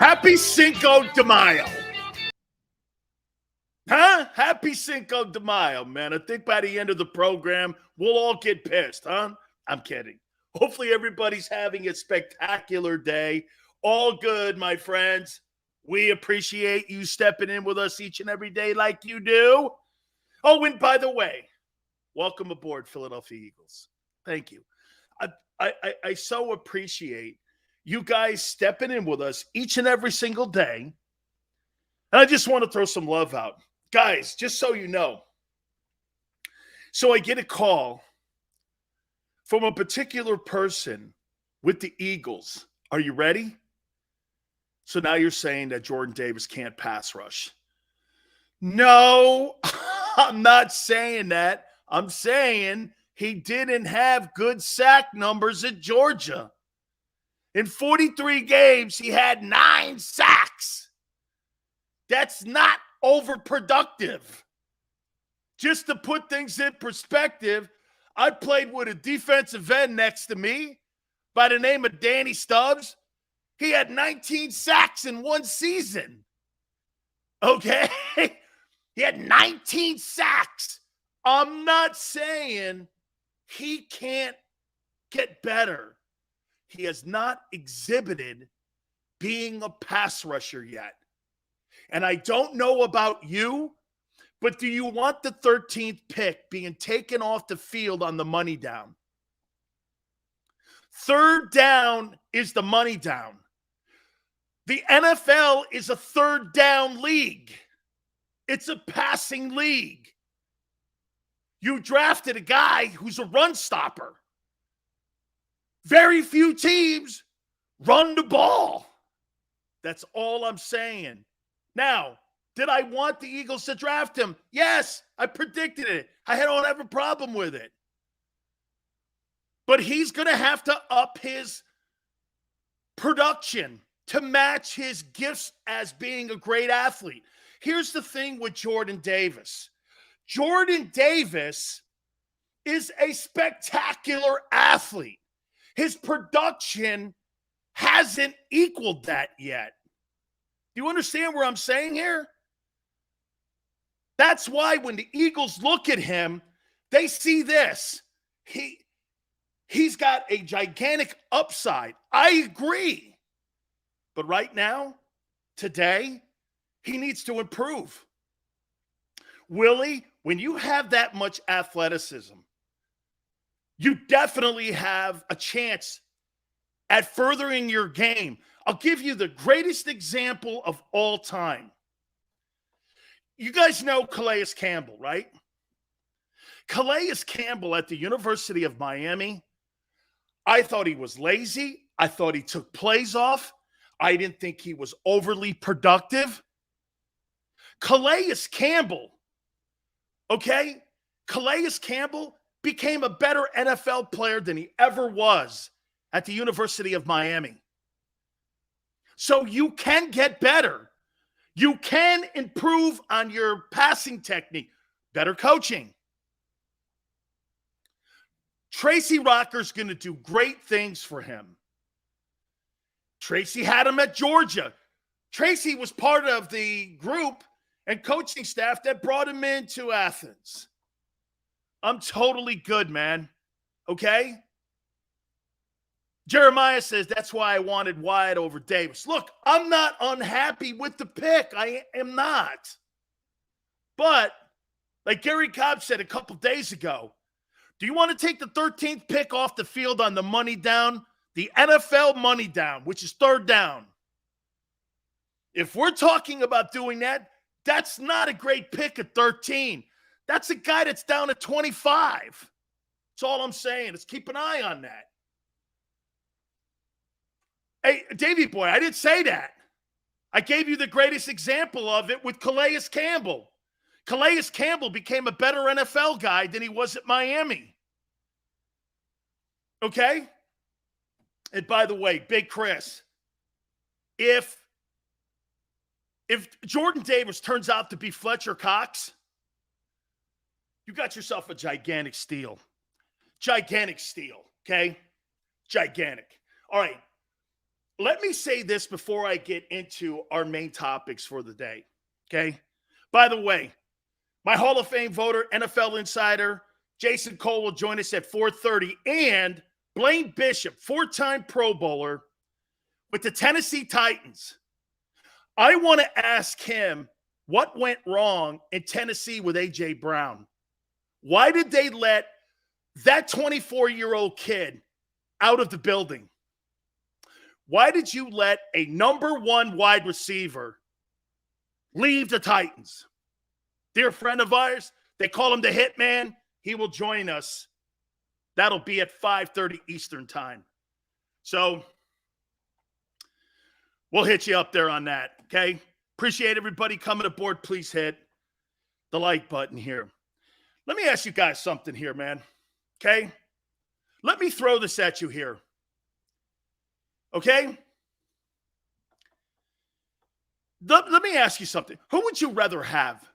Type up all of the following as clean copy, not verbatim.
Happy Cinco de Mayo. Huh? Happy Cinco de Mayo, man. I think by the end of the program, we'll all get pissed, huh? I'm kidding. Hopefully everybody's having a spectacular day. All good, my friends. We appreciate you stepping in with us each and every day like you do. Oh, and by the way, welcome aboard, Philadelphia Eagles. Thank you. I so appreciate you guys stepping in with us each and every single day. And I just want to throw some love out. Guys, just so you know, so I get a call from a particular person with the Eagles. Are you ready? So now you're saying that Jordan Davis can't pass rush. No, I'm not saying that. I'm saying he didn't have good sack numbers at Georgia. In 43 games, he had 9 sacks. That's not overproductive. Just to put things in perspective, I played with a defensive end next to me by the name of Danny Stubbs. He had 19 sacks in one season. Okay? He had 19 sacks. I'm not saying he can't get better. He has not exhibited being a pass rusher yet. And I don't know about you, but do you want the 13th pick being taken off the field on the money down? Third down is the money down. The NFL is a third down league. It's a passing league. You drafted a guy who's a run stopper. Very few teams run the ball. That's all I'm saying. Now, did I want the Eagles to draft him? Yes, I predicted it. I don't have a problem with it. But he's going to have to up his production to match his gifts as being a great athlete. Here's the thing with Jordan Davis. Jordan Davis is a spectacular athlete. His production hasn't equaled that yet. Do you understand what I'm saying here? That's why when the Eagles look at him, they see this. He's got a gigantic upside. I agree. But right now, today, he needs to improve. Willie, when you have that much athleticism, you definitely have a chance at furthering your game. I'll give you the greatest example of all time. You guys know Calais Campbell, right? Calais Campbell at the University of Miami, I thought he was lazy. I thought he took plays off. I didn't think he was overly productive. Calais Campbell, okay? Calais Campbell became a better NFL player than he ever was at the University of Miami. So you can get better. You can improve on your passing technique. Better coaching. Tracy Rocker's going to do great things for him. Tracy had him at Georgia. Tracy was part of the group and coaching staff that brought him into Athens. I'm totally good, man. Okay? Jeremiah says, that's why I wanted Wyatt over Davis. Look, I'm not unhappy with the pick. I am not. But, like Gary Cobb said a couple days ago, do you want to take the 13th pick off the field on the money down? The NFL money down, which is third down. If we're talking about doing that, that's not a great pick at 13. That's a guy that's down at 25. That's all I'm saying. Let's keep an eye on that. Hey, Davey boy, I didn't say that. I gave you the greatest example of it with Calais Campbell. Calais Campbell became a better NFL guy than he was at Miami. Okay? And by the way, Big Chris, if Jordan Davis turns out to be Fletcher Cox, you got yourself a gigantic steal. Gigantic steal, okay? Gigantic. All right. let me say this before I get into our main topics for the day. Okay. By the way, my Hall of Fame voter, NFL insider, Jason Cole will join us at 4:30. And Blaine Bishop, 4-time Pro Bowler with the Tennessee Titans. I want to ask him what went wrong in Tennessee with A.J. Brown. Why did they let that 24-year-old kid out of the building? Why did you let a number one wide receiver leave the Titans? Dear friend of ours, they call him the Hitman. He will join us. That'll be at 5:30 Eastern time. So we'll hit you up there on that, okay? Appreciate everybody coming aboard. Please hit the like button here. Let me ask you guys something here, man, okay? Let me throw this at you here, okay? Let me ask you something. Who would you rather have?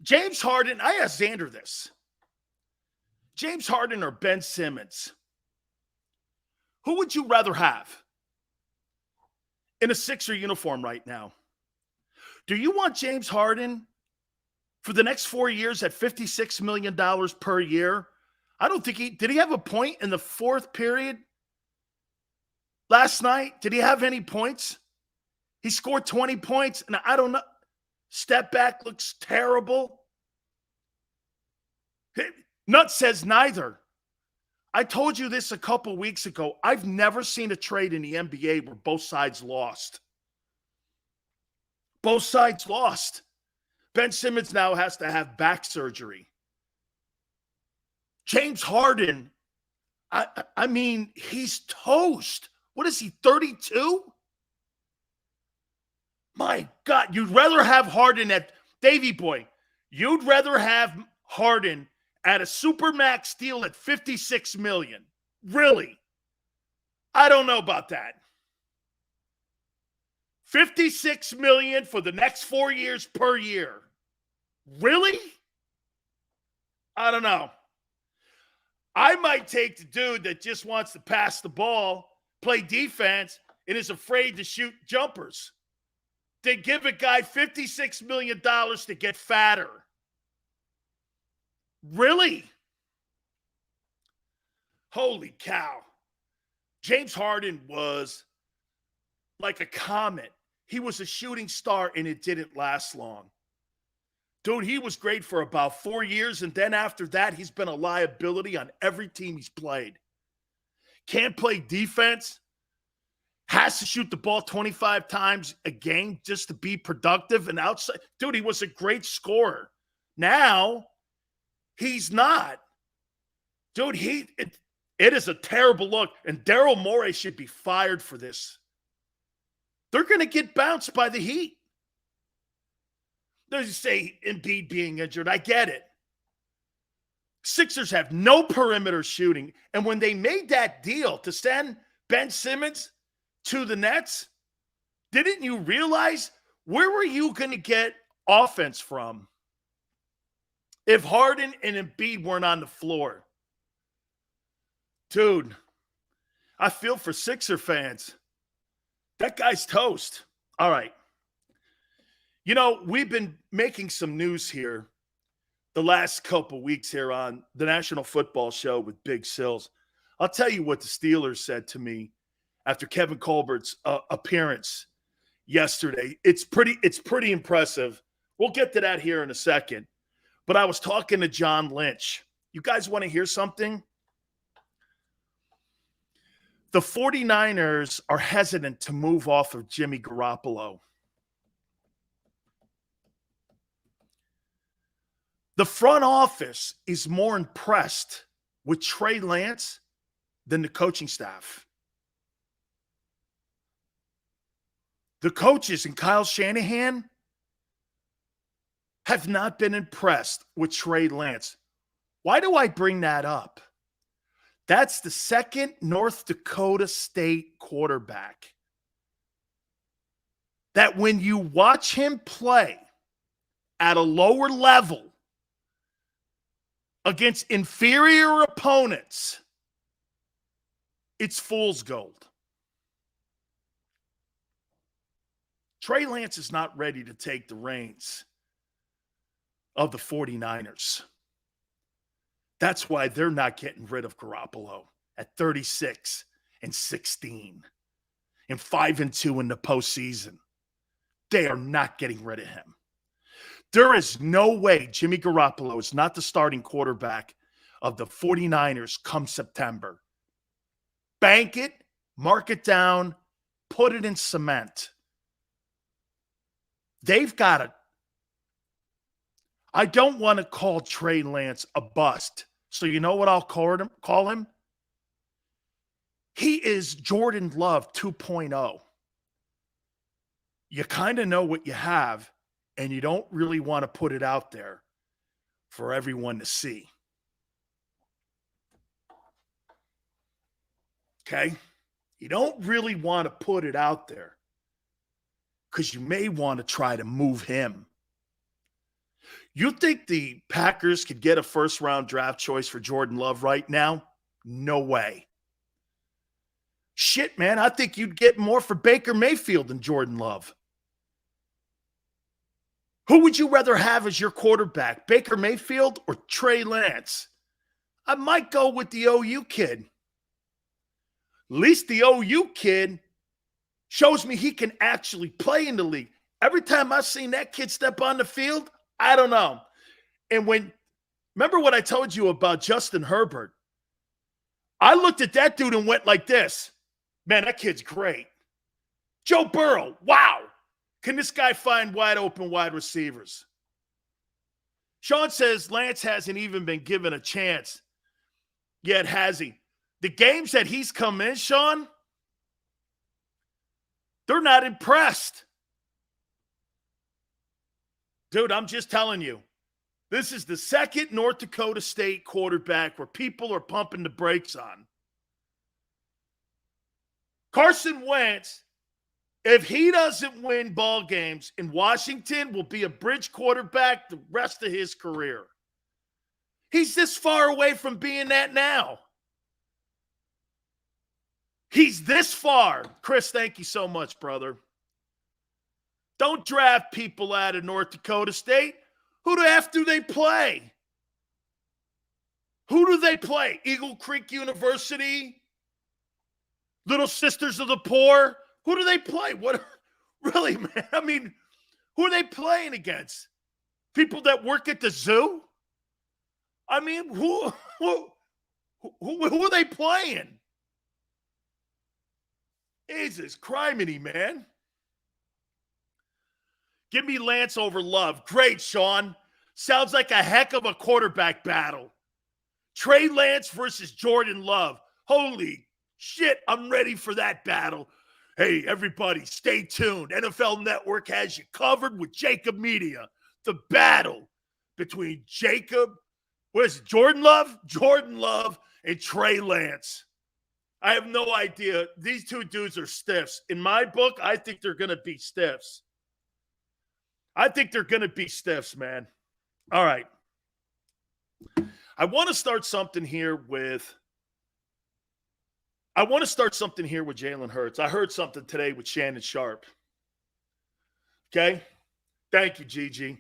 James Harden, I asked Xander this. James Harden or Ben Simmons? Who would you rather have in a Sixer uniform right now? Do you want James Harden for the next 4 years at $56 million per year? I don't think did he have a point in the fourth period last night? Did he have any points? He scored 20 points, and I don't know. Step back looks terrible. Nut says neither. I told you this a couple weeks ago. I've never seen a trade in the NBA where both sides lost. Both sides lost. Ben Simmons now has to have back surgery. James Harden, I mean, he's toast. What is he, 32? My God, you'd rather have Harden at, Davey Boy, you'd rather have Harden at a Supermax deal at $56 million. Really? I don't know about that. $56 million for the next 4 years per year. Really? I don't know. I might take the dude that just wants to pass the ball, play defense, and is afraid to shoot jumpers. They give a guy $56 million to get fatter. Really? Holy cow. James Harden was like a comet. He was a shooting star, and it didn't last long. Dude, he was great for about 4 years, and then after that, he's been a liability on every team he's played. Can't play defense. Has to shoot the ball 25 times a game just to be productive and outside. Dude, he was a great scorer. Now, he's not. Dude, it is a terrible look, and Daryl Morey should be fired for this. They're going to get bounced by the Heat. They say Embiid being injured. I get it. Sixers have no perimeter shooting, and when they made that deal to send Ben Simmons to the Nets, didn't you realize where were you going to get offense from if Harden and Embiid weren't on the floor? Dude, I feel for Sixer fans. That guy's toast. All right. You know, we've been making some news here the last couple weeks here on the National Football Show with Big Sills. I'll tell you what the Steelers said to me after Kevin Colbert's appearance yesterday. It's pretty impressive. We'll get to that here in a second. But I was talking to John Lynch. You guys want to hear something? The 49ers are hesitant to move off of Jimmy Garoppolo. The front office is more impressed with Trey Lance than the coaching staff. The coaches and Kyle Shanahan have not been impressed with Trey Lance. Why do I bring that up? That's the second North Dakota State quarterback that when you watch him play at a lower level against inferior opponents, it's fool's gold. Trey Lance is not ready to take the reins of the 49ers. That's why they're not getting rid of Garoppolo at 36-16 and 5-2 in the postseason. They are not getting rid of him. There is no way Jimmy Garoppolo is not the starting quarterback of the 49ers come September. Bank it, mark it down, put it in cement. They've got to. I don't want to call Trey Lance a bust. So you know what I'll call him? He is Jordan Love 2.0. You kind of know what you have, and you don't really want to put it out there for everyone to see. Okay? You don't really want to put it out there because you may want to try to move him. You think the Packers could get a first-round draft choice for Jordan Love right now? No way. Shit, man, I think you'd get more for Baker Mayfield than Jordan Love. Who would you rather have as your quarterback, Baker Mayfield or Trey Lance? I might go with the OU kid. At least the OU kid shows me he can actually play in the league. Every time I've seen that kid step on the field, I don't know. And remember what I told you about Justin Herbert? I looked at that dude and went like this. Man, that kid's great. Joe Burrow, wow. Can this guy find wide open wide receivers? Sean says Lance hasn't even been given a chance yet, has he? The games that he's come in, Sean, they're not impressed. Dude, I'm just telling you, this is the second North Dakota State quarterback where people are pumping the brakes on. Carson Wentz, if he doesn't win ball games in Washington, will be a bridge quarterback the rest of his career. He's this far away from being that now. He's this far. Chris, thank you so much, brother. Don't draft people out of North Dakota State. Who the F do they play? Who do they play? Eagle Creek University? Little Sisters of the Poor? Who do they play? What? Really, man? I mean, who are they playing against? People that work at the zoo? I mean, who are they playing? Jesus, criminy, man. Give me Lance over Love. Great, Sean. Sounds like a heck of a quarterback battle. Trey Lance versus Jordan Love. Holy shit, I'm ready for that battle. Hey, everybody, stay tuned. NFL Network has you covered with JAKIB Media. The battle between Jordan Love and Trey Lance. I have no idea. These two dudes are stiffs. In my book, I think they're going to be stiffs. I think they're going to be stiffs, man. All right. I want to start something here with Jalen Hurts. I heard something today with Shannon Sharp. Okay? Thank you, Gigi.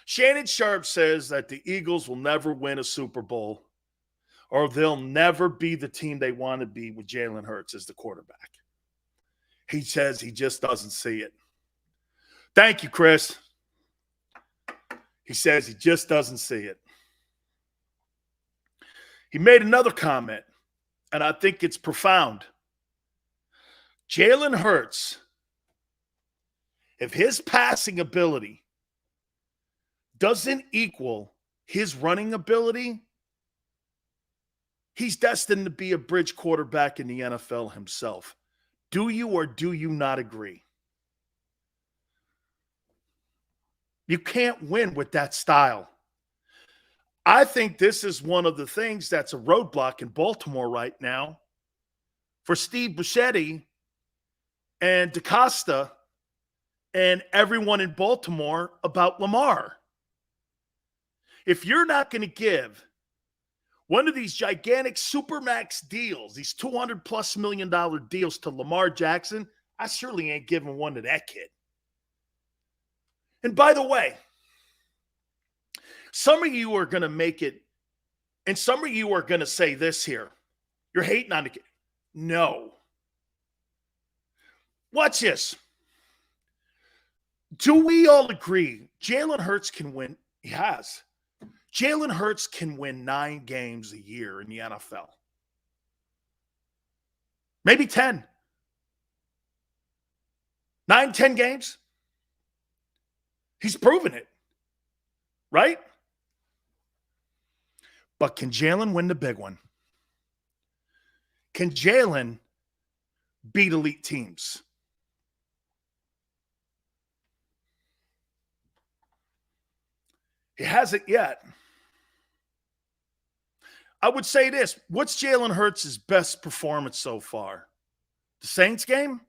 Shannon Sharp says that the Eagles will never win a Super Bowl or they'll never be the team they want to be with Jalen Hurts as the quarterback. He says he just doesn't see it. Thank you, Chris. He says he just doesn't see it. He made another comment, and I think it's profound. Jalen Hurts, if his passing ability doesn't equal his running ability, he's destined to be a bridge quarterback in the NFL himself. Do you or do you not agree? You can't win with that style. I think this is one of the things that's a roadblock in Baltimore right now for Steve Buscemi and DaCosta and everyone in Baltimore about Lamar. If you're not going to give one of these gigantic supermax deals, these $200+ million deals to Lamar Jackson, I surely ain't giving one to that kid. And by the way, some of you are going to make it, and some of you are going to say this here. You're hating on the kid. No. Watch this. Do we all agree Jalen Hurts can win? He has. Jalen Hurts can win 9 games a year in the NFL. Maybe 10. 9, 10 games. He's proven it. Right? But can Jalen win the big one? Can Jalen beat elite teams? He hasn't yet. I would say this. What's Jalen Hurts' best performance so far? The Saints game?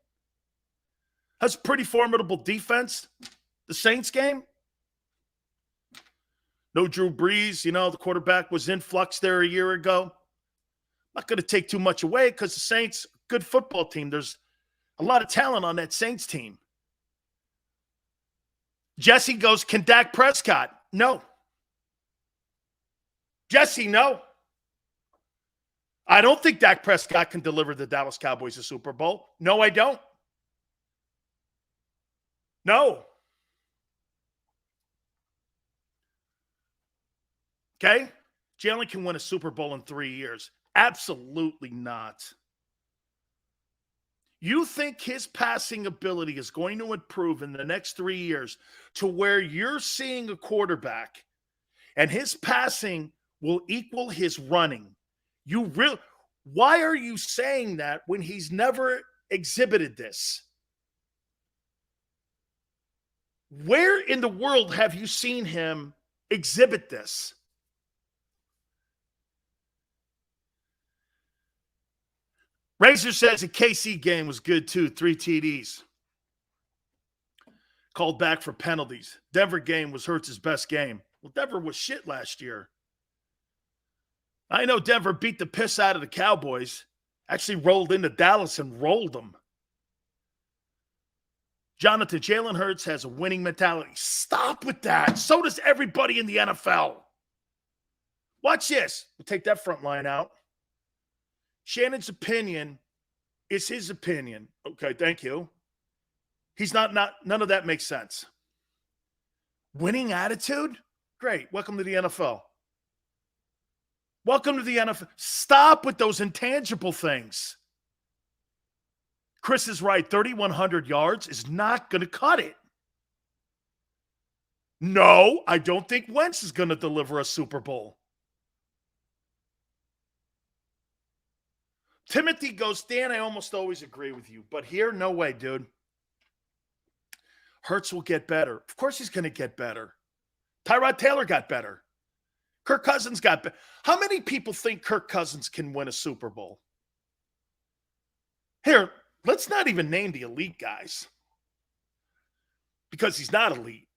That's pretty formidable defense. The Saints game? No Drew Brees. The quarterback was in flux there a year ago. Not going to take too much away because the Saints, good football team. There's a lot of talent on that Saints team. Jesse goes, can Dak Prescott? No. Jesse, no. I don't think Dak Prescott can deliver the Dallas Cowboys a Super Bowl. No, I don't. No. Okay? Jalen can win a Super Bowl in 3 years. Absolutely not. You think his passing ability is going to improve in the next 3 years to where you're seeing a quarterback and his passing will equal his running? Why are you saying that when he's never exhibited this? Where in the world have you seen him exhibit this? Razor says the KC game was good too. 3 TDs. Called back for penalties. Denver game was Hurts' best game. Well, Denver was shit last year. I know Denver beat the piss out of the Cowboys. Actually rolled into Dallas and rolled them. Jonathan, Jalen Hurts has a winning mentality. Stop with that. So does everybody in the NFL. Watch this. We'll take that front line out. Shannon's opinion is his opinion. Okay, thank you. He's not none of that makes sense. Winning attitude? Great. Welcome to the NFL. Welcome to the NFL. Stop with those intangible things. Chris is right. 3,100 yards is not going to cut it. No, I don't think Wentz is going to deliver a Super Bowl. Timothy goes, Dan, I almost always agree with you. But here, no way, dude. Hurts will get better. Of course he's going to get better. Tyrod Taylor got better. Kirk Cousins got better. How many people think Kirk Cousins can win a Super Bowl? Here, let's not even name the elite guys. Because he's not elite.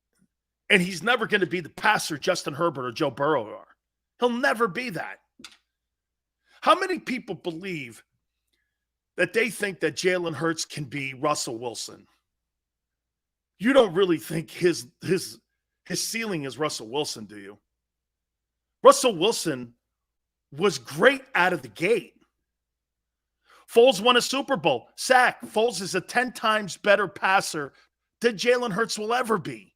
And he's never going to be the passer Justin Herbert or Joe Burrow are. He'll never be that. How many people believe that they think that Jalen Hurts can be Russell Wilson? You don't really think his ceiling is Russell Wilson, do you? Russell Wilson was great out of the gate. Foles won a Super Bowl. Sack, Foles is a 10 times better passer than Jalen Hurts will ever be.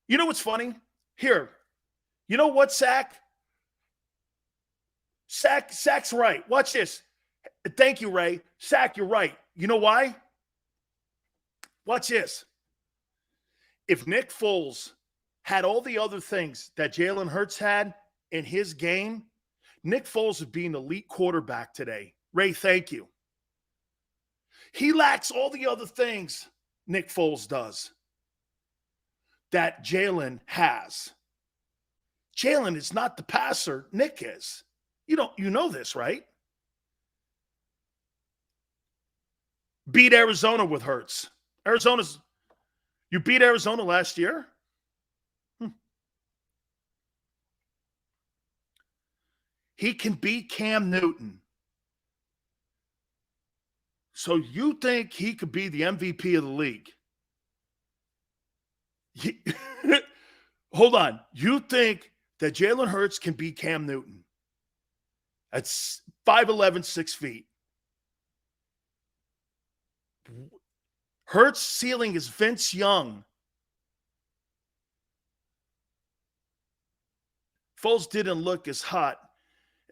You know what's funny? Here, you know what, Sack? Sack's right. Watch this. Thank you, Ray. Sack, you're right. You know why? Watch this. If Nick Foles had all the other things that Jalen Hurts had in his game, Nick Foles would be an elite quarterback today. Ray, thank you. He lacks all the other things Nick Foles does that Jalen has. Jalen is not the passer Nick is. You know this, right? Beat Arizona with Hurts. You beat Arizona last year? He can beat Cam Newton. So you think he could be the MVP of the league? Hold on. You think that Jalen Hurts can beat Cam Newton? That's 5'11", 6 feet. Hurts' ceiling is Vince Young. Foles didn't look as hot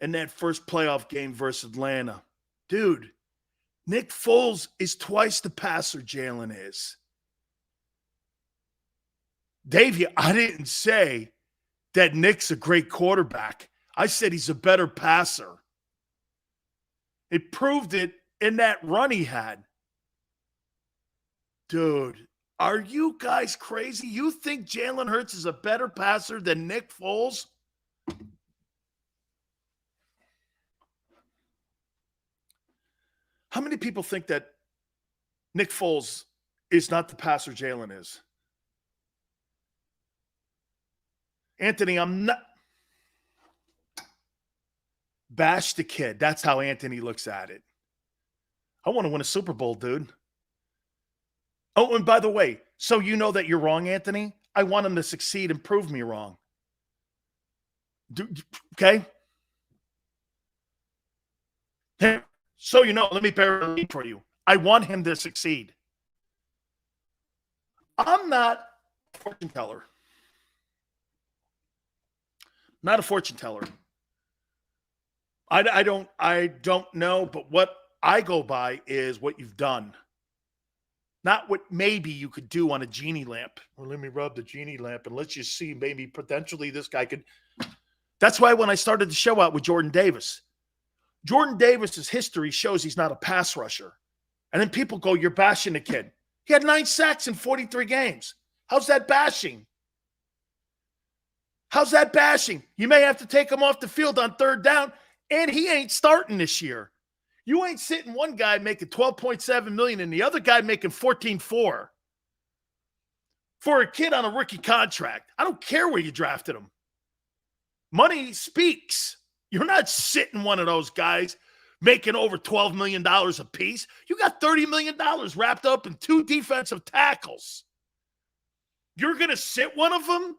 in that first playoff game versus Atlanta. Dude, Nick Foles is twice the passer Jalen is. Davey, I didn't say that Nick's a great quarterback. I said he's a better passer. It proved it in that run he had. Dude, are you guys crazy? You think Jalen Hurts is a better passer than Nick Foles? How many people think that Nick Foles is not the passer Jalen is? Anthony, I'm not. Bash the kid. That's how Anthony looks at it. I want to win a Super Bowl, dude. Oh, and by the way, so you know that you're wrong, Anthony? I want him to succeed and prove me wrong. Okay? So you know, let me bear a lead for you. I want him to succeed. I'm not a fortune teller. Not a fortune teller. I don't know, but what I go by is what you've done. Not what maybe you could do on a genie lamp. Well, let me rub the genie lamp and let's just see, maybe potentially this guy could. That's why when I started the show out with Jordan Davis Davis's history shows he's not a pass rusher. And then people go, you're bashing the kid. He had 9 sacks in 43 games. How's that bashing? How's that bashing? You may have to take him off the field on 3rd down, and he ain't starting this year. You ain't sitting one guy making $12.7 million and the other guy making $14.4 for a kid on a rookie contract. I don't care where you drafted him. Money speaks. You're not sitting one of those guys making over $12 million a piece. You got $30 million wrapped up in 2 defensive tackles. You're going to sit one of them?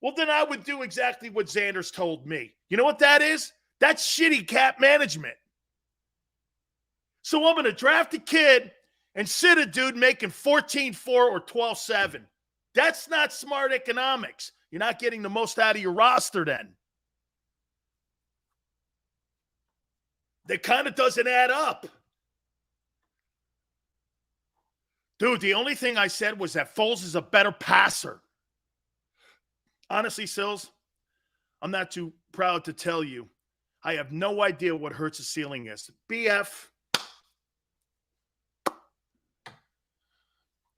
Well, then I would do exactly what Xander's told me. You know what that is? That's shitty cap management. So I'm going to draft a kid and sit a dude making $14.4 or $12.7. That's not smart economics. You're not getting the most out of your roster then. That kind of doesn't add up. Dude, the only thing I said was that Foles is a better passer. Honestly, Sills, I'm not too proud to tell you. I have no idea what Hurts' ceiling is. BF,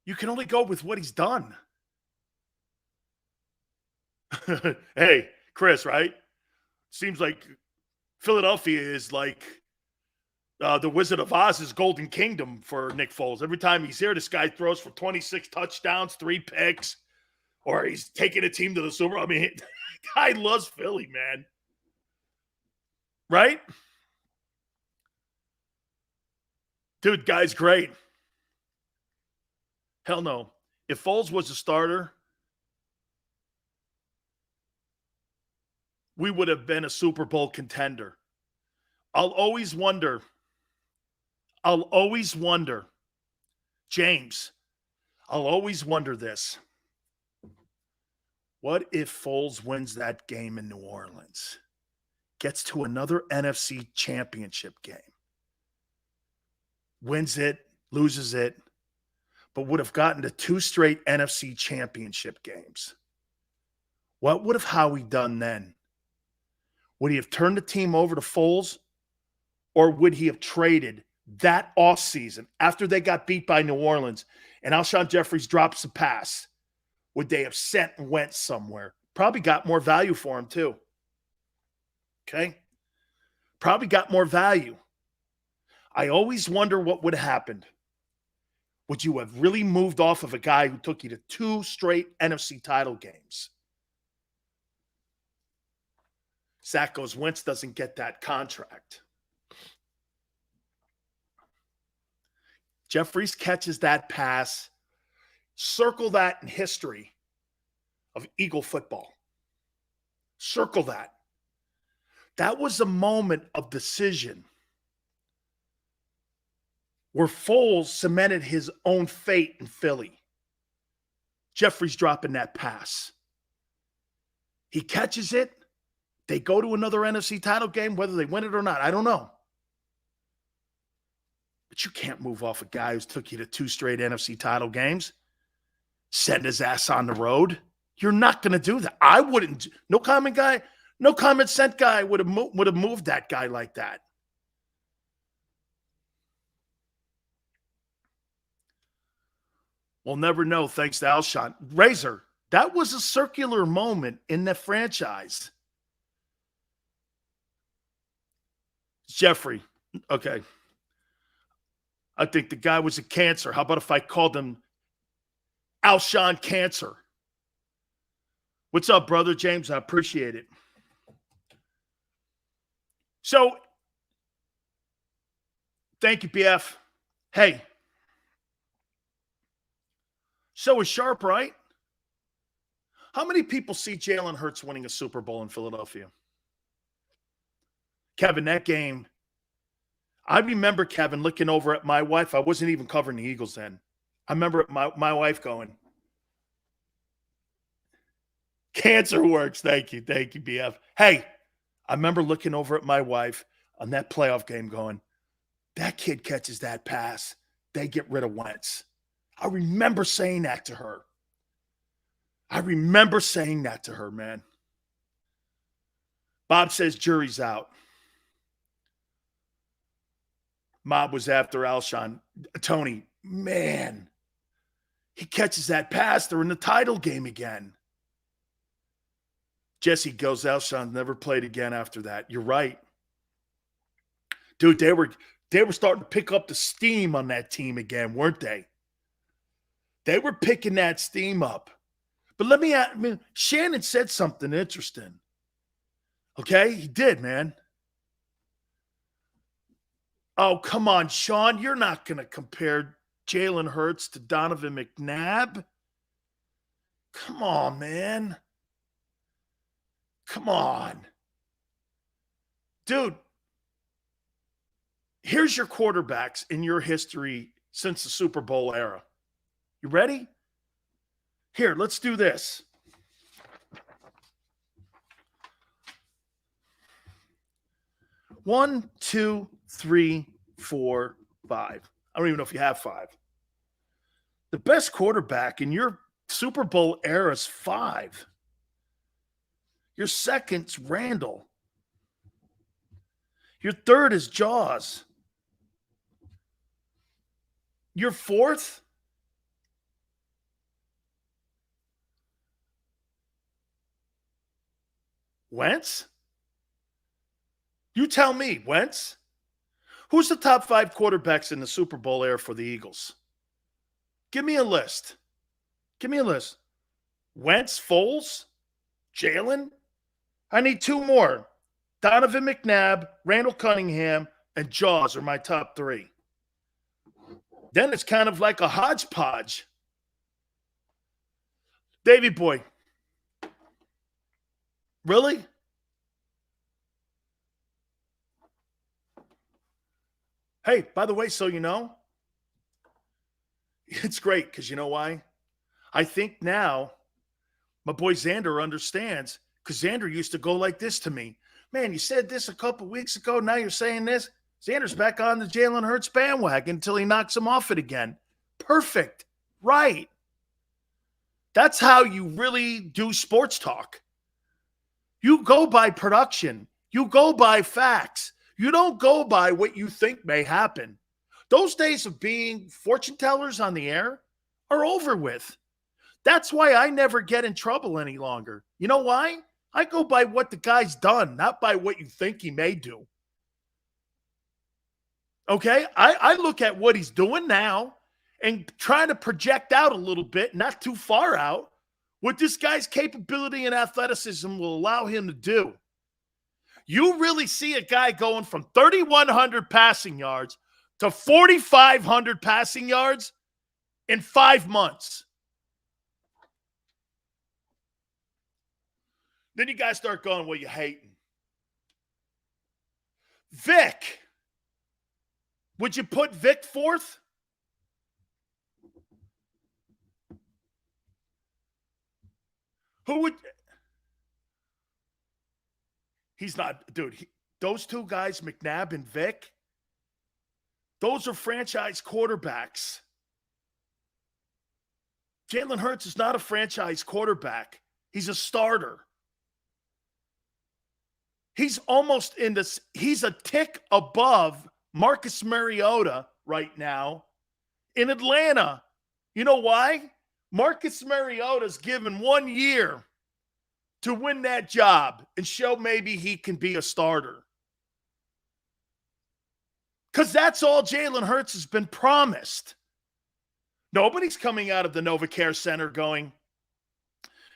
you can only go with what he's done. Hey, Chris, right? Seems like Philadelphia is like the Wizard of Oz's Golden Kingdom for Nick Foles. Every time he's here, this guy throws for 26 touchdowns, 3 picks, or he's taking a team to the Super Bowl. I mean, the guy loves Philly, man. Right? Dude, guy's great. Hell no. If Foles was a starter, we would have been a Super Bowl contender. I'll always wonder, James, I'll always wonder this. What if Foles wins that game in New Orleans? Gets to another NFC championship game. Wins it, loses it, but would have gotten to 2 straight NFC championship games. What would have Howie done then? Would he have turned the team over to Foles? Or would he have traded that offseason after they got beat by New Orleans and Alshon Jeffries drops a pass? Would they have sent and went somewhere? Probably got more value for him too. Okay? Probably got more value. I always wonder what would have happened. Would you have really moved off of a guy who took you to 2 straight NFC title games? Zach goes, Wentz doesn't get that contract. Jeffries catches that pass. Circle that in history of Eagle football. Circle that. That was a moment of decision where Foles cemented his own fate in Philly. Jeffries dropping that pass. He catches it. They go to another NFC title game, whether they win it or not. I don't know. But you can't move off a guy who's took you to 2 straight NFC title games. Send his ass on the road. You're not going to do that. I wouldn't. No common sense guy would have moved that guy like that. We'll never know thanks to Alshon. Razor, that was a circular moment in the franchise. Jeffrey, okay. I think the guy was a cancer. How about if I called him Alshon Cancer? What's up, brother James? I appreciate it. So, thank you, BF. Hey, so is Sharp right? How many people see Jalen Hurts winning a Super Bowl in Philadelphia? Kevin, that game, I remember, Kevin, looking over at my wife. I wasn't even covering the Eagles then. I remember my wife going, cancer works. Thank you, BF. Hey, I remember looking over at my wife on that playoff game going, that kid catches that pass, they get rid of Wentz. I remember saying that to her. Man. Bob says jury's out. Mob was after Alshon. Tony, man, he catches that pass. They're in the title game again. Jesse goes, Alshon never played again after that. You're right. Dude, they were starting to pick up the steam on that team again, weren't they? They were picking that steam up. But Shannon said something interesting. Okay? He did, man. Oh, come on, Sean. You're not going to compare Jalen Hurts to Donovan McNabb. Come on, man. Come on. Dude, here's your quarterbacks in your history since the Super Bowl era. You ready? Here, let's do this. One, two, 3, 4, 5. I don't even know if you have 5. The best quarterback in your Super Bowl era is 5. Your second's Randall. Your third is Jaws. Your fourth, Wentz? You tell me, Wentz? Who's the top 5 quarterbacks in the Super Bowl era for the Eagles? Give me a list. Wentz, Foles, Jalen? I need 2 more. Donovan McNabb, Randall Cunningham, and Jaws are my top 3. Then it's kind of like a hodgepodge. Davey boy. Really? Hey, by the way, so you know, it's great because you know why? I think now my boy Xander understands because Xander used to go like this to me. Man, you said this a couple weeks ago. Now you're saying this. Xander's back on the Jalen Hurts bandwagon until he knocks him off it again. Perfect. Right. That's how you really do sports talk. You go by production. You go by facts. You don't go by what you think may happen. Those days of being fortune tellers on the air are over with. That's why I never get in trouble any longer. You know why? I go by what the guy's done, not by what you think he may do. Okay? I look at what he's doing now and trying to project out a little bit, not too far out, what this guy's capability and athleticism will allow him to do. You really see a guy going from 3,100 passing yards, to 4,500 passing yards in 5 months. Then you guys start going, well, you hating. Vic. Would you put Vic fourth? Who would? He's not, dude. Those two guys, McNabb and Vic, those are franchise quarterbacks. Jalen Hurts is not a franchise quarterback. He's a starter. He's almost in this. He's a tick above Marcus Mariota right now in Atlanta. You know why? Marcus Mariota's given 1 year to win that job and show maybe he can be a starter. Because that's all Jalen Hurts has been promised. Nobody's coming out of the NovaCare Center going,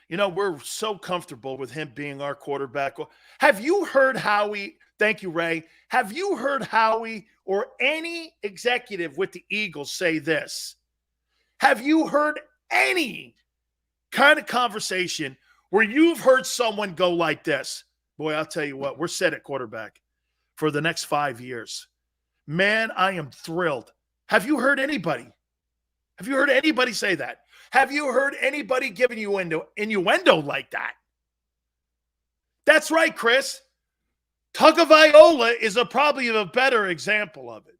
you know, we're so comfortable with him being our quarterback. Have you heard Howie? Thank you, Ray. Have you heard Howie or any executive with the Eagles say this? Have you heard any kind of conversation where you've heard someone go like this? Boy, I'll tell you what, we're set at quarterback for the next 5 years. Man, I am thrilled. Have you heard anybody? Have you heard anybody say that? Have you heard anybody giving you innuendo like that? That's right, Chris. Tagovailoa is probably a better example of it.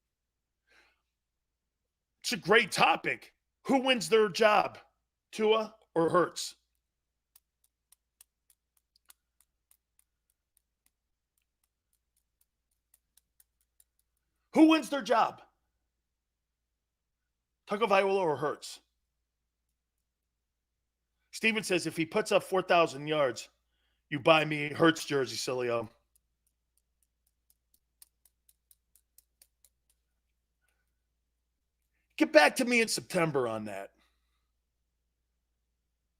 It's a great topic. Who wins their job, Tua or Hurts? Who wins their job? Tagovailoa or Hurts? Steven says, if he puts up 4,000 yards, you buy me Hurts jersey, Sileo. Get back to me in September on that.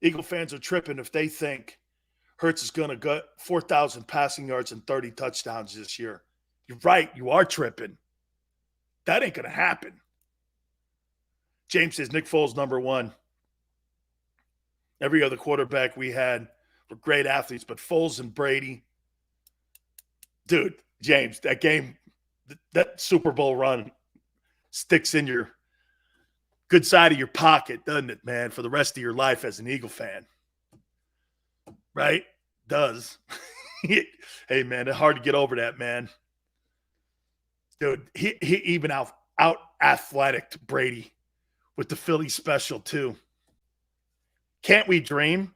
Eagle fans are tripping if they think Hurts is going to get 4,000 passing yards and 30 touchdowns this year. You're right. You are tripping. That ain't going to happen. James says, Nick Foles, number one. Every other quarterback we had were great athletes, but Foles and Brady, dude, James, that game, that Super Bowl run sticks in your good side of your pocket, doesn't it, man, for the rest of your life as an Eagle fan. Right? Does. Hey, man, it's hard to get over that, man. Dude, he even out athletic Brady with the Philly special, too. Can't we dream?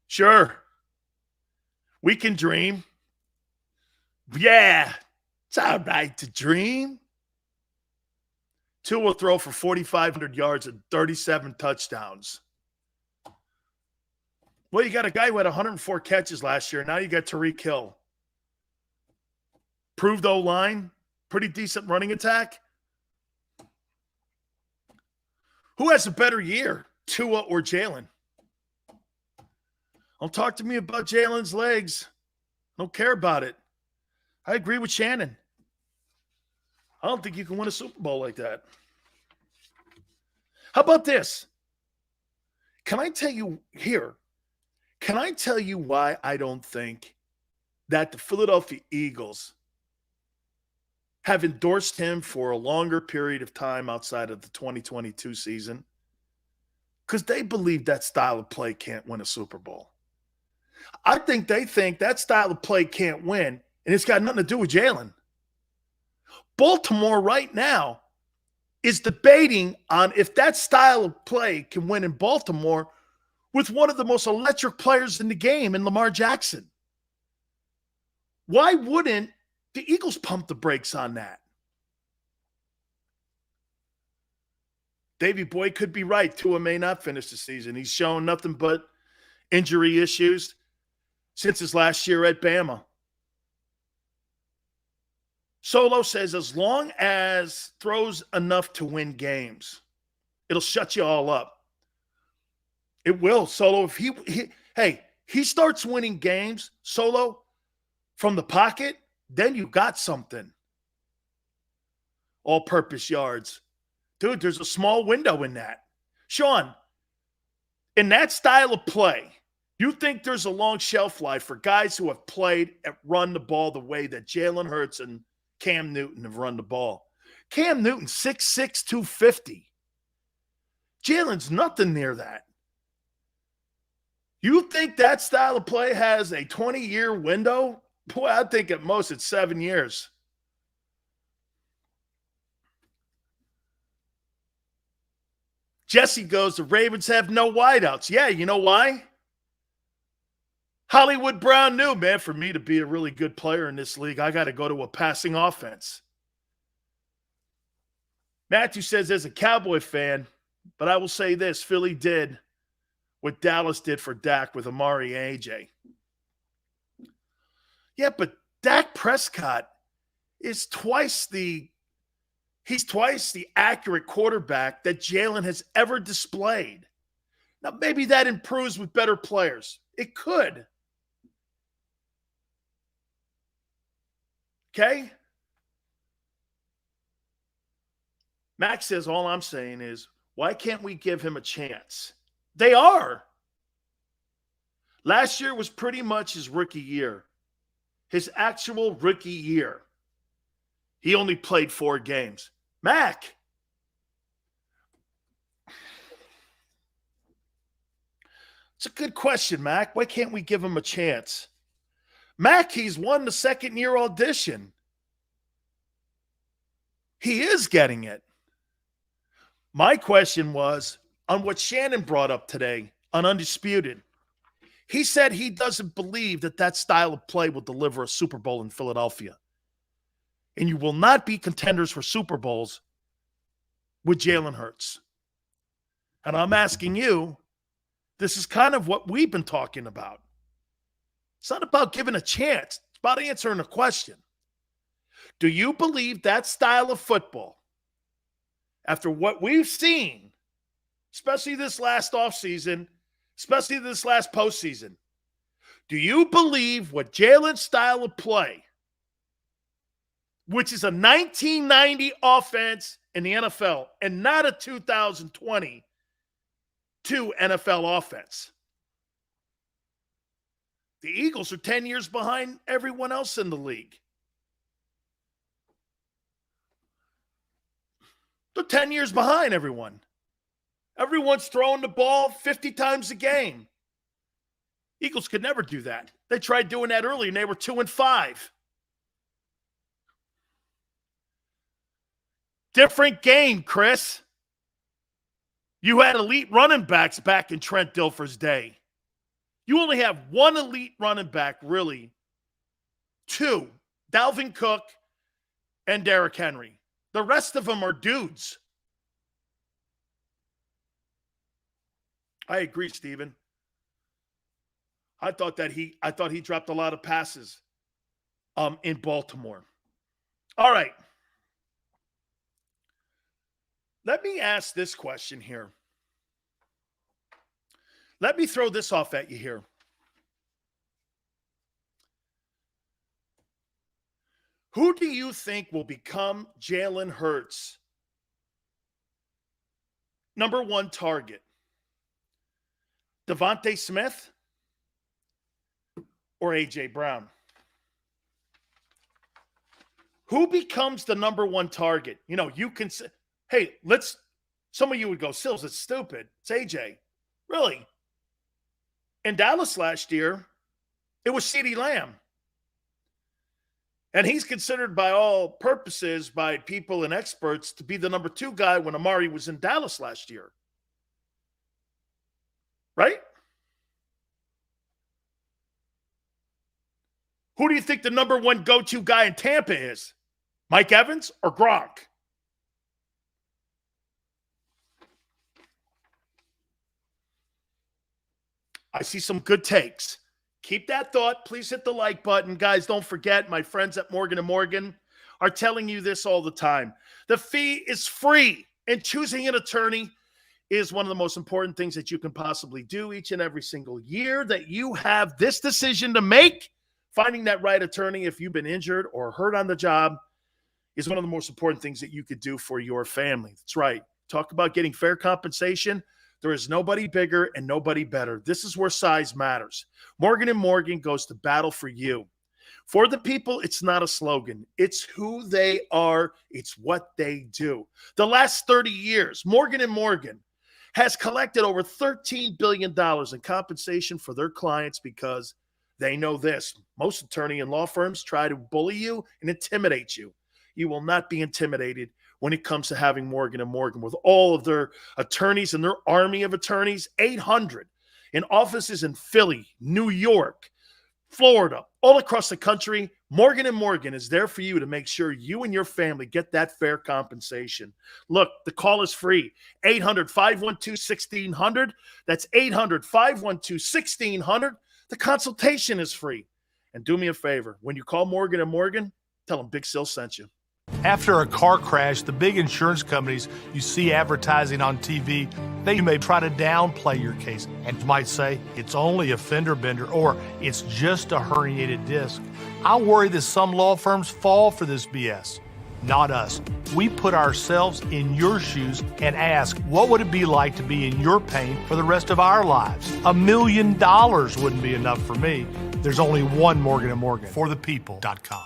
Sure. We can dream. Yeah, it's all right to dream. Tua will throw for 4,500 yards and 37 touchdowns. Well, you got a guy who had 104 catches last year. Now you got Tyreek Hill. Proved O-line. Pretty decent running attack. Who has a better year, Tua or Jalen? Don't talk to me about Jalen's legs. I don't care about it. I agree with Shannon. I don't think you can win a Super Bowl like that. How about this? Can I tell you why I don't think that the Philadelphia Eagles have endorsed him for a longer period of time outside of the 2022 season? Because they believe that style of play can't win a Super Bowl. I think they think that style of play can't win, and it's got nothing to do with Jalen. Baltimore right now is debating on if that style of play can win in Baltimore with one of the most electric players in the game in Lamar Jackson. Why wouldn't the Eagles pump the brakes on that? Davey Boy could be right. Tua may not finish the season. He's shown nothing but injury issues since his last year at Bama. Solo says, as long as throws enough to win games, it'll shut you all up. It will, Solo. If he starts winning games, Solo, from the pocket, then you got something. all-purpose yards. Dude, there's a small window in that. Sean, in that style of play, you think there's a long shelf life for guys who have played and run the ball the way that Jalen Hurts and Cam Newton have run the ball? Cam Newton, 6'6", 250. Jalen's nothing near that. You think that style of play has a 20-year window? Boy, I think at most it's 7 years. Jesse goes, the Ravens have no wideouts. Yeah, you know why? Hollywood Brown knew, man, for me to be a really good player in this league, I got to go to a passing offense. Matthew says, as a Cowboy fan, but I will say this, Philly did what Dallas did for Dak with Amari and AJ. Yeah, but Dak Prescott is twice the accurate quarterback that Jalen has ever displayed. Now, maybe that improves with better players. It could. Okay? Max says, all I'm saying is, why can't we give him a chance? They are. Last year was pretty much his rookie year. His actual rookie year. He only played 4 games. Mac. It's a good question, Mac. Why can't we give him a chance? Mac, he's won the second-year audition. He is getting it. My question was on what Shannon brought up today on Undisputed. He said he doesn't believe that style of play will deliver a Super Bowl in Philadelphia. And you will not be contenders for Super Bowls with Jalen Hurts. And I'm asking you, this is kind of what we've been talking about. It's not about giving a chance. It's about answering a question. Do you believe that style of football, after what we've seen, especially this last offseason, especially this last postseason, do you believe what Jalen's style of play, which is a 1990 offense in the NFL and not a 2022 NFL offense? The Eagles are 10 years behind everyone else in the league. They're 10 years behind everyone. Everyone's throwing the ball 50 times a game. Eagles could never do that. They tried doing that early, and they were 2-5. Different game, Chris. You had elite running backs back in Trent Dilfer's day. You only have one elite running back, really. 2, Dalvin Cook and Derrick Henry. The rest of them are dudes. I agree, Steven. I thought he dropped a lot of passes in Baltimore. All right. Let me ask this question here. Let me throw this off at you here. Who do you think will become Jalen Hurts' number 1 target? Devontae Smith or A.J. Brown? Who becomes the number 1 target? You know, you can say, hey, some of you would go, Sills, it's stupid. It's A.J. Really? In Dallas last year, it was CeeDee Lamb. And he's considered by all purposes, by people and experts, to be the number 2 guy when Amari was in Dallas last year. Right? Who do you think the number 1 go-to guy in Tampa is? Mike Evans or Gronk? I see some good takes. Keep that thought. Please hit the like button. Guys, don't forget, my friends at Morgan & Morgan are telling you this all the time. The fee is free, and choosing an attorney is one of the most important things that you can possibly do each and every single year that you have this decision to make. Finding that right attorney if you've been injured or hurt on the job is one of the most important things that you could do for your family. That's right. Talk about getting fair compensation. There is nobody bigger and nobody better. This is where size matters. Morgan & Morgan goes to battle for you. For the people, it's not a slogan. It's who they are. It's what they do. The last 30 years, Morgan & Morgan has collected over $13 billion in compensation for their clients because they know this. Most attorney and law firms try to bully you and intimidate you. You will not be intimidated when it comes to having Morgan & Morgan with all of their attorneys and their army of attorneys, 800 in offices in Philly, New York, Florida, all across the country. Morgan & Morgan is there for you to make sure you and your family get that fair compensation. Look, the call is free. 800-512-1600. That's 800-512-1600. The consultation is free. And do me a favor. When you call Morgan & Morgan, tell them Big Sil sent you. After a car crash, the big insurance companies you see advertising on TV, they may try to downplay your case and might say it's only a fender bender or it's just a herniated disc. I worry that some law firms fall for this BS. Not us. We put ourselves in your shoes and ask, what would it be like to be in your pain for the rest of our lives? $1 million wouldn't be enough for me. There's only one Morgan & Morgan. ForThePeople.com.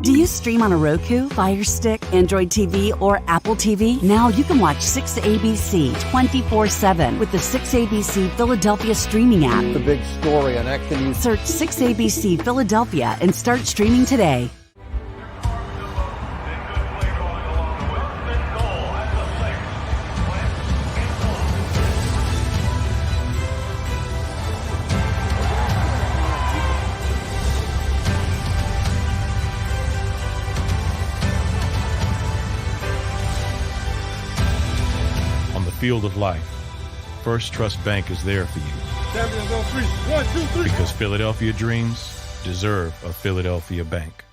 Do you stream on a Roku, Fire Stick, Android TV, or Apple TV? Now you can watch 6ABC 24/7 with the 6ABC Philadelphia streaming app. The big story on X News. Search 6ABC Philadelphia and start streaming today. Field of life, First Trust Bank is there for you. 7 on 3. 1, 2, 3. Because Philadelphia dreams deserve a Philadelphia bank.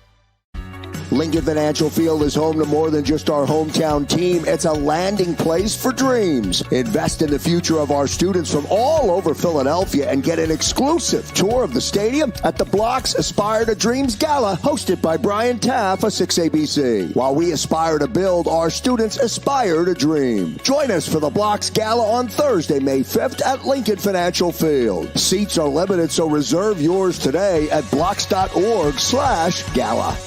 Lincoln Financial Field is home to more than just our hometown team. It's a landing place for dreams. Invest in the future of our students from all over Philadelphia and get an exclusive tour of the stadium at the Block's Aspire to Dreams Gala, hosted by Brian Taff of 6ABC. While we aspire to build, our students aspire to dream. Join us for the Block's Gala on Thursday, May 5th at Lincoln Financial Field. Seats are limited, so reserve yours today at blocks.org/gala.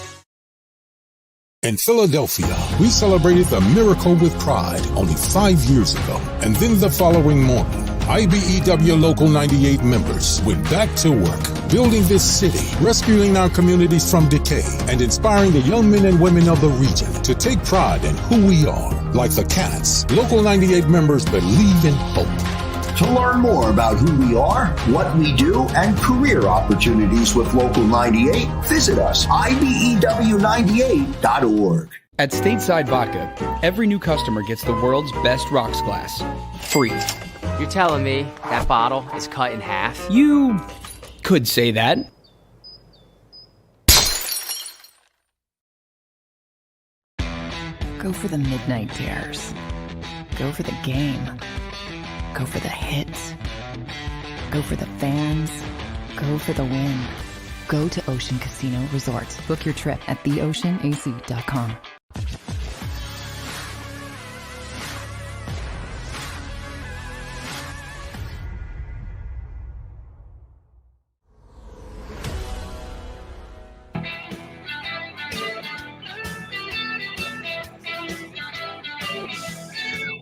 In Philadelphia, we celebrated the miracle with pride only 5 years ago. And then the following morning, IBEW Local 98 members went back to work, building this city, rescuing our communities from decay, and inspiring the young men and women of the region to take pride in who we are. Like the Cats, Local 98 members believe in hope. To learn more about who we are, what we do, and career opportunities with Local 98, visit us, IBEW98.org. At Stateside Vodka, every new customer gets the world's best rocks glass, free. You're telling me that bottle is cut in half? You could say that. Go for the midnight dares. Go for the game. Go for the hits. Go for the fans. Go for the win. Go to Ocean Casino Resort. Book your trip at theoceanac.com.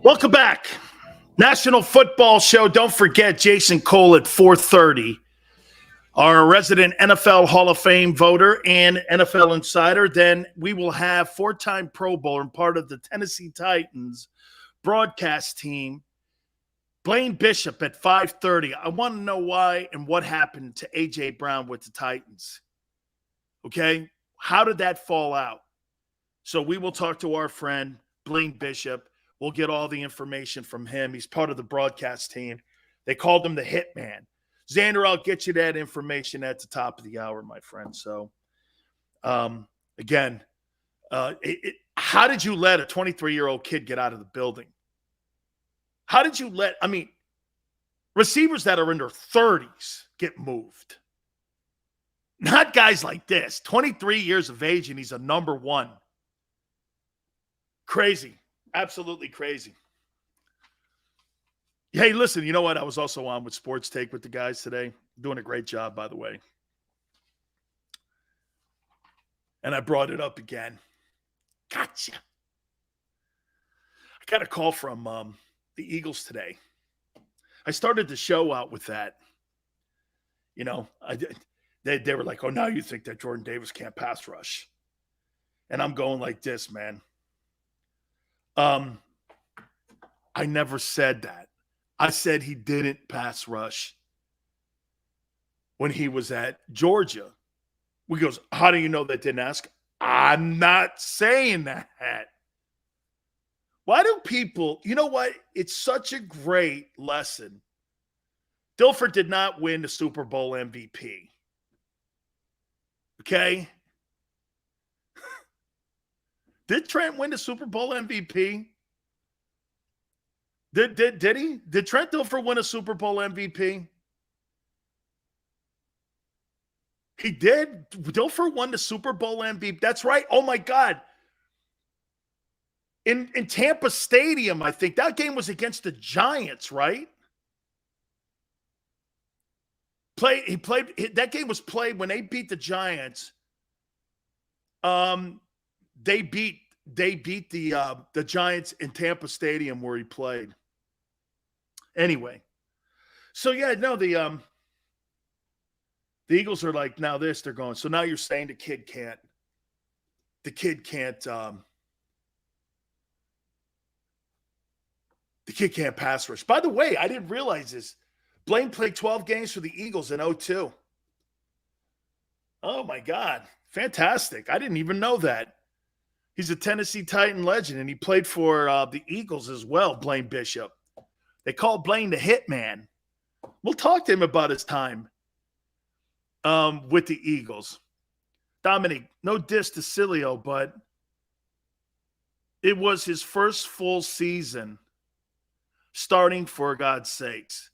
Welcome back. National Football Show. Don't forget Jason Cole at 4:30. Our resident NFL Hall of Fame voter and NFL insider. Then we will have four-time Pro Bowler and part of the Tennessee Titans broadcast team, Blaine Bishop at 5:30. I want to know why and what happened to A.J. Brown with the Titans. Okay? How did that fall out? So we will talk to our friend, Blaine Bishop. We'll get all the information from him. He's part of the broadcast team. They called him the Hitman. Xander, I'll get you that information at the top of the hour, my friend. So, again, how did you let a 23-year-old kid get out of the building? How did you receivers that are in their 30s get moved? Not guys like this, 23 years of age, and he's a number one. Crazy. Absolutely crazy. Hey, listen, you know what? I was also on with Sports Take with the guys today. Doing a great job, by the way. And I brought it up again. Gotcha. I got a call from the Eagles today. I started the show out with that. You know, they were like, oh, now you think that Jordan Davis can't pass rush. And I'm going like this, man. I never said that. I said he didn't pass rush when he was at Georgia. We goes, how do you know that didn't ask? I'm not saying that. Why do people, you know what? It's such a great lesson. Dilfer did not win the Super Bowl MVP. Okay? Did Trent win the Super Bowl MVP? Did he? Did Trent Dilfer win a Super Bowl MVP? He did. Dilfer won the Super Bowl MVP. That's right. Oh, my God. In Tampa Stadium, I think. That game was against the Giants, right? That game was played when they beat the Giants. They beat the Giants in Tampa Stadium where he played. Anyway, so yeah, no, the Eagles are like, now this, they're going. So now you're saying the kid can't pass rush. By the way, I didn't realize this. Blaine played 12 games for the Eagles in 2002. Oh my God. Fantastic. I didn't even know that. He's a Tennessee Titan legend, and he played for the Eagles as well, Blaine Bishop. They call Blaine the Hitman. We'll talk to him about his time with the Eagles. Dominic, no diss to Sileo, but it was his first full season starting, for God's sakes.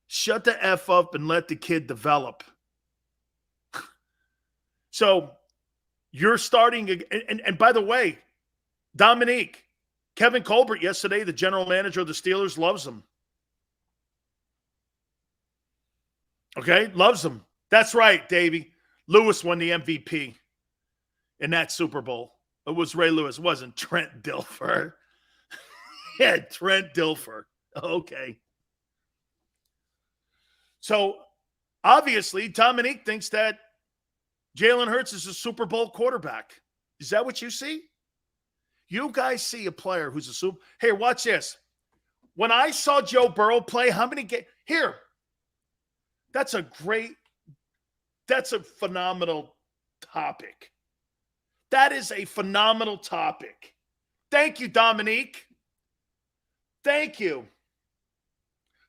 Shut the F up and let the kid develop. So you're starting, and by the way, Dominique, Kevin Colbert yesterday, the general manager of the Steelers, loves him. Okay, loves him. That's right, Davey. Lewis won the MVP in that Super Bowl. It was Ray Lewis. It wasn't Trent Dilfer. Yeah, Trent Dilfer. Okay. So, obviously, Dominique thinks that Jalen Hurts is a Super Bowl quarterback. Is that what you see? You guys see a player who's a super. Hey, watch this. When I saw Joe Burrow play, how many games? Here. That's a phenomenal topic. That is a phenomenal topic. Thank you, Dominique. Thank you.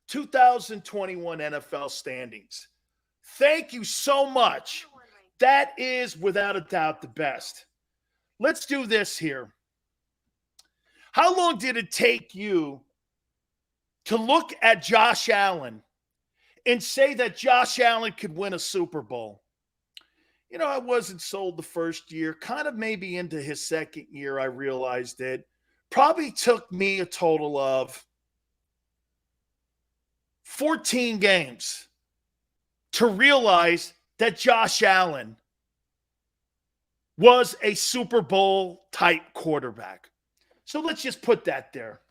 2021 NFL standings. Thank you so much. That is, without a doubt, the best. Let's do this here. How long did it take you to look at Josh Allen and say that Josh Allen could win a Super Bowl? You know, I wasn't sold the first year. Kind of maybe into his second year, I realized it. Probably took me a total of 14 games to realize that Josh Allen was a Super Bowl type quarterback. So let's just put that there.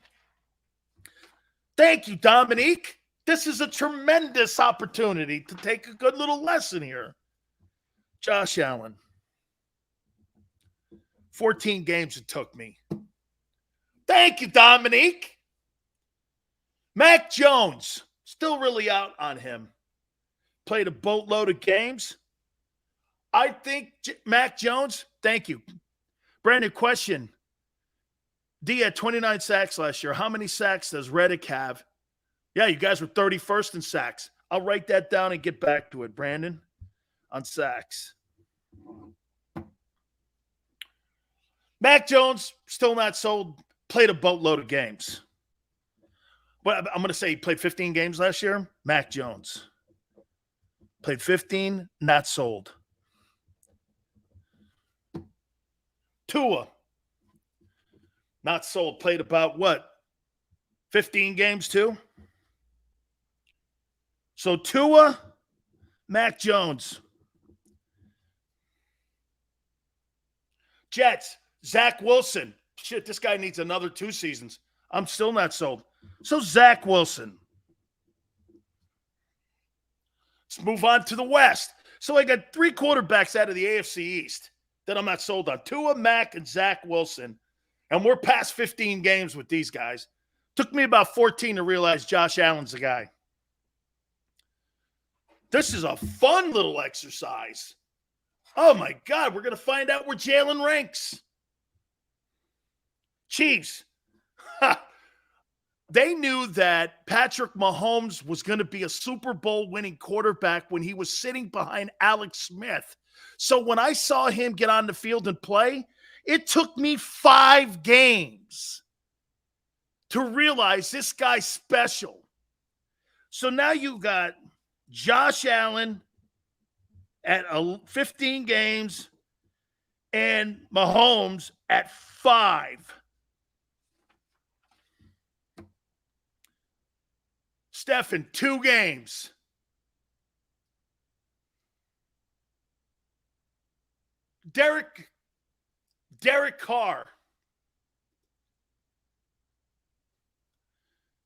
Thank you, Dominique. This is a tremendous opportunity to take a good little lesson here. Josh Allen. 14 games it took me. Thank you, Dominique. Mac Jones, still really out on him. Played a boatload of games. I think Mac Jones, thank you. Brandon, question. D had 29 sacks last year. How many sacks does Reddick have? Yeah, you guys were 31st in sacks. I'll write that down and get back to it, Brandon, on sacks. Mac Jones, still not sold, played a boatload of games. But I'm going to say he played 15 games last year. Mac Jones. Played 15, not sold. Tua. Not sold. Played about what? 15 games too? So Tua, Mac Jones. Jets, Zach Wilson. Shit, this guy needs another 2 seasons. I'm still not sold. So Zach Wilson. Let's move on to the West. So I got 3 quarterbacks out of the AFC East that I'm not sold on. Tua, Mac, and Zach Wilson. And we're past 15 games with these guys. Took me about 14 to realize Josh Allen's the guy. This is a fun little exercise. Oh, my God. We're going to find out where Jalen ranks. Chiefs. They knew that Patrick Mahomes was going to be a Super Bowl winning quarterback when he was sitting behind Alex Smith. So when I saw him get on the field and play, it took me 5 games to realize this guy's special. So now you got Josh Allen at 15 games and Mahomes at 5. Stephen, 2 games. Derek Carr.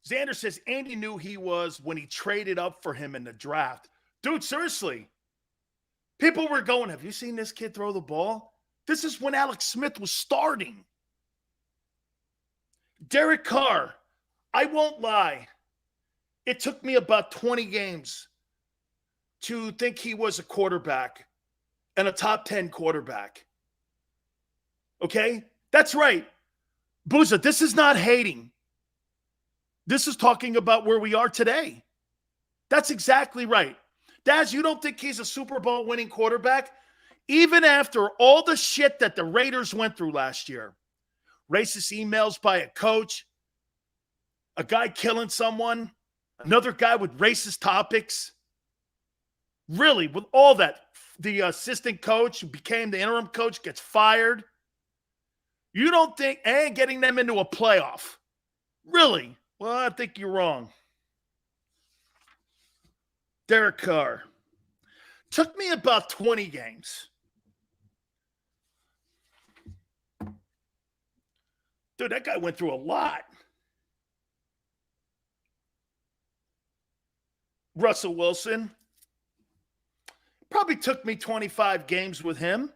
Xander says Andy knew he was when he traded up for him in the draft. Dude, seriously. People were going, have you seen this kid throw the ball? This is when Alex Smith was starting. Derek Carr, I won't lie. It took me about 20 games to think he was a quarterback and a top 10 quarterback. Okay? That's right. Booza, this is not hating. This is talking about where we are today. That's exactly right. Daz, you don't think he's a Super Bowl winning quarterback? Even after all the shit that the Raiders went through last year. Racist emails by a coach, a guy killing someone, another guy with racist topics. Really, with all that, the assistant coach who became the interim coach gets fired. You don't think, and getting them into a playoff. Really? Well, I think you're wrong. Derek Carr. Took me about 20 games. Dude, that guy went through a lot. Russell Wilson. Probably took me 25 games with him.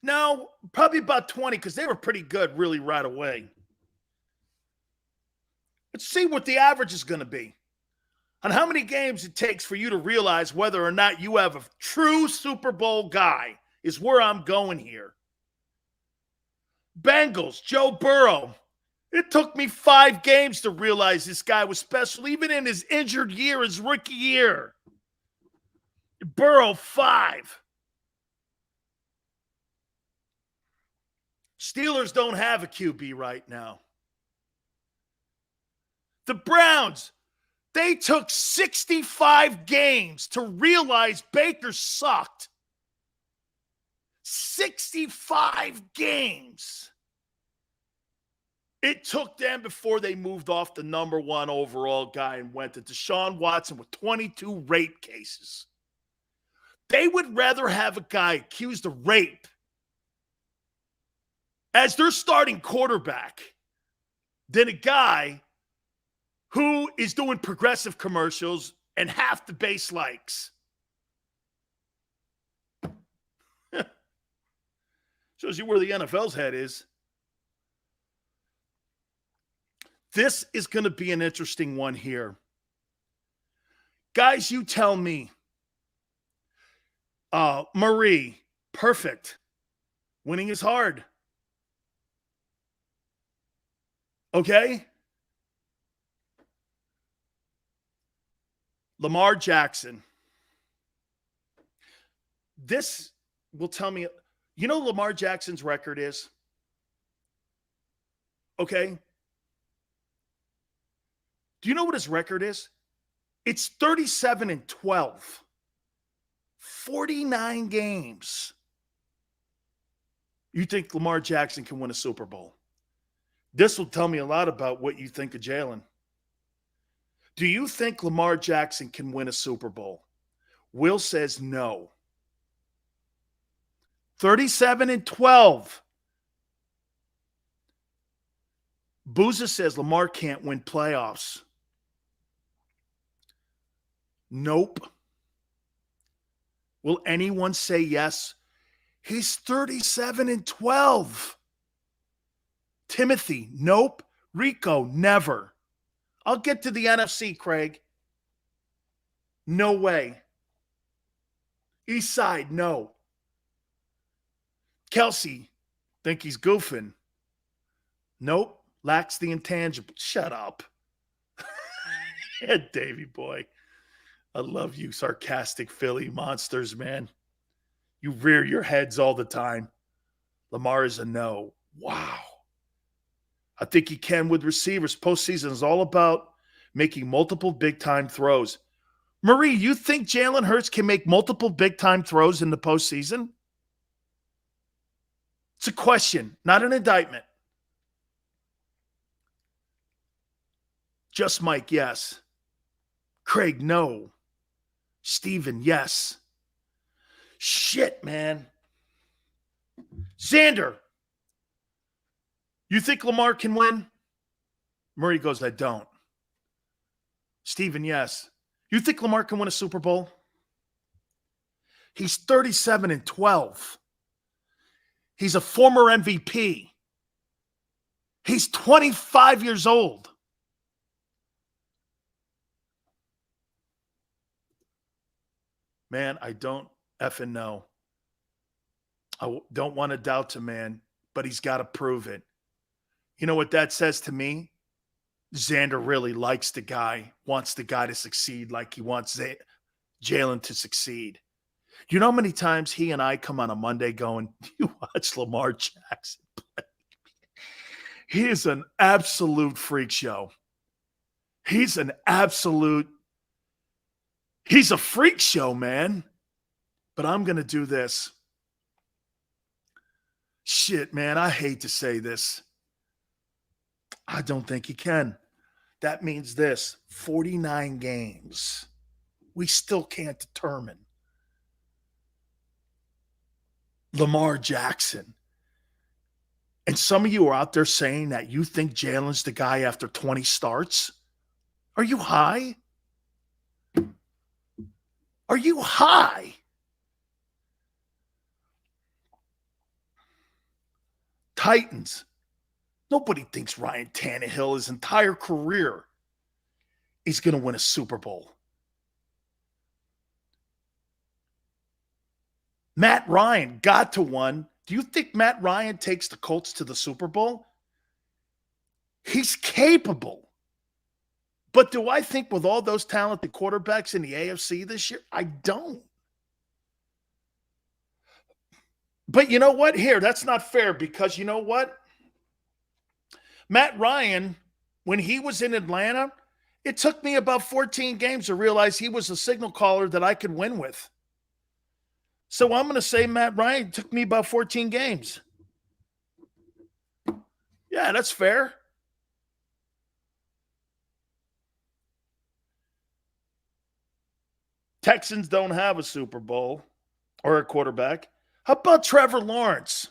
No, probably about 20 because they were pretty good really right away. Let's see what the average is going to be on how many games it takes for you to realize whether or not you have a true Super Bowl guy is where I'm going here. Bengals, Joe Burrow. It took me 5 games to realize this guy was special, even in his injured year, his rookie year. Burrow, 5. Steelers don't have a QB right now. The Browns, they took 65 games to realize Baker sucked. 65 games. It took them before they moved off the number 1 overall guy and went to Deshaun Watson with 22 rape cases. They would rather have a guy accused of rape as their starting quarterback than a guy who is doing progressive commercials and half the base likes. Shows you where the NFL's head is. This is going to be an interesting one here. Guys, you tell me. Marie, perfect. Winning is hard. Okay? Lamar Jackson. This will tell me, you know Lamar Jackson's record is? Okay? Do you know what his record is? It's 37-12. 49 games. You think Lamar Jackson can win a Super Bowl? This will tell me a lot about what you think of Jalen. Do you think Lamar Jackson can win a Super Bowl? Will says no. 37-12. Booza says Lamar can't win playoffs. Nope. Will anyone say yes? He's 37-12. Timothy, nope. Rico, never. I'll get to the NFC, Craig. No way. East Side, no. Kelsey, think he's goofing. Nope. Lacks the intangible. Shut up. Yeah, Davey boy. I love you, sarcastic Philly monsters, man. You rear your heads all the time. Lamar is a no. Wow. I think he can with receivers. Postseason is all about making multiple big-time throws. Marie, you think Jalen Hurts can make multiple big-time throws in the postseason? It's a question, not an indictment. Just Mike, yes. Craig, no. Steven, yes. Shit, man. Xander, you think Lamar can win? Murray goes, I don't. Steven, yes. You think Lamar can win a Super Bowl? He's 37-12. He's a former MVP. He's 25 years old. Man, I don't effing know. I don't want to doubt him, man, but he's got to prove it. You know what that says to me? Xander really likes the guy, wants the guy to succeed like he wants Jalen to succeed. You know how many times he and I come on a Monday going, you watch Lamar Jackson play? He is an absolute freak show. He's a freak show, man. But I'm going to do this. Shit, man, I hate to say this. I don't think he can. That means this, 49 games. We still can't determine. Lamar Jackson. And some of you are out there saying that you think Jalen's the guy after 20 starts. Are you high? Are you high? Titans. Nobody thinks Ryan Tannehill his entire career is going to win a Super Bowl. Matt Ryan got to one. Do you think Matt Ryan takes the Colts to the Super Bowl? He's capable. But do I think with all those talented quarterbacks in the AFC this year? I don't. But you know what? Here, that's not fair because you know what? Matt Ryan, when he was in Atlanta, it took me about 14 games to realize he was a signal caller that I could win with. So I'm going to say Matt Ryan took me about 14 games. Yeah, that's fair. Texans don't have a Super Bowl or a quarterback. How about Trevor Lawrence?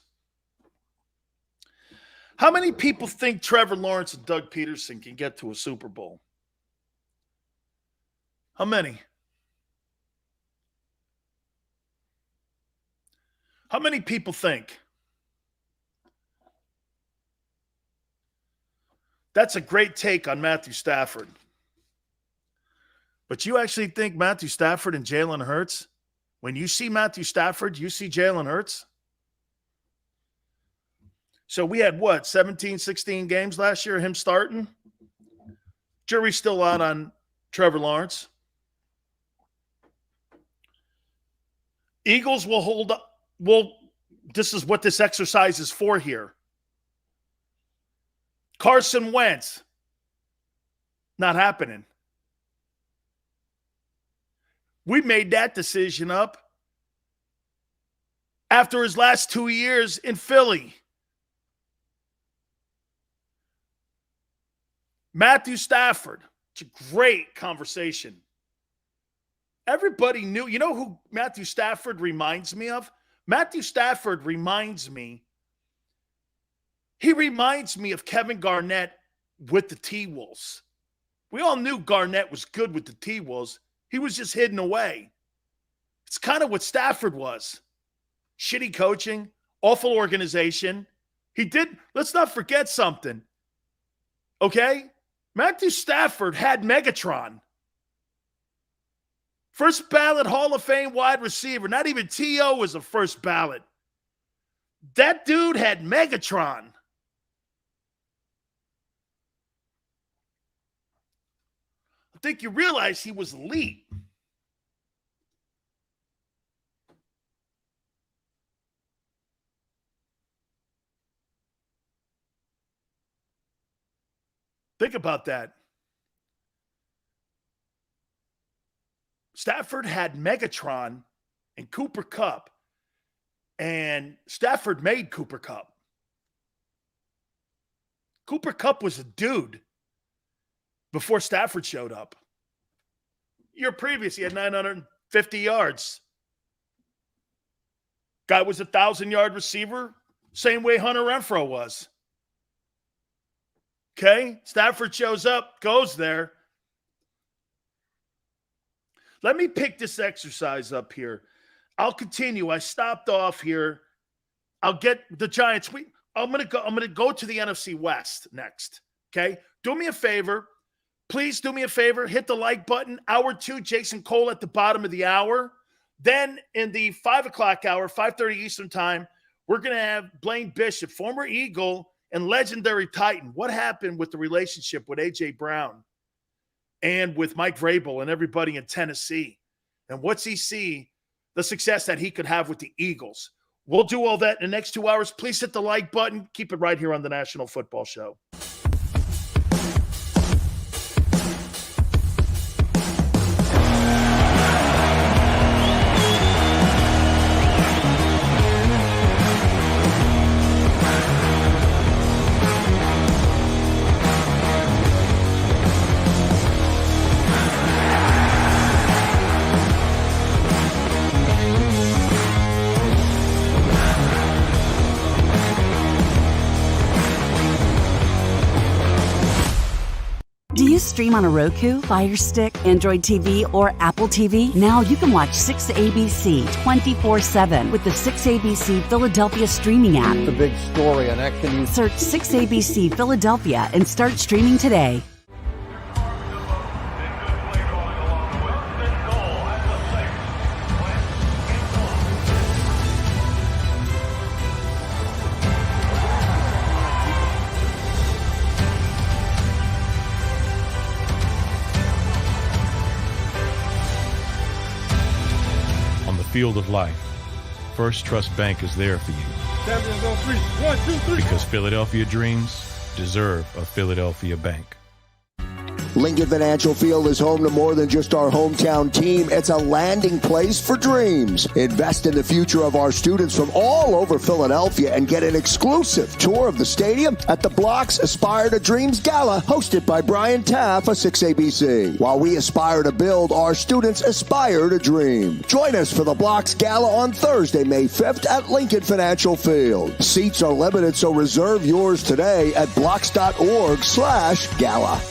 How many people think Trevor Lawrence and Doug Peterson can get to a Super Bowl? How many? How many people think? That's a great take on Matthew Stafford. But you actually think Matthew Stafford and Jalen Hurts, when you see Matthew Stafford, you see Jalen Hurts? So we had, 17, 16 games last year, him starting? Jury's still out on Trevor Lawrence. Eagles will hold up. Well, this is what this exercise is for here. Carson Wentz, not happening. We made that decision up after his last 2 years in Philly. Matthew Stafford, it's a great conversation. Everybody knew. You know who Matthew Stafford reminds me of? Matthew Stafford reminds me of Kevin Garnett with the T-Wolves. We all knew Garnett was good with the T-Wolves. He was just hidden away. It's kind of what Stafford was. Shitty coaching, awful organization. Let's not forget something. Okay? Matthew Stafford had Megatron. First ballot Hall of Fame wide receiver. Not even T.O. was a first ballot. That dude had Megatron. I think you realize he was elite. Think about that. Stafford had Megatron and Cooper Kupp, and Stafford made Cooper Kupp. Cooper Kupp was a dude before Stafford showed up. Year previous, he had 950 yards. Guy was a 1,000-yard receiver, same way Hunter Renfrow was. Okay? Stafford shows up, goes there. Let me pick this exercise up here. I'll continue. I stopped off here. I'll get the Giants. I'm gonna go to the NFC West next. Okay? Do me a favor. Please do me a favor. Hit the like button. Hour 2, Jason Cole at the bottom of the hour. Then in the 5 o'clock hour, 5:30 Eastern time, we're going to have Blaine Bishop, former Eagle and legendary Titan. What happened with the relationship with A.J. Brown and with Mike Vrabel and everybody in Tennessee? And what's he see the success that he could have with the Eagles? We'll do all that in the next 2 hours. Please hit the like button. Keep it right here on the National Football Show. Do you stream on a Roku, Fire Stick, Android TV, or Apple TV? Now you can watch 6ABC 24/7 with the 6ABC Philadelphia streaming app. The big story on Action News. Search 6ABC Philadelphia and start streaming today. Field of life, First Trust Bank is there for you. Champions on 3. 1, 2, 3. Because Philadelphia dreams deserve a Philadelphia bank. Lincoln Financial Field is home to more than just our hometown team. It's a landing place for dreams. Invest in the future of our students from all over Philadelphia and get an exclusive tour of the stadium at the Blocks Aspire to Dreams Gala, hosted by Brian Taff of 6ABC. While we aspire to build, our students aspire to dream. Join us for the Blocks Gala on Thursday, May 5th at Lincoln Financial Field. Seats are limited, so reserve yours today at blocks.org/gala.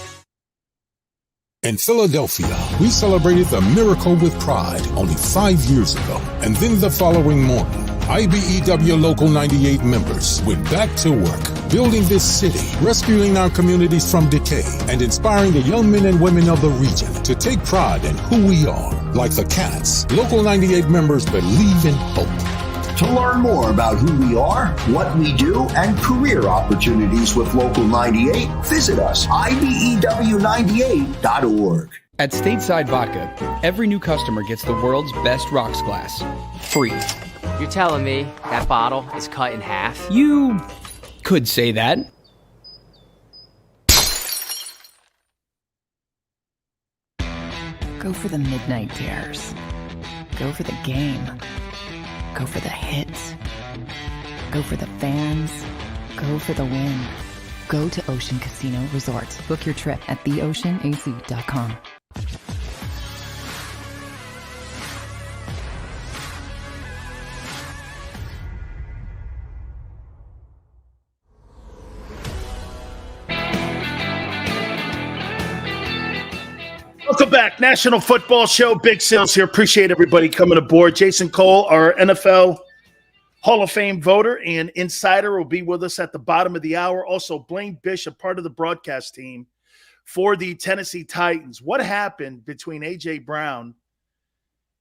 In Philadelphia, we celebrated the miracle with pride only 5 years ago. And then the following morning, IBEW Local 98 members went back to work, building this city, rescuing our communities from decay, and inspiring the young men and women of the region to take pride in who we are. Like the Cats, Local 98 members believe in hope. To learn more about who we are, what we do, and career opportunities with Local 98, visit us, IBEW98.org. At Stateside Vodka, every new customer gets the world's best rocks glass, free. You're telling me that bottle is cut in half? You could say that. Go for the midnight dares. Go for the game. Go for the hits. Go for the fans. Go for the win. Go to Ocean Casino Resort. Book your trip at theoceanac.com. Welcome back. National Football Show. Big Sales here. Appreciate everybody coming aboard. Jason Cole, our NFL Hall of Fame voter and insider, will be with us at the bottom of the hour. Also, Blaine Bishop, part of the broadcast team for the Tennessee Titans. What happened between A.J. Brown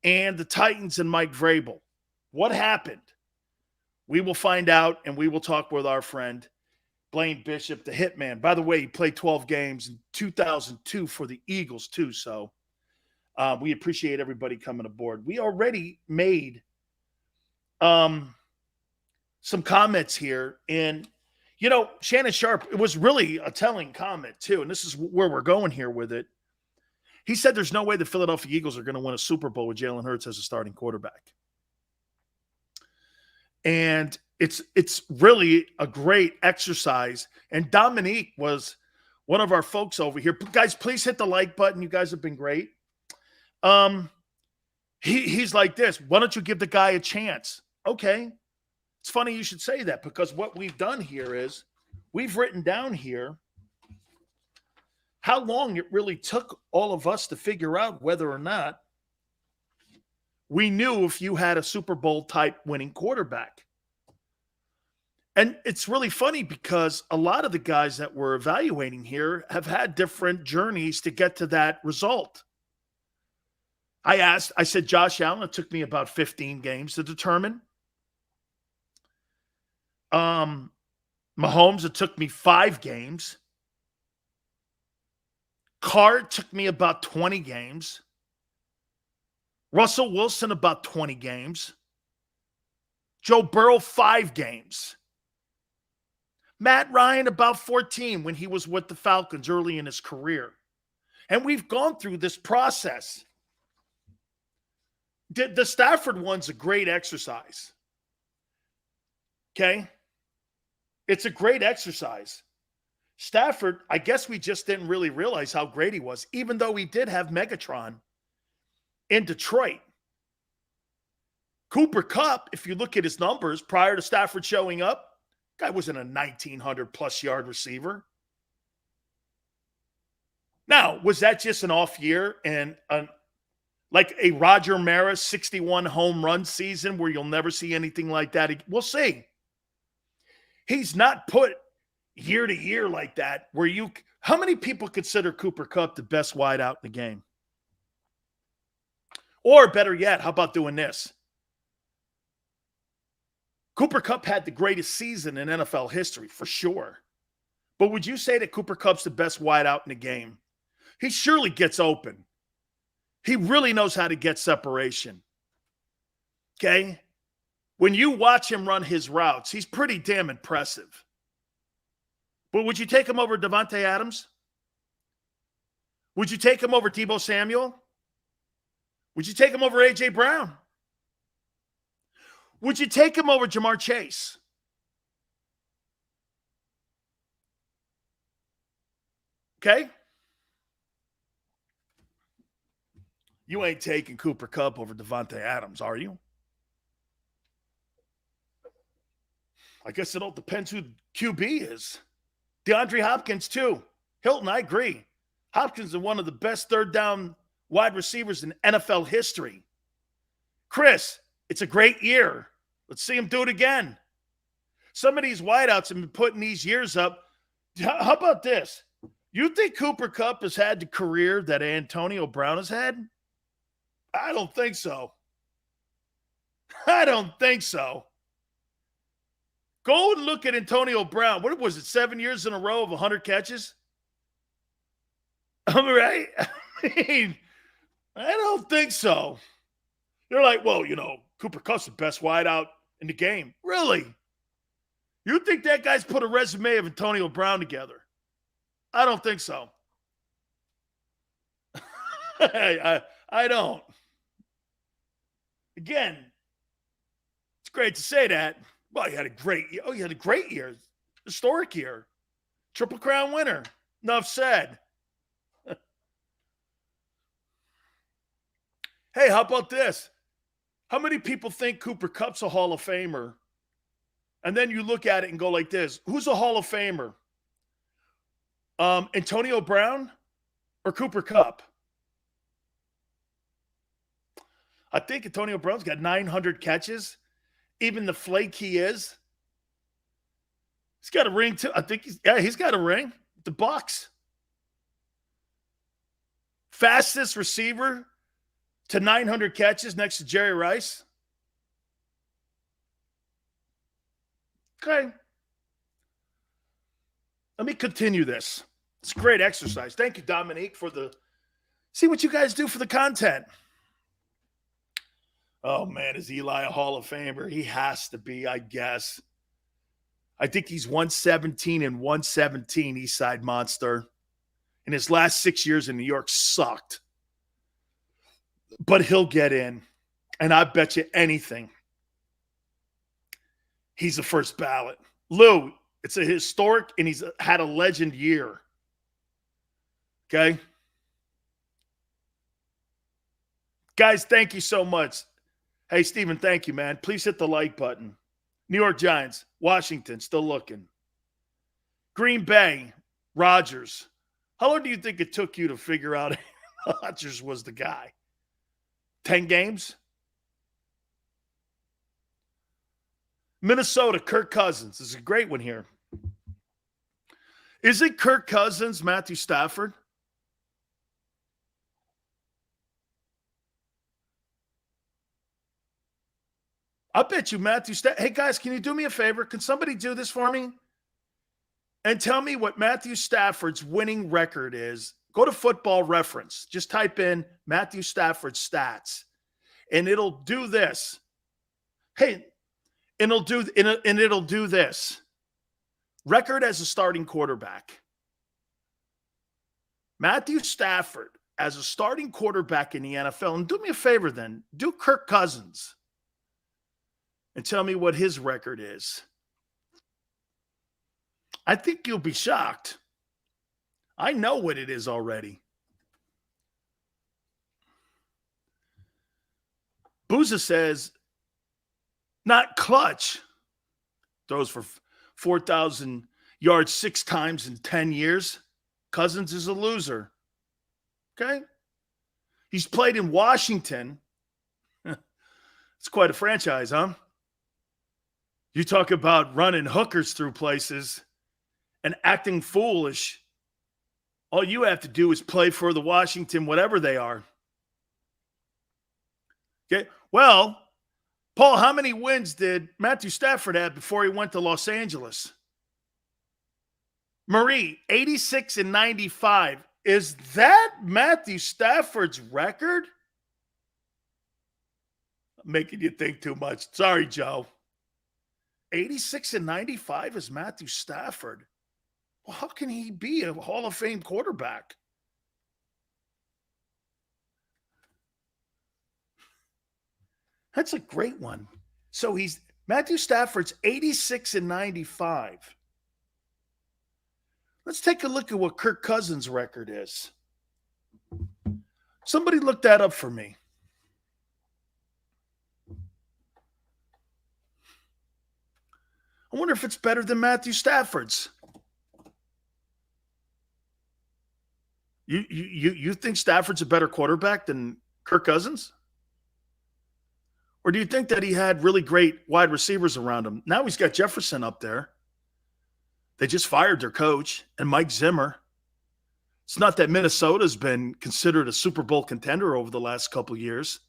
and the Titans and Mike Vrabel? What happened? We will find out, and we will talk with our friend Blaine Bishop, the hitman. By the way, he played 12 games in 2002 for the Eagles too, so we appreciate everybody coming aboard. We already made some comments here, and, you know, Shannon Sharp, it was really a telling comment too, and this is where we're going here with it. He said there's no way the Philadelphia Eagles are going to win a Super Bowl with Jalen Hurts as a starting quarterback. And it's really a great exercise. And Dominique was one of our folks over here. Guys, please hit the like button. You guys have been great. He's like this. Why don't you give the guy a chance? Okay. It's funny you should say that, because what we've done here is we've written down here how long it really took all of us to figure out whether or not we knew if you had a Super Bowl type winning quarterback. And it's really funny because a lot of the guys that we're evaluating here have had different journeys to get to that result. I said Josh Allen, it took me about 15 games to determine. Mahomes, it took me 5 games. Carr took me about 20 games. Russell Wilson, about 20 games. Joe Burrow, 5 games. Matt Ryan, about 14 when he was with the Falcons early in his career. And we've gone through this process. The Stafford one's a great exercise. Okay? It's a great exercise. Stafford, I guess we just didn't really realize how great he was, even though he did have Megatron in Detroit. Cooper Kupp, if you look at his numbers prior to Stafford showing up, guy wasn't a 1,900-plus yard receiver. Now, was that just an off year and like a Roger Maris 61 home run season where you'll never see anything like that? We'll see. He's not put year to year like that where you – how many people consider Cooper Kupp the best wideout in the game? Or better yet, how about doing this? Cooper Kupp had the greatest season in NFL history, for sure. But would you say that Cooper Kupp's the best wideout in the game? He surely gets open. He really knows how to get separation. Okay? When you watch him run his routes, he's pretty damn impressive. But would you take him over Devontae Adams? Would you take him over Deebo Samuel? Would you take him over A.J. Brown? Would you take him over Jamar Chase? Okay? You ain't taking Cooper Kupp over Devontae Adams, are you? I guess it all depends who QB is. DeAndre Hopkins, too. Hilton, I agree. Hopkins is one of the best third down wide receivers in NFL history. Chris, it's a great year. Let's see him do it again. Some of these wideouts have been putting these years up. How about this? You think Cooper Kupp has had the career that Antonio Brown has had? I don't think so. I don't think so. Go and look at Antonio Brown. What was it, 7 years in a row of 100 catches? I'm right. I mean, I don't think so. You're like, well, Cooper Kupp's the best wideout in the game. Really? You think that guy's put a resume of Antonio Brown together? I don't think so. I don't. Again, it's great to say that. Well, you had a great year. Historic year. Triple Crown winner. Enough said. Hey, how about this? How many people think Cooper Kupp's a Hall of Famer? And then you look at it and go like this. Who's a Hall of Famer? Antonio Brown or Cooper Kupp? I think Antonio Brown's got 900 catches. Even the flake he is. He's got a ring too. I think he's got a ring. The Bucs. Fastest receiver to 900 catches next to Jerry Rice. Okay. Let me continue this. It's a great exercise. Thank you, Dominique, see what you guys do for the content. Oh, man, is Eli a Hall of Famer? He has to be, I guess. I think he's 117 and 117, East Side Monster. And his last 6 years in New York sucked. But he'll get in. And I bet you anything, he's a first ballot. Lou, it's a historic, and he's had a legend year. Okay? Guys, thank you so much. Hey, Steven, thank you, man. Please hit the like button. New York Giants, Washington, still looking. Green Bay, Rodgers. How long do you think it took you to figure out Rodgers was the guy? 10 games? Minnesota, Kirk Cousins. This is a great one here. Is it Kirk Cousins, Matthew Stafford? I bet you Matthew Stafford. Hey, guys, can you do me a favor? Can somebody do this for me? And tell me what Matthew Stafford's winning record is. Go to Football Reference. Just type in Matthew Stafford stats. And it'll do this. Hey, and it'll do this. Record as a starting quarterback. Matthew Stafford as a starting quarterback in the NFL. And do me a favor then. Do Kirk Cousins. And tell me what his record is. I think you'll be shocked. I know what it is already. Booza says, not clutch. Throws for 4,000 yards 6 times in 10 years. Cousins is a loser. Okay? He's played in Washington. It's quite a franchise, huh? You talk about running hookers through places and acting foolish. All you have to do is play for the Washington, whatever they are. Okay. Well, Paul, how many wins did Matthew Stafford have before he went to Los Angeles? Marie, 86 and 95. Is that Matthew Stafford's record? I'm making you think too much. Sorry, Joe. 86 and 95 is Matthew Stafford. Well, how can he be a Hall of Fame quarterback? That's a great one. So Matthew Stafford's 86 and 95. Let's take a look at what Kirk Cousins' record is. Somebody look that up for me. I wonder if it's better than Matthew Stafford's. You think Stafford's a better quarterback than Kirk Cousins? Or do you think that he had really great wide receivers around him? Now he's got Jefferson up there. They just fired their coach and Mike Zimmer. It's not that Minnesota's been considered a Super Bowl contender over the last couple years.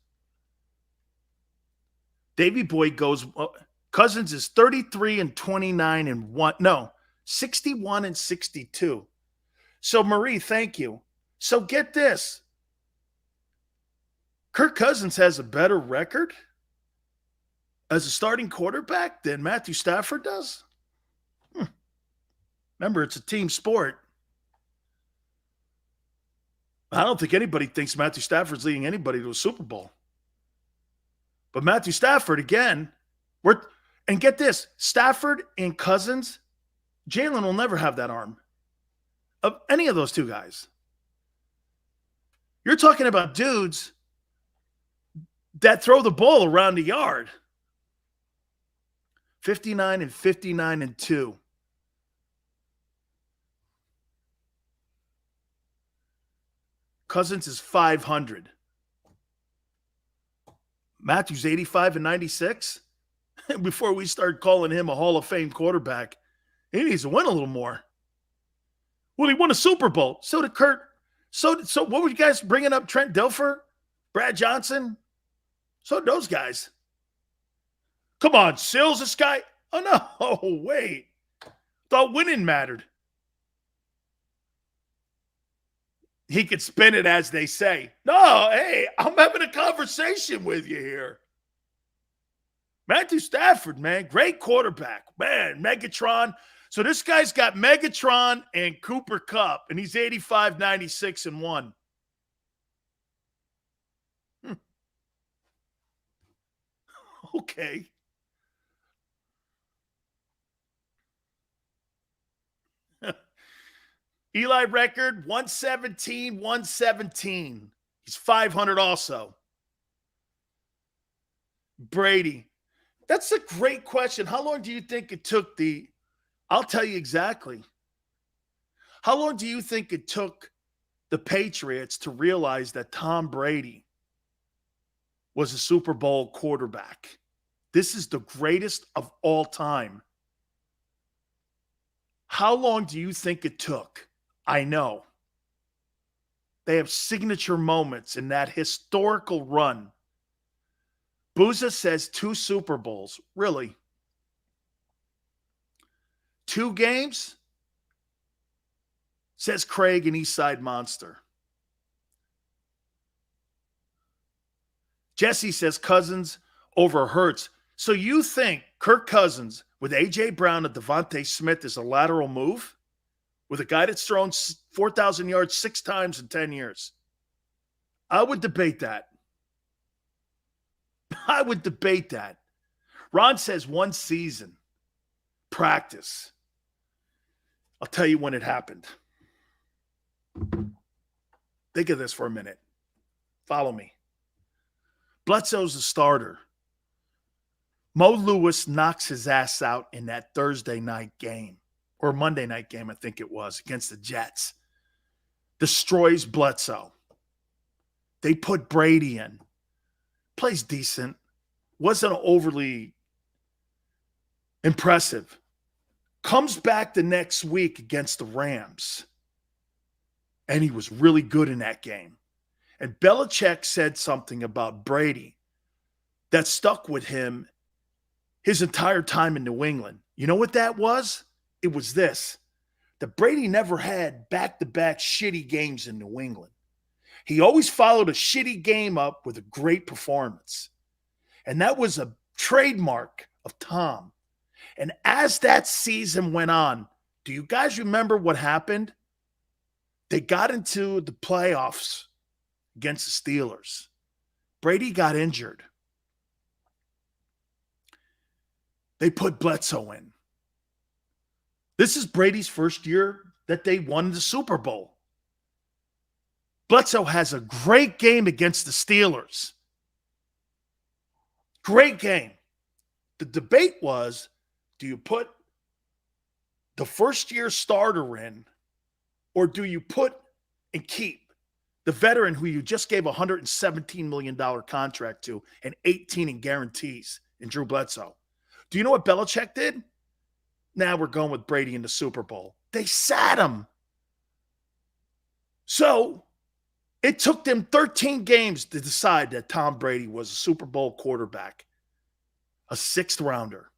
Davey Boy goes, Cousins is 33 and 29 and 1. No, 61 and 62. So, Marie, thank you. So get this. Kirk Cousins has a better record as a starting quarterback than Matthew Stafford does? Remember, it's a team sport. I don't think anybody thinks Matthew Stafford's leading anybody to a Super Bowl. But Matthew Stafford, again, and get this, Stafford and Cousins, Jalen will never have that arm of any of those two guys. You're talking about dudes that throw the ball around the yard. 59 and 59 and 2. Cousins is 500. Matthews 85 and 96. Before we start calling him a Hall of Fame quarterback, he needs to win a little more. Well, he won a Super Bowl. So did Kurt. So what were you guys bringing up? Trent Dilfer? Brad Johnson? So did those guys. Come on, Sills, this guy. Oh, no, wait. Thought winning mattered. He could spin it as they say. No, hey, I'm having a conversation with you here. Matthew Stafford, man, great quarterback. Man, Megatron. So this guy's got Megatron and Cooper Kupp, and he's 85, 96, and 1. Okay. Eli record, 117, 117. He's 500 also. Brady. That's a great question. How long do you think it took I'll tell you exactly. How long do you think it took the Patriots to realize that Tom Brady was a Super Bowl quarterback? This is the greatest of all time. How long do you think it took? I know. They have signature moments in that historical run. Booza says 2 Super Bowls. Really? 2 games? Says Craig and Eastside Monster. Jesse says Cousins over Hurts. So you think Kirk Cousins with A.J. Brown and Devontae Smith is a lateral move? With a guy that's thrown 4,000 yards 6 times in 10 years? I would debate that. I would debate that. Ron says 1 season. Practice. I'll tell you when it happened. Think of this for a minute. Follow me. Bledsoe's a starter. Mo Lewis knocks his ass out in that Thursday night game. Or Monday night game, I think it was, against the Jets. Destroys Bledsoe. They put Brady in. Plays decent. Wasn't overly impressive. Comes back the next week against the Rams. And he was really good in that game. And Belichick said something about Brady that stuck with him his entire time in New England. You know what that was? It was this. That Brady never had back-to-back shitty games in New England. He always followed a shitty game up with a great performance. And that was a trademark of Tom. And as that season went on, do you guys remember what happened? They got into the playoffs against the Steelers. Brady got injured. They put Bledsoe in. This is Brady's first year that they won the Super Bowl. Bledsoe has a great game against the Steelers. Great game. The debate was, do you put the first-year starter in, or do you put and keep the veteran who you just gave a $117 million contract to and 18 in guarantees in Drew Bledsoe. Do you know what Belichick did? Now we're going with Brady in the Super Bowl. They sat him. So it took them 13 games to decide that Tom Brady was a Super Bowl quarterback, a sixth rounder.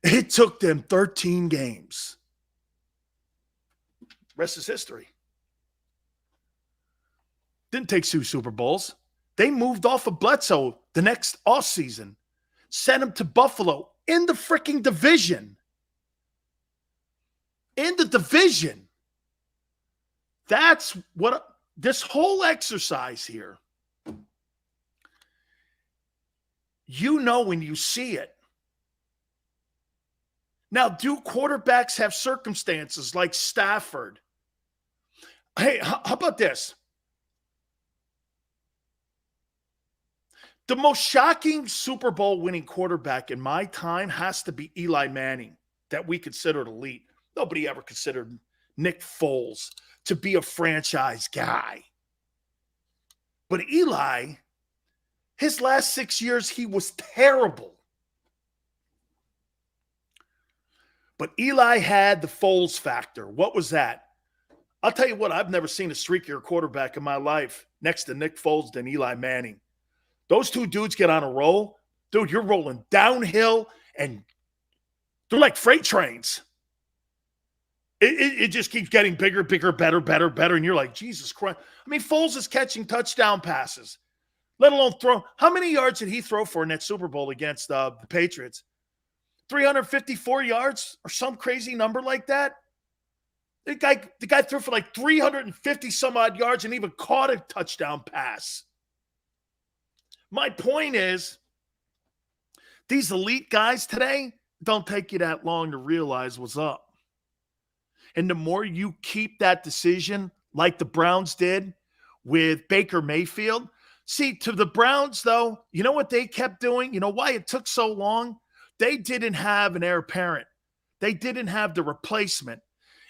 It took them 13 games. Rest is history. Didn't take 2 Super Bowls. They moved off of Bledsoe the next offseason, sent him to Buffalo in the freaking division. In the division. That's what this whole exercise here. You know when you see it. Now, do quarterbacks have circumstances like Stafford? Hey, how about this? The most shocking Super Bowl winning quarterback in my time has to be Eli Manning, that we considered elite. Nobody ever considered Nick Foles to be a franchise guy. But Eli, his last 6 years, he was terrible. But Eli had the Foles factor. What was that? I'll tell you what, I've never seen a streakier quarterback in my life next to Nick Foles than Eli Manning. Those two dudes get on a roll. Dude, you're rolling downhill, and they're like freight trains. It just keeps getting bigger, better, and you're like, Jesus Christ. I mean, Foles is catching touchdown passes, let alone throw. How many yards did he throw for in that Super Bowl against the Patriots? 354 yards or some crazy number like that? The guy threw for like 350 some odd yards and even caught a touchdown pass. My point is, these elite guys today don't take you that long to realize what's up. And the more you keep that decision, like the Browns did with Baker Mayfield. See, to the Browns, though, you know what they kept doing? You know why it took so long? They didn't have an heir apparent. They didn't have the replacement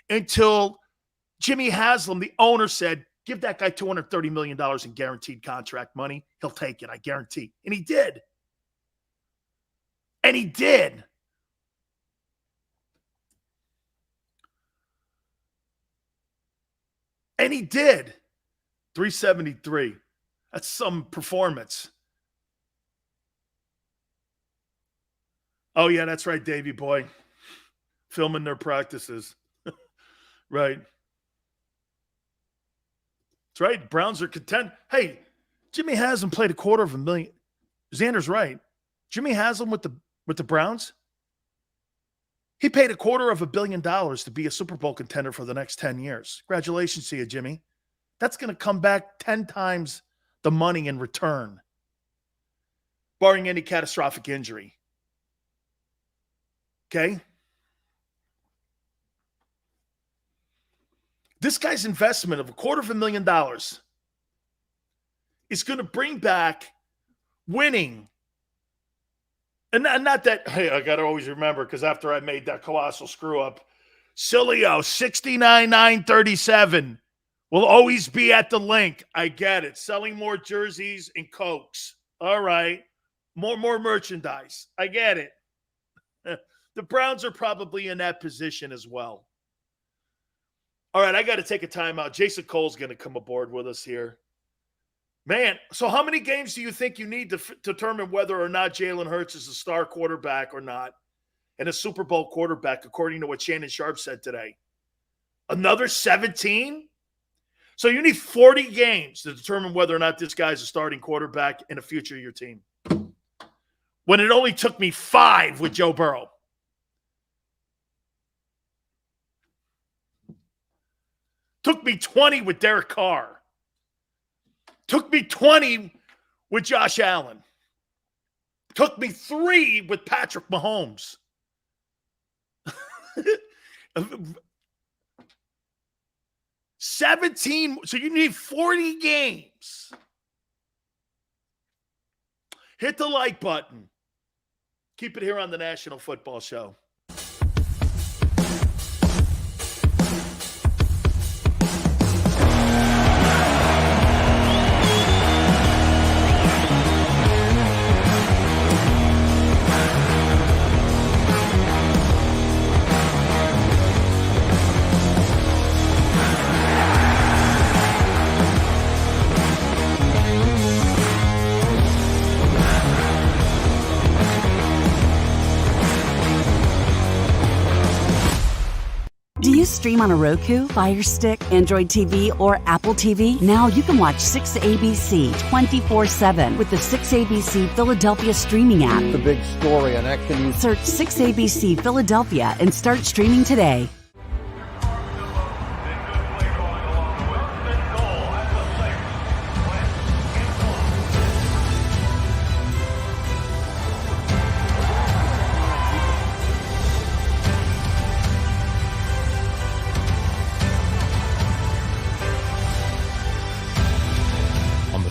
until Jimmy Haslam, the owner, said, give that guy $230 million in guaranteed contract money. He'll take it, I guarantee. And he did. And he did. And he did. 373. That's some performance. Oh, yeah, that's right, Davey boy. Filming their practices. Right. That's right. Browns are content. Hey, Jimmy Haslam played $250,000. Xander's right. Jimmy Haslam with the Browns, he paid $250 million to be a Super Bowl contender for the next 10 years. Congratulations to you, Jimmy. That's going to come back 10 times the money in return, barring any catastrophic injury. Okay? This guy's investment of $250,000 is going to bring back winning. And not that, hey, I got to always remember, because after I made that colossal screw up, Sileo, 69,937 will always be at the link. I get it. Selling more jerseys and Cokes. All right. More merchandise. I get it. The Browns are probably in that position as well. All right, I got to take a timeout. Jason Cole's going to come aboard with us here. Man, so how many games do you think you need to determine whether or not Jalen Hurts is a star quarterback or not, and a Super Bowl quarterback, according to what Shannon Sharp said today? Another 17? So you need 40 games to determine whether or not this guy's a starting quarterback in the future of your team. When it only took me 5 with Joe Burrow. Took me 20 with Derek Carr. Took me 20 with Josh Allen. Took me 3 with Patrick Mahomes. 17. So you need 40 games. Hit the like button. Keep it here on the National Football Show. Do you stream on a Roku, Fire Stick, Android TV, or Apple TV? Now you can watch 6ABC 24/7 with the 6ABC Philadelphia streaming app. The big story on Action News. Search 6ABC Philadelphia and start streaming today.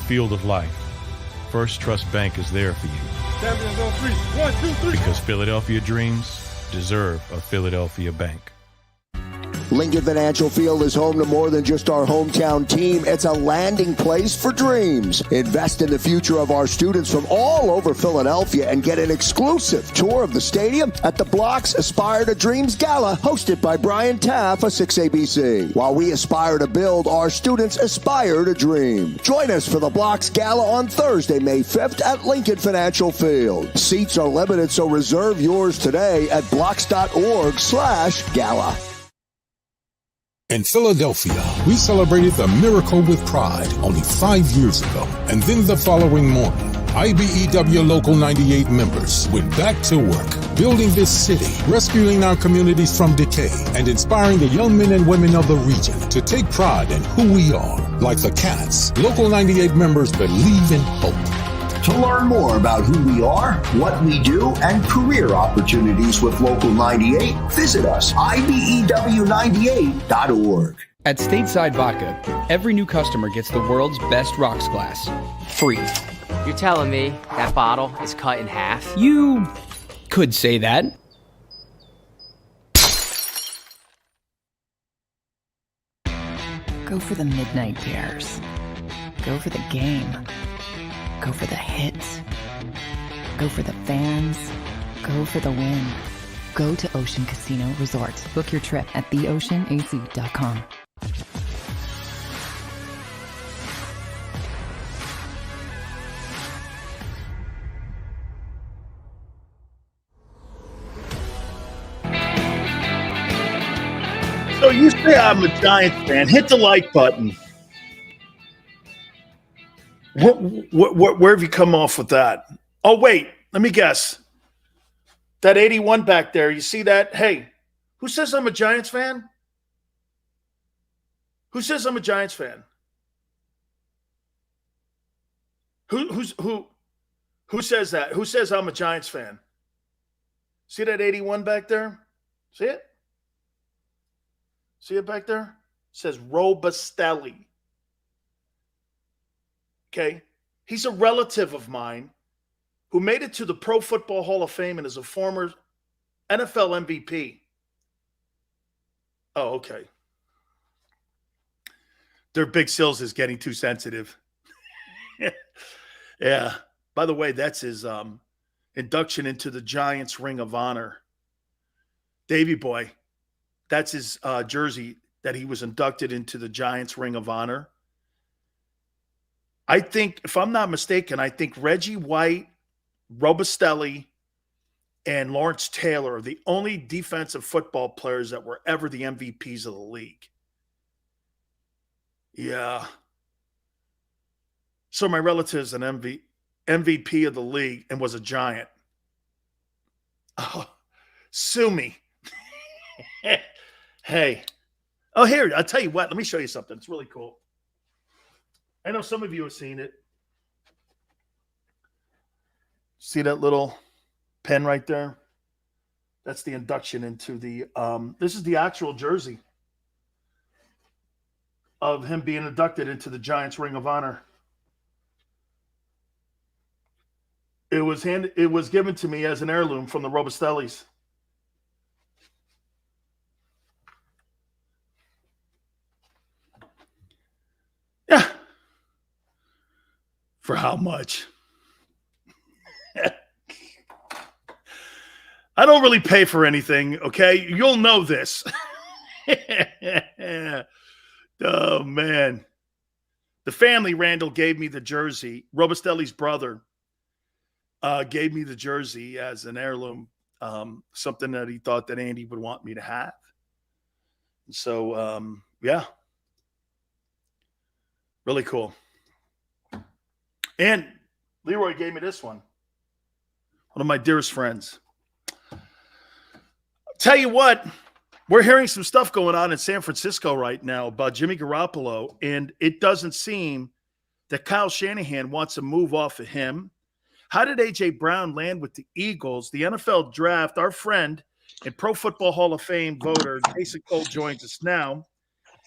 Field of life, First Trust Bank is there for you. Champions on three. 1, 2, 3. Because Philadelphia dreams deserve a Philadelphia bank. Lincoln Financial Field is home to more than just our hometown team. It's a landing place for dreams. Invest in the future of our students from all over Philadelphia and get an exclusive tour of the stadium at the Block's Aspire to Dreams Gala, hosted by Brian Taff of 6ABC. While we aspire to build, our students aspire to dream. Join us for the Block's Gala on Thursday, May 5th at Lincoln Financial Field. Seats are limited, so reserve yours today at blocks.org/gala. In Philadelphia, we celebrated the miracle with pride only 5 years ago. And then the following morning, IBEW Local 98 members went back to work, building this city, rescuing our communities from decay, and inspiring the young men and women of the region to take pride in who we are. Like the Cats, Local 98 members believe in hope. To learn more about who we are, what we do, and career opportunities with Local 98, visit us, IBEW98.org. At Stateside Vodka, every new customer gets the world's best rocks glass, free. You're telling me that bottle is cut in half? You could say that. Go for the midnight dares. Go for the game. Go for the hits. Go for the fans. Go for the win. Go to Ocean Casino Resort. Book your trip at theoceanac.com. So you say I'm a Giants fan. Hit the like button. Where have you come off with that? Oh, wait. Let me guess. That 81 back there, you see that? Hey, who says I'm a Giants fan? Who says I'm a Giants fan? Who says that? Who says I'm a Giants fan? See that 81 back there? See it? See it back there? It says Robustelli. Okay, he's a relative of mine who made it to the Pro Football Hall of Fame and is a former NFL MVP. Oh, okay. Their Big Sills is getting too sensitive. Yeah. By the way, that's his induction into the Giants Ring of Honor. Davey Boy, that's his jersey that he was inducted into the Giants Ring of Honor. I think, if I'm not mistaken, I think Reggie White, Robustelli, and Lawrence Taylor are the only defensive football players that were ever the MVPs of the league. Yeah. So my relative's an MVP of the league and was a Giant. Oh, sue me. Hey. Oh, here, I'll tell you what. Let me show you something. It's really cool. I know some of you have seen it. See that little pen right there? That's the induction into the this is the actual jersey of him being inducted into the Giants Ring of Honor. It was given to me as an heirloom from the Robustellis. Yeah. For how much? I don't really pay for anything, okay? You'll know this. Oh, man. The family, Randall, gave me the jersey. Robustelli's brother gave me the jersey as an heirloom, something that he thought that Andy would want me to have. So, yeah, really cool. And Leroy gave me this one of my dearest friends. Tell you what, we're hearing some stuff going on in San Francisco right now about Jimmy Garoppolo, and it doesn't seem that Kyle Shanahan wants to move off of him. How did A.J. Brown land with the Eagles? The NFL draft, our friend and Pro Football Hall of Fame voter, Jason Cole, joins us now.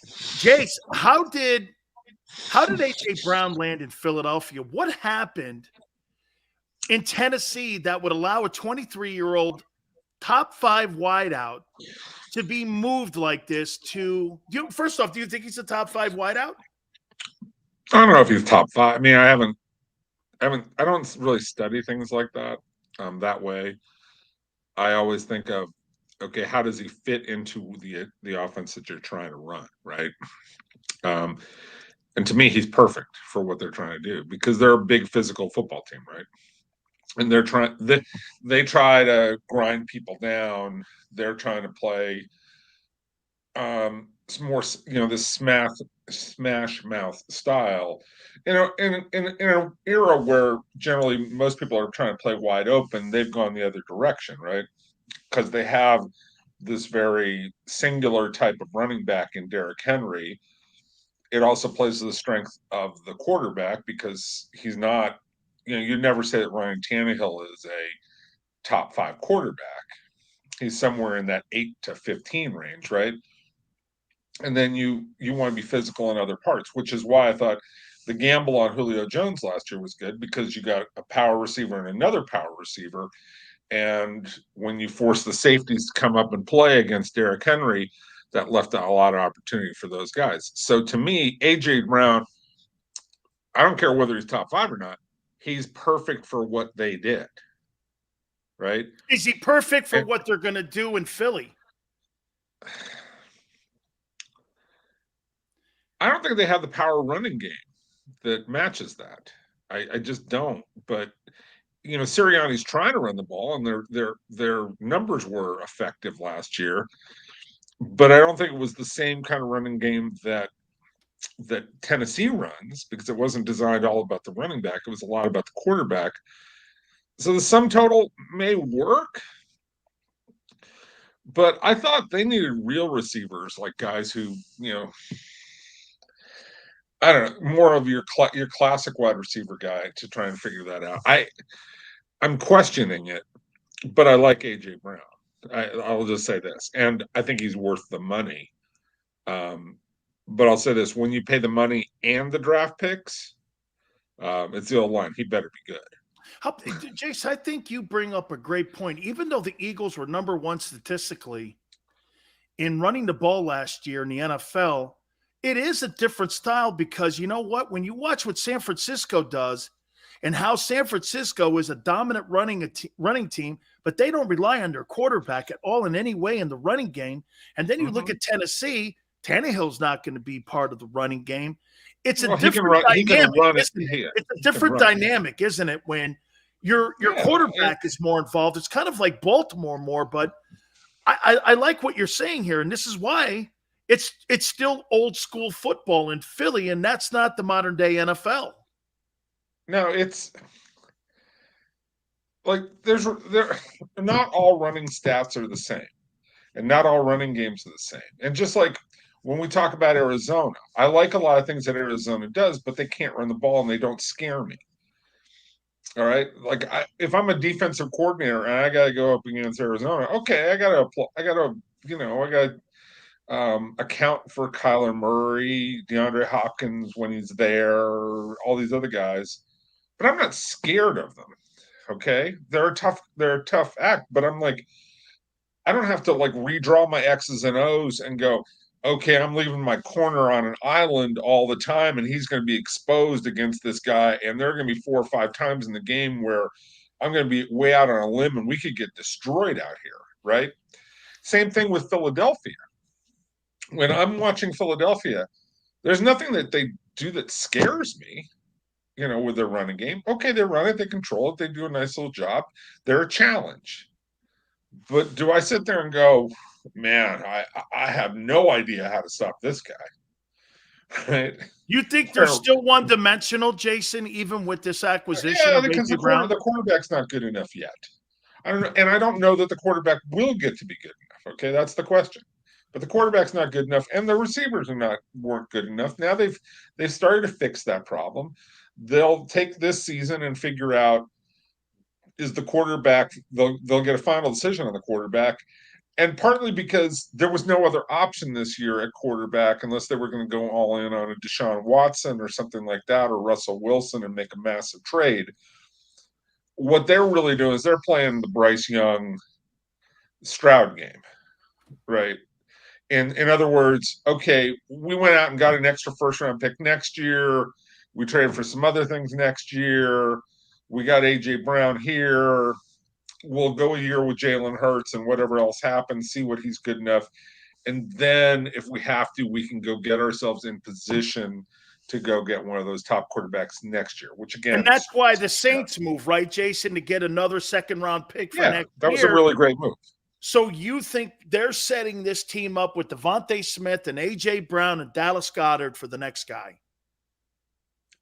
Jace, how did A.J. Brown land in Philadelphia? What happened in Tennessee that would allow a 23-year-old top 5 wideout to be moved like this to – first off, do you think he's a top 5 wideout? I don't know if he's top 5. I mean, I don't really study things like that way. I always think of, okay, how does he fit into the offense that you're trying to run, right? And to me, he's perfect for what they're trying to do because they're a big physical football team, right? And they try to grind people down. They're trying to play more, this smash mouth style. In an era where generally most people are trying to play wide open, they've gone the other direction, right? Because they have this very singular type of running back in Derrick Henry. It also plays to the strength of the quarterback because he's not, you never say that Ryan Tannehill is a top 5 quarterback. He's somewhere in that 8 to 15 range, right? And then you want to be physical in other parts, which is why I thought the gamble on Julio Jones last year was good because you got a power receiver and another power receiver. And when you force the safeties to come up and play against Derrick Henry, that left out a lot of opportunity for those guys. So to me, A.J. Brown, I don't care whether he's top 5 or not, he's perfect for what they did, right? Is he perfect for what they're going to do in Philly? I don't think they have the power running game that matches that. I just don't. But Sirianni's trying to run the ball, and their numbers were effective last year. But I don't think it was the same kind of running game that Tennessee runs because it wasn't designed all about the running back. It was a lot about the quarterback. So the sum total may work, but I thought they needed real receivers, like guys who, I don't know, more of your classic wide receiver guy to try and figure that out. I'm questioning it, but I like A.J. Brown. I'll just say this, and I think he's worth the money. But I'll say this: when you pay the money and the draft picks, it's the old line. He better be good. Jace, I think you bring up a great point. Even though the Eagles were number 1 statistically in running the ball last year in the NFL, it is a different style because you know what? When you watch what San Francisco does and how San Francisco is a dominant running team, but they don't rely on their quarterback at all in any way in the running game. And then you look at Tennessee, Tannehill's not going to be part of the running game. It's a different dynamic, isn't it? It's a different dynamic, isn't it? When your quarterback is more involved. It's kind of like Baltimore more, but I like what you're saying here. And this is why it's still old school football in Philly, and that's not the modern day NFL. No, it's like not all running stats are the same, and not all running games are the same. And just like when we talk about Arizona, I like a lot of things that Arizona does, but they can't run the ball and they don't scare me. All right, like if I'm a defensive coordinator and I got to go up against Arizona, okay, I got to account for Kyler Murray, DeAndre Hopkins when he's there, all these other guys. But I'm not scared of them. Okay, they're a tough act. But I'm like, I don't have to like redraw my X's and O's and go, okay, I'm leaving my corner on an island all the time, and he's going to be exposed against this guy. And there are going to be 4 or 5 times in the game where I'm going to be way out on a limb, and we could get destroyed out here, right? Same thing with Philadelphia. When I'm watching Philadelphia, there's nothing that they do that scares me. With their running game. Okay, they run it, they control it, they do a nice little job. They're a challenge. But do I sit there and go, man, I have no idea how to stop this guy. Right? You think they're still one-dimensional, Jason, even with this acquisition? Yeah, of because A.J. Brown? the quarterback's not good enough yet. I don't know, and I don't know that the quarterback will get to be good enough. Okay, that's the question. But the quarterback's not good enough, and the receivers weren't good enough. Now they've started to fix that problem. They'll take this season and figure out, is the quarterback, they'll get a final decision on the quarterback. And partly because there was no other option this year at quarterback unless they were going to go all in on a Deshaun Watson or something like that, or Russell Wilson and make a massive trade. What they're really doing is they're playing the Bryce Young Stroud game, right? In other words, okay, we went out and got an extra first-round pick next year. We traded for some other things next year. We got A.J. Brown here. We'll go a year with Jalen Hurts and whatever else happens, see what he's good enough. And then if we have to, we can go get ourselves in position to go get one of those top quarterbacks next year, which again. And that's why the Saints move, right, Jason, to get another second-round pick for next year. That was a really great move. So you think they're setting this team up with Devontae Smith and A.J. Brown and Dallas Goedert for the next guy?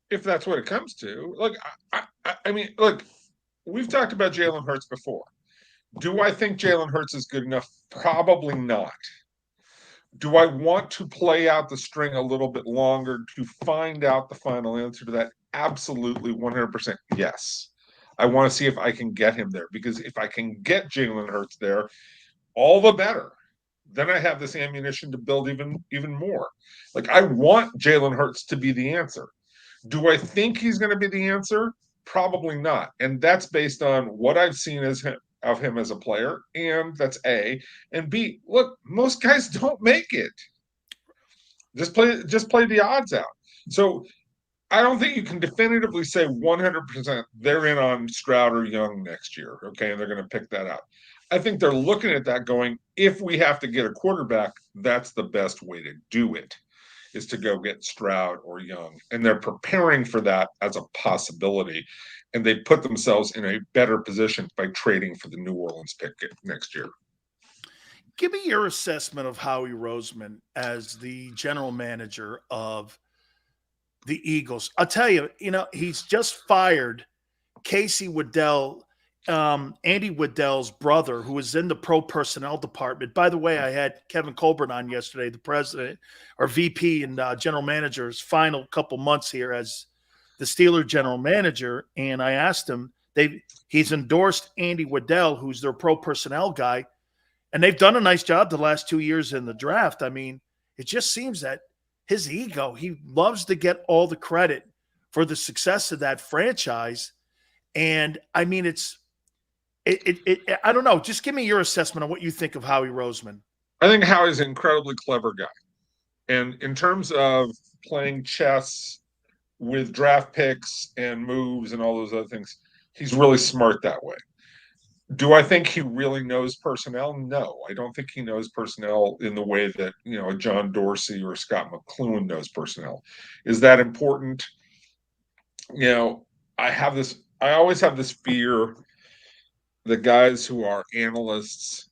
If that's what it comes to. Look, I mean, look, we've talked about Jalen Hurts before. Do I think Jalen Hurts is good enough? Probably not. Do I want to play out the string a little bit longer to find out the final answer to that? Absolutely, 100% yes. I want to see if I can get him there, because if I can get Jalen Hurts there, all the better. Then I have this ammunition to build even more. Like, I want Jalen Hurts to be the answer. Do I think he's going to be the answer? Probably not. And that's based on what I've seen of him as a player, and that's A. And B, look, most guys don't make it. Just play the odds out. So I don't think you can definitively say 100% they're in on Stroud or Young next year, okay, and they're going to pick that out. I think they're looking at that going, if we have to get a quarterback, that's the best way to do it, is to go get Stroud or Young. And they're preparing for that as a possibility. And they put themselves in a better position by trading for the New Orleans pick next year. Give me your assessment of Howie Roseman as the general manager of the Eagles. I'll tell you, he's just fired Casey Waddell, Andy Waddell's brother, who was in the pro personnel department. By the way, I had Kevin Colbert on yesterday, the president or VP and general manager's final couple months here as the Steelers general manager. And I asked him, he's endorsed Andy Waddell, who's their pro personnel guy. And they've done a nice job the last 2 years in the draft. I mean, it just seems that his ego, he loves to get all the credit for the success of that franchise. And I mean, I don't know. Just give me your assessment on what you think of Howie Roseman. I think Howie's an incredibly clever guy. And in terms of playing chess with draft picks and moves and all those other things, he's really smart that way. Do I think he really knows personnel? No, I don't think he knows personnel in the way that, a John Dorsey or Scott McCloughan knows personnel. Is that important? I always have this fear that guys who are analysts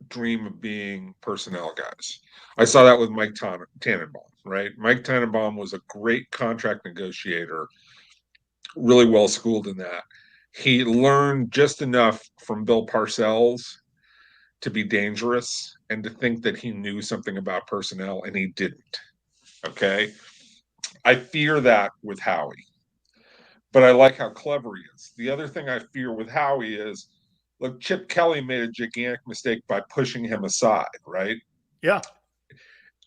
dream of being personnel guys. I saw that with Mike Tannenbaum, right? Mike Tannenbaum was a great contract negotiator, really well schooled in that. He learned just enough from Bill Parcells to be dangerous and to think that he knew something about personnel, and he didn't. Okay? I fear that with Howie, but I like how clever he is. The other thing I fear with Howie is, look, Chip Kelly made a gigantic mistake by pushing him aside, right? Yeah.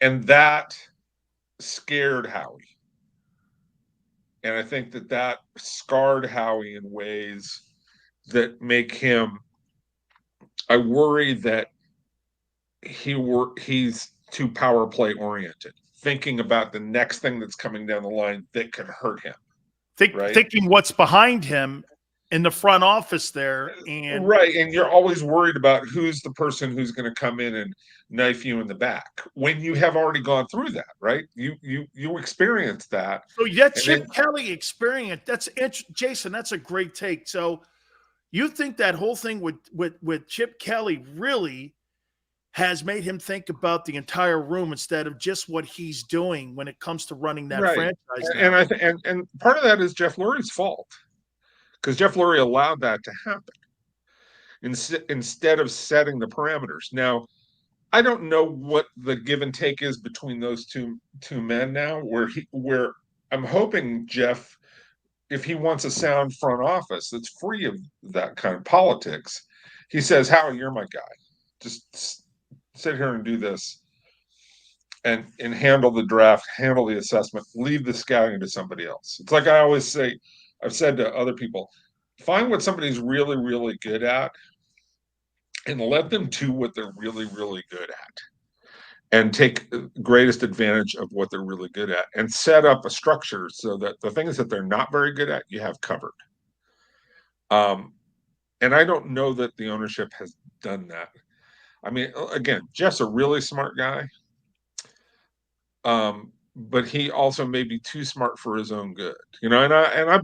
And that scared Howie. And I think that scarred Howie in ways that make him, I worry that he's too power play oriented, thinking about the next thing that's coming down the line that could hurt him. Thinking what's behind him in the front office there. And you're always worried about who's the person who's going to come in and knife you in the back when you have already gone through that, right? You experienced that. So Chip Kelly experience, Jason, that's a great take. So you think that whole thing with Chip Kelly really has made him think about the entire room instead of just what he's doing when it comes to running that Right. franchise. And I think and part of that is Jeff Lurie's fault, because Jeff Lurie allowed that to happen instead of setting the parameters. Now, I don't know what the give and take is between those two men now, where I'm hoping Jeff, if he wants a sound front office that's free of that kind of politics, he says, Howie, you're my guy. Just sit here and do this and handle the draft, handle the assessment, leave the scouting to somebody else. It's like I always say, I've said to other people, find what somebody's really, really good at and let them do what they're really, really good at and take greatest advantage of what they're really good at and set up a structure so that the things that they're not very good at, you have covered. And I don't know that the ownership has done that. I mean, again, Jeff's a really smart guy, but he also may be too smart for his own good, And I,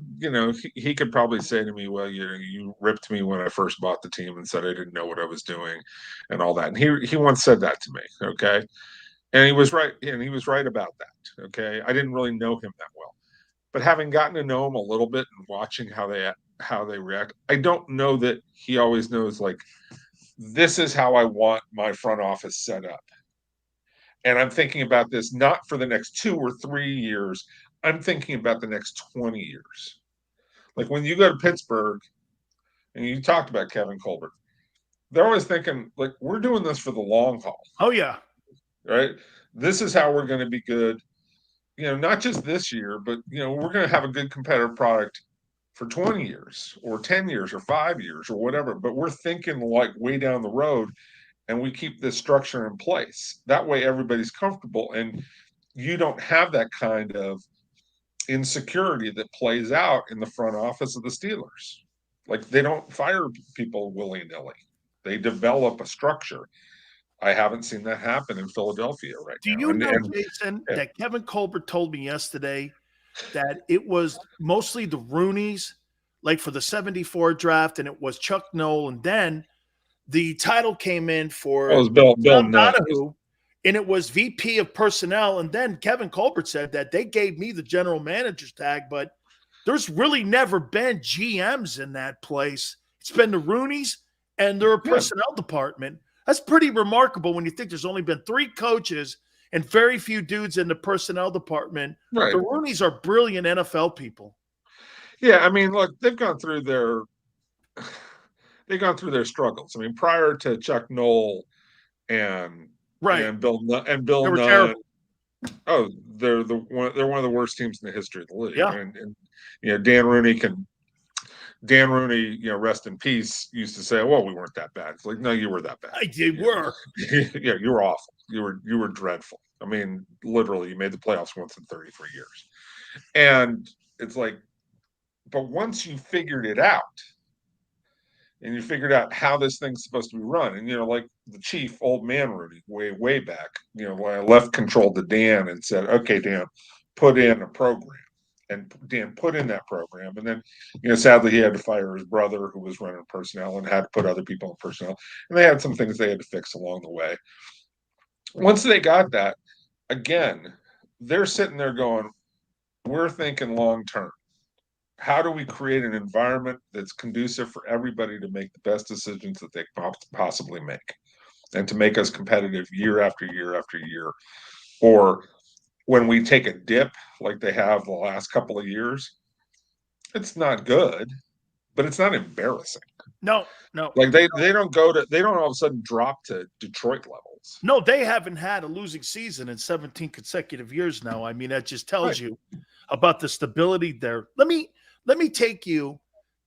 he could probably say to me, "Well, you ripped me when I first bought the team and said I didn't know what I was doing, and all that." And he once said that to me, okay, and he was right, and he was right about that, okay. I didn't really know him that well, but having gotten to know him a little bit and watching how they react, I don't know that he always knows, like, this is how I want my front office set up. And I'm thinking about this not for the next 2 or 3 years. I'm thinking about the next 20 years. Like when you go to Pittsburgh and you talked about Kevin Colbert, they're always thinking, like, we're doing this for the long haul. Oh, yeah. Right? This is how we're going to be good, not just this year, but, we're going to have a good competitive product for 20 years or 10 years or 5 years or whatever. But we're thinking like way down the road, and we keep this structure in place. That way everybody's comfortable, and you don't have that kind of insecurity that plays out in the front office of the Steelers. Like, they don't fire people willy-nilly. They develop a structure. I haven't seen that happen in Philadelphia right now. Do you know, Jason, that Kevin Colbert told me yesterday that it was mostly the Rooneys, like for the 74 draft, and it was Chuck Noll, and then the title came in for Bill Donahue, and it was VP of personnel. And then Kevin Colbert said that they gave me the general manager's tag, but there's really never been GMs in that place. It's been the Rooneys and their personnel department. That's pretty remarkable when you think there's only been 3 coaches and very few dudes in the personnel department. Right. The Rooneys are brilliant NFL people. Yeah, I mean, look, they've gone through their struggles. I mean, prior to Chuck Noll and Bill Nunn, they're one of the worst teams in the history of the league. Yeah. And Dan Rooney, rest in peace, used to say, "Well, we weren't that bad." It's like, no, you were that bad. You were. Yeah, you were awful. You were dreadful. I mean, literally, you made the playoffs once in 33 years. And it's like, but once you figured it out, and you figured out how this thing's supposed to be run, and like the chief, old man Rooney, way back, when I left control to Dan and said, "Okay, Dan, put in a program." And Dan put in that program, and then, sadly, he had to fire his brother, who was running personnel, and had to put other people in personnel. And they had some things they had to fix along the way. Once they got that, again, they're sitting there going, "We're thinking long term. How do we create an environment that's conducive for everybody to make the best decisions that they possibly make, and to make us competitive year after year after year, or." When we take a dip like they have the last couple of years, it's not good, but it's not embarrassing. No. Like they don't all of a sudden drop to Detroit levels. No, they haven't had a losing season in 17 consecutive years now. I mean, that just tells you about the stability there. Let me take you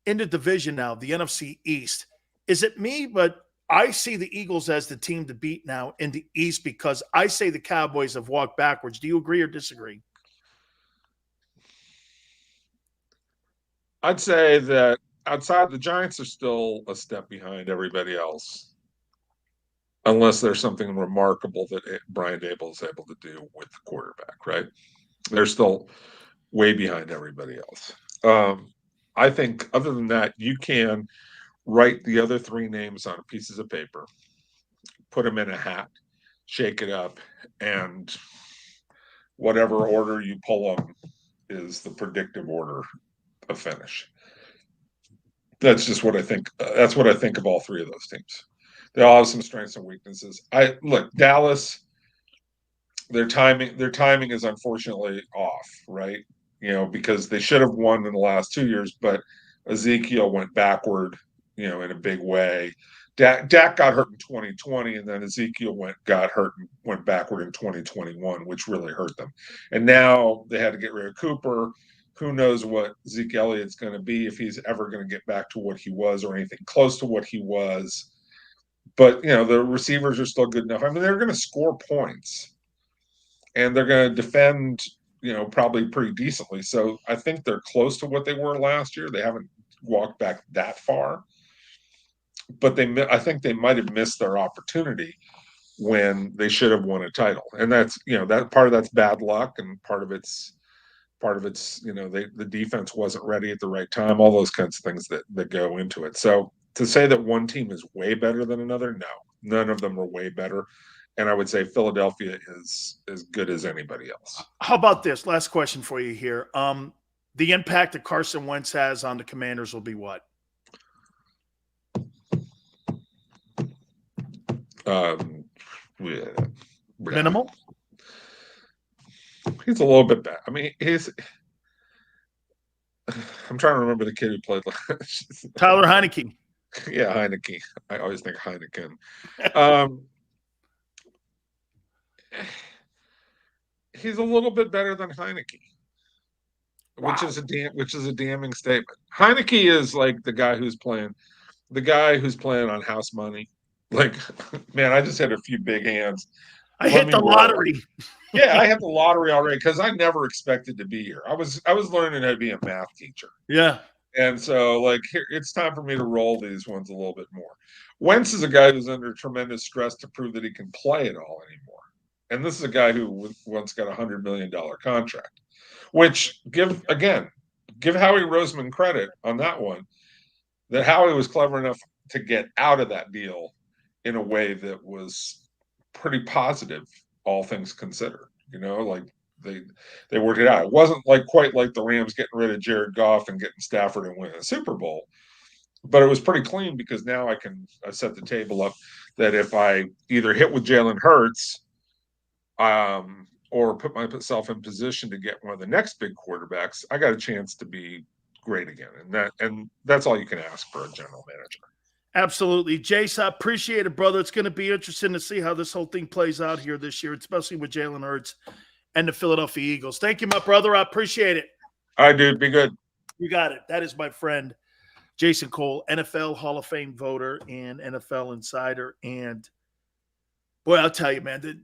into division now, the NFC East. Is it me, but I see the Eagles as the team to beat now in the East, because I say the Cowboys have walked backwards. Do you agree or disagree? I'd say that outside, the Giants are still a step behind everybody else, unless there's something remarkable that Brian Dable is able to do with the quarterback, right? They're still way behind everybody else. I think other than that, you can write the other 3 names on pieces of paper, put them in a hat, shake it up, and whatever order you pull them is the predictive order of finish. That's just what I think. That's what I think of all three of those teams. They all have some strengths and weaknesses. Look, Dallas, their timing is unfortunately off, right? Because they should have won in the last 2 years, but Ezekiel went backward, in a big way. Dak got hurt in 2020, and then Ezekiel got hurt and went backward in 2021, which really hurt them. And now they had to get rid of Cooper. Who knows what Zeke Elliott's going to be, if he's ever going to get back to what he was or anything close to what he was. But, the receivers are still good enough. I mean, they're going to score points, and they're going to defend, probably pretty decently. So I think they're close to what they were last year. They haven't walked back that far. But I think they might have missed their opportunity when they should have won a title. And that's, that part of that's bad luck, and part of it's the defense wasn't ready at the right time, all those kinds of things that go into it. So to say that one team is way better than another, no, none of them are way better. And I would say Philadelphia is as good as anybody else. How about this? Last question for you here. The impact that Carson Wentz has on the Commanders will be what? Minimal? He's a little bit bad. I mean, I'm trying to remember the kid who played Tyler Heineke. Yeah, Heineke. I always think Heineken. He's a little bit better than Heineke, wow. which is a damning statement. Heineke is like the guy who's playing on house money. Like, man, I just had a few big hands. I hit the lottery. Yeah, I hit the lottery already because I never expected to be here. I was learning how to be a math teacher. Yeah. And so, here, it's time for me to roll these ones a little bit more. Wentz is a guy who's under tremendous stress to prove that he can play at all anymore. And this is a guy who once got a $100 million contract, which give Howie Roseman credit on that one, that Howie was clever enough to get out of that deal in a way that was pretty positive, all things considered. They worked it out. It wasn't quite like the Rams getting rid of Jared Goff and getting Stafford and winning a Super Bowl, but it was pretty clean because now I set the table up that if I either hit with Jalen Hurts, or put myself in position to get one of the next big quarterbacks, I got a chance to be great again. And that's all you can ask for a general manager. Absolutely. Jace, I appreciate it, brother. It's going to be interesting to see how this whole thing plays out here this year, especially with Jalen Hurts and the Philadelphia Eagles. Thank you, my brother. I appreciate it. All right, dude. Be good. You got it. That is my friend, Jason Cole, NFL Hall of Fame voter and NFL insider. And, boy, I'll tell you, man,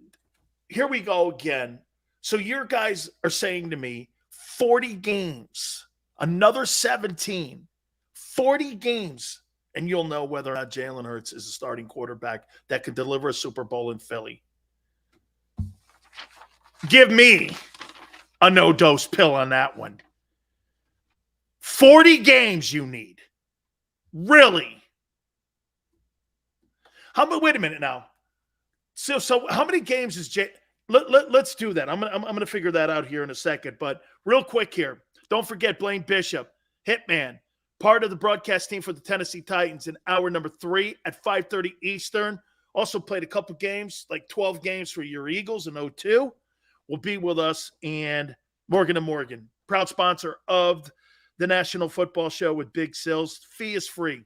here we go again. So your guys are saying to me, 40 games, another 17, 40 games, and you'll know whether or not Jalen Hurts is a starting quarterback that could deliver a Super Bowl in Philly. Give me a no-dose pill on that one. 40 games you need. Really? Wait a minute now. So how many games is Let's do that. I'm gonna figure that out here in a second. But real quick here, don't forget Blaine Bishop, Hitman, part of the broadcast team for the Tennessee Titans in hour number 3 at 5:30 Eastern. Also played a couple games, 12 games for your Eagles in 02. Will be with us. And Morgan & Morgan, proud sponsor of the National Football Show with Big Sills. Fee is free.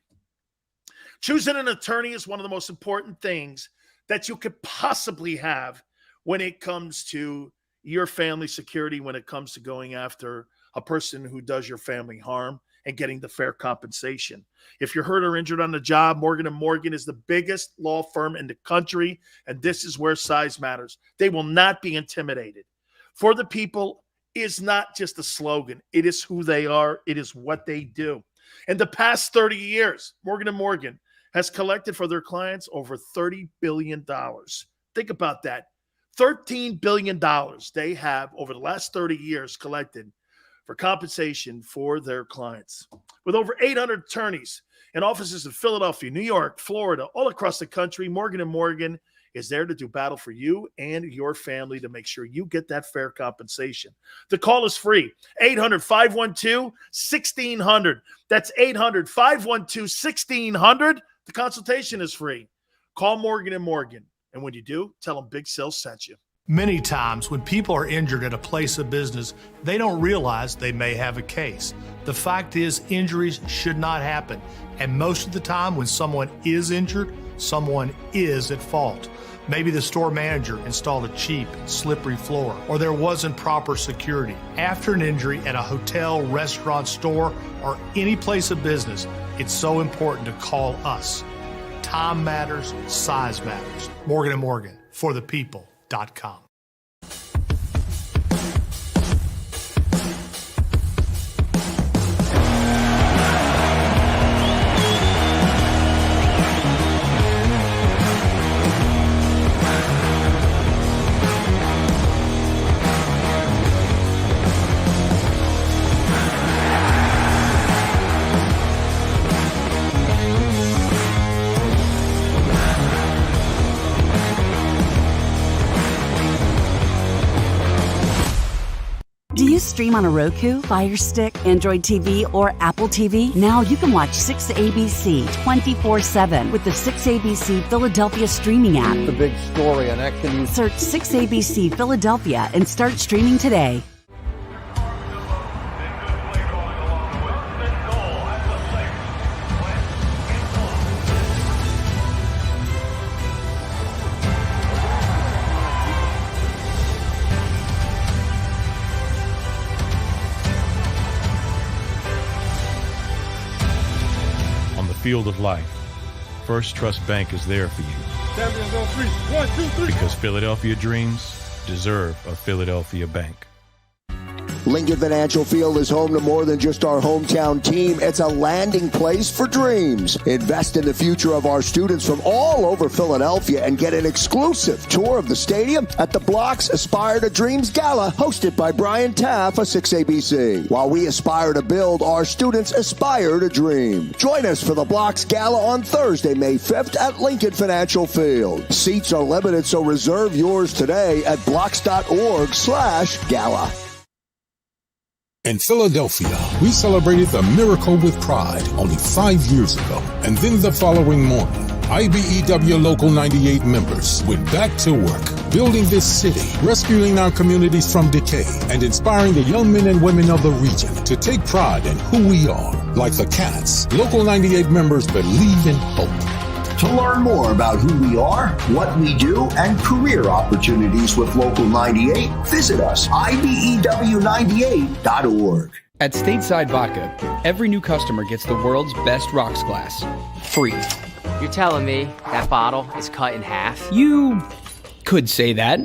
Choosing an attorney is one of the most important things that you could possibly have when it comes to your family security, when it comes to going after a person who does your family harm and getting the fair compensation. If you're hurt or injured on the job, Morgan & Morgan is the biggest law firm in the country, and this is where size matters. They will not be intimidated. For the people is not just a slogan. It is who they are. It is what they do. In the past 30 years, Morgan & Morgan has collected for their clients over $30 billion. Think about that. $13 billion they have over the last 30 years collected for compensation for their clients. With over 800 attorneys and offices in Philadelphia, New York, Florida, all across the country, Morgan & Morgan is there to do battle for you and your family to make sure you get that fair compensation. The call is free. 800-512-1600. That's 800-512-1600. The consultation is free. Call Morgan & Morgan. And when you do, tell them Big Sil sent you. Many times when people are injured at a place of business, they don't realize they may have a case. The fact is, injuries should not happen. And most of the time when someone is injured, someone is at fault. Maybe the store manager installed a cheap, slippery floor, or there wasn't proper security. After an injury at a hotel, restaurant, store, or any place of business, it's so important to call us. Time matters, size matters. Morgan & Morgan, for the people.com. Do you stream on a Roku, Fire Stick, Android TV, or Apple TV? Now you can watch 6ABC 24/7 with the 6ABC Philadelphia streaming app. The big story on Action News. Search 6ABC Philadelphia and start streaming today. Field of life, First Trust Bank is there for you. Champions on 3. 1, 2, 3. Because Philadelphia dreams deserve a Philadelphia bank. Lincoln Financial Field is home to more than just our hometown team. It's a landing place for dreams. Invest in the future of our students from all over Philadelphia and get an exclusive tour of the stadium at the Block's Aspire to Dreams Gala, hosted by Brian Taff of 6ABC. While we aspire to build, our students aspire to dream. Join us for the Block's Gala on Thursday, May 5th at Lincoln Financial Field. Seats are limited, so reserve yours today at blocks.org/gala. In Philadelphia, we celebrated the miracle with pride only 5 years ago. And then the following morning, IBEW Local 98 members went back to work, building this city, rescuing our communities from decay, and inspiring the young men and women of the region to take pride in who we are. Like the Cats, Local 98 members believe in hope. To learn more about who we are, what we do, and career opportunities with Local 98, visit us, IBEW98.org. At Stateside Vodka, every new customer gets the world's best rocks glass, free. You're telling me that bottle is cut in half? You could say that.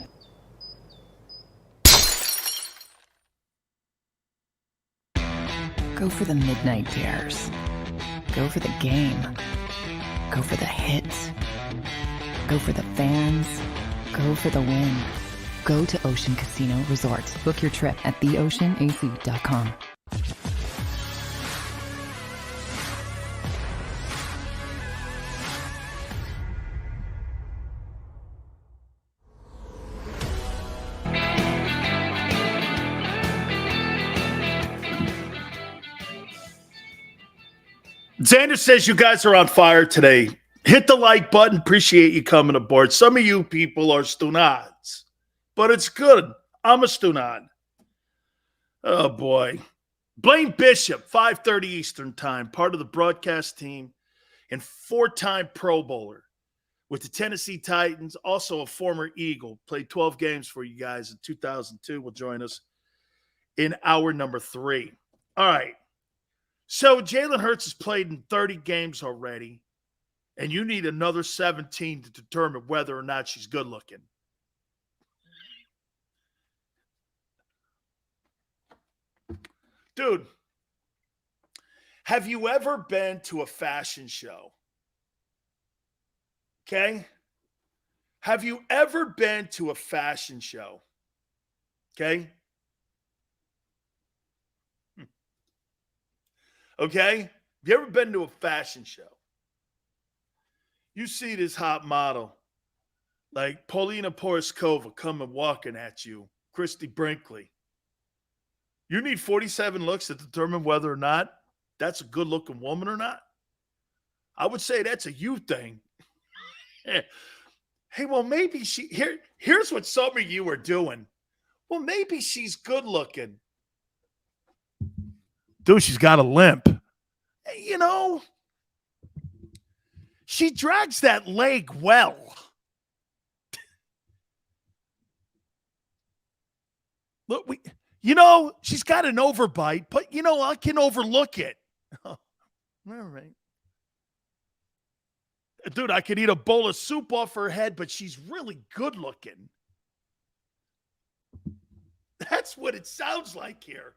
Go for the midnight dares. Go for the game. Go for the hits. Go for the fans. Go for the win. Go to Ocean Casino Resort. Book your trip at theoceanac.com. Xander says you guys are on fire today. Hit the like button. Appreciate you coming aboard. Some of you people are stunads, but it's good. I'm a stunad. Oh, boy. Blaine Bishop, 5:30 Eastern time, part of the broadcast team and 4-time Pro Bowler with the Tennessee Titans, also a former Eagle. Played 12 games for you guys in 2002. Will join us in hour number 3. All right. So Jalen Hurts has played in 30 games already, and you need another 17 to determine whether or not she's good looking. Dude, have you ever been to a fashion show? Okay? Have you ever been to a fashion show? Okay? Okay? Have you ever been to a fashion show? You see this hot model. like Paulina Poroskova coming walking at you, Christy Brinkley. You need 47 looks to determine whether or not that's a good-looking woman or not. I would say that's a you thing. Hey, well, maybe here's what some of you are doing. Well, maybe she's good-looking. Dude, she's got a limp. You know, she drags that leg well. Look, she's got an overbite, but, I can overlook it. Oh, all right. Dude, I could eat a bowl of soup off her head, but she's really good looking. That's what it sounds like here.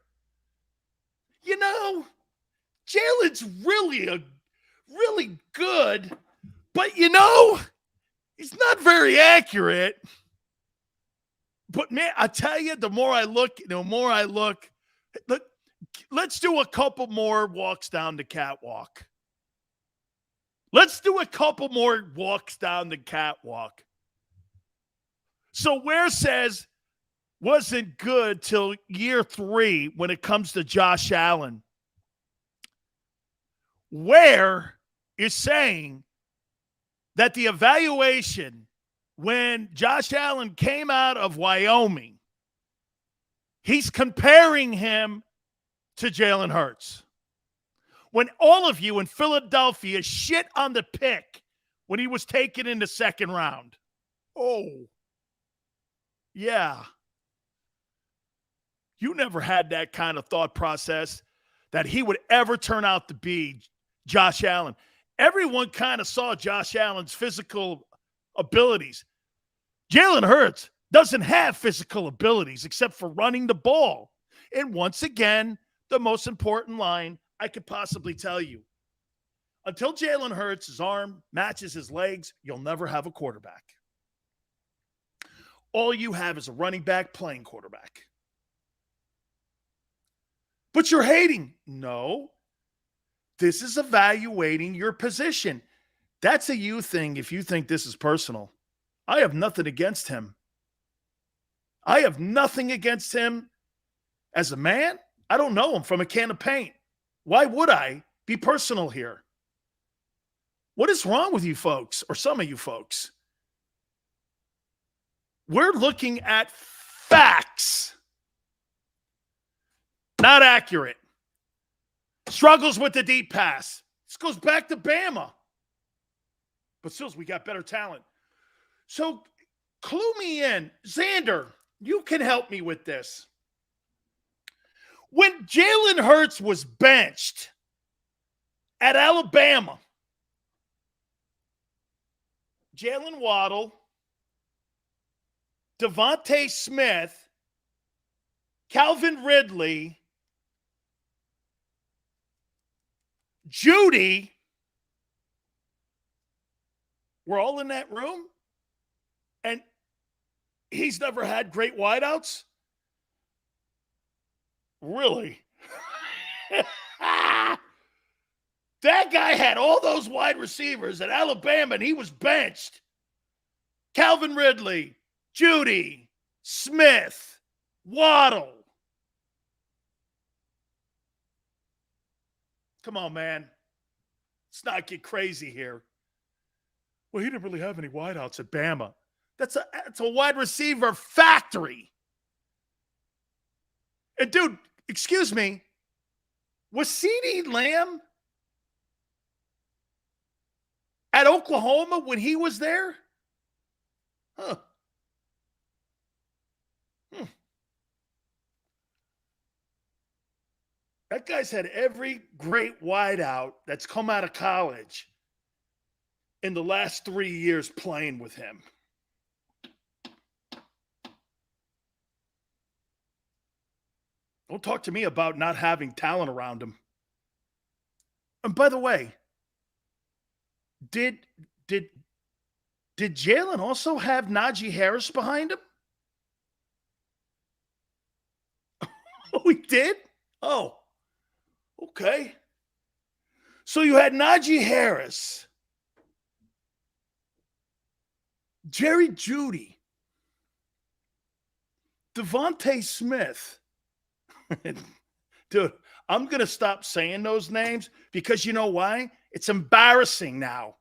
Jalen's really good, but he's not very accurate. But man, I tell you, the more I look, let's do a couple more walks down the catwalk. Let's do a couple more walks down the catwalk. So Ware says wasn't good till year 3 when it comes to Josh Allen. Ware is saying that the evaluation when Josh Allen came out of Wyoming, he's comparing him to Jalen Hurts. When all of you in Philadelphia shit on the pick when he was taken in the second round. Oh, yeah. You never had that kind of thought process that he would ever turn out to be Josh Allen. Everyone kind of saw Josh Allen's physical abilities. Jalen Hurts doesn't have physical abilities except for running the ball. And once again, the most important line I could possibly tell you. Until Jalen Hurts' his arm matches his legs, you'll never have a quarterback. All you have is a running back playing quarterback. But you're hating. No. This is evaluating your position. That's a you thing if you think this is personal. I have nothing against him. I have nothing against him as a man. I don't know him from a can of paint. Why would I be personal here? What is wrong with you folks, or some of you folks? We're looking at facts. Not accurate. Struggles with the deep pass. This goes back to Bama. But still, we got better talent. So clue me in. Xander, you can help me with this. When Jalen Hurts was benched at Alabama, Jalen Waddle, Devontae Smith, Calvin Ridley, Judy were all in that room, and he's never had great wideouts? Really? That guy had all those wide receivers at Alabama, and he was benched. Calvin Ridley, Judy, Smith, Waddle. Come on, man. Let's not get crazy here. Well, he didn't really have any wideouts at Bama. That's a wide receiver factory. And dude, excuse me, was CeeDee Lamb at Oklahoma when he was there? Huh. That guy's had every great wideout that's come out of college in the last 3 years playing with him. Don't talk to me about not having talent around him. And by the way, did Jalen also have Najee Harris behind him? Oh, he did? Oh, okay. So you had Najee Harris, Jerry Jeudy, Devontae Smith. Dude, I'm going to stop saying those names because you know why? It's embarrassing now.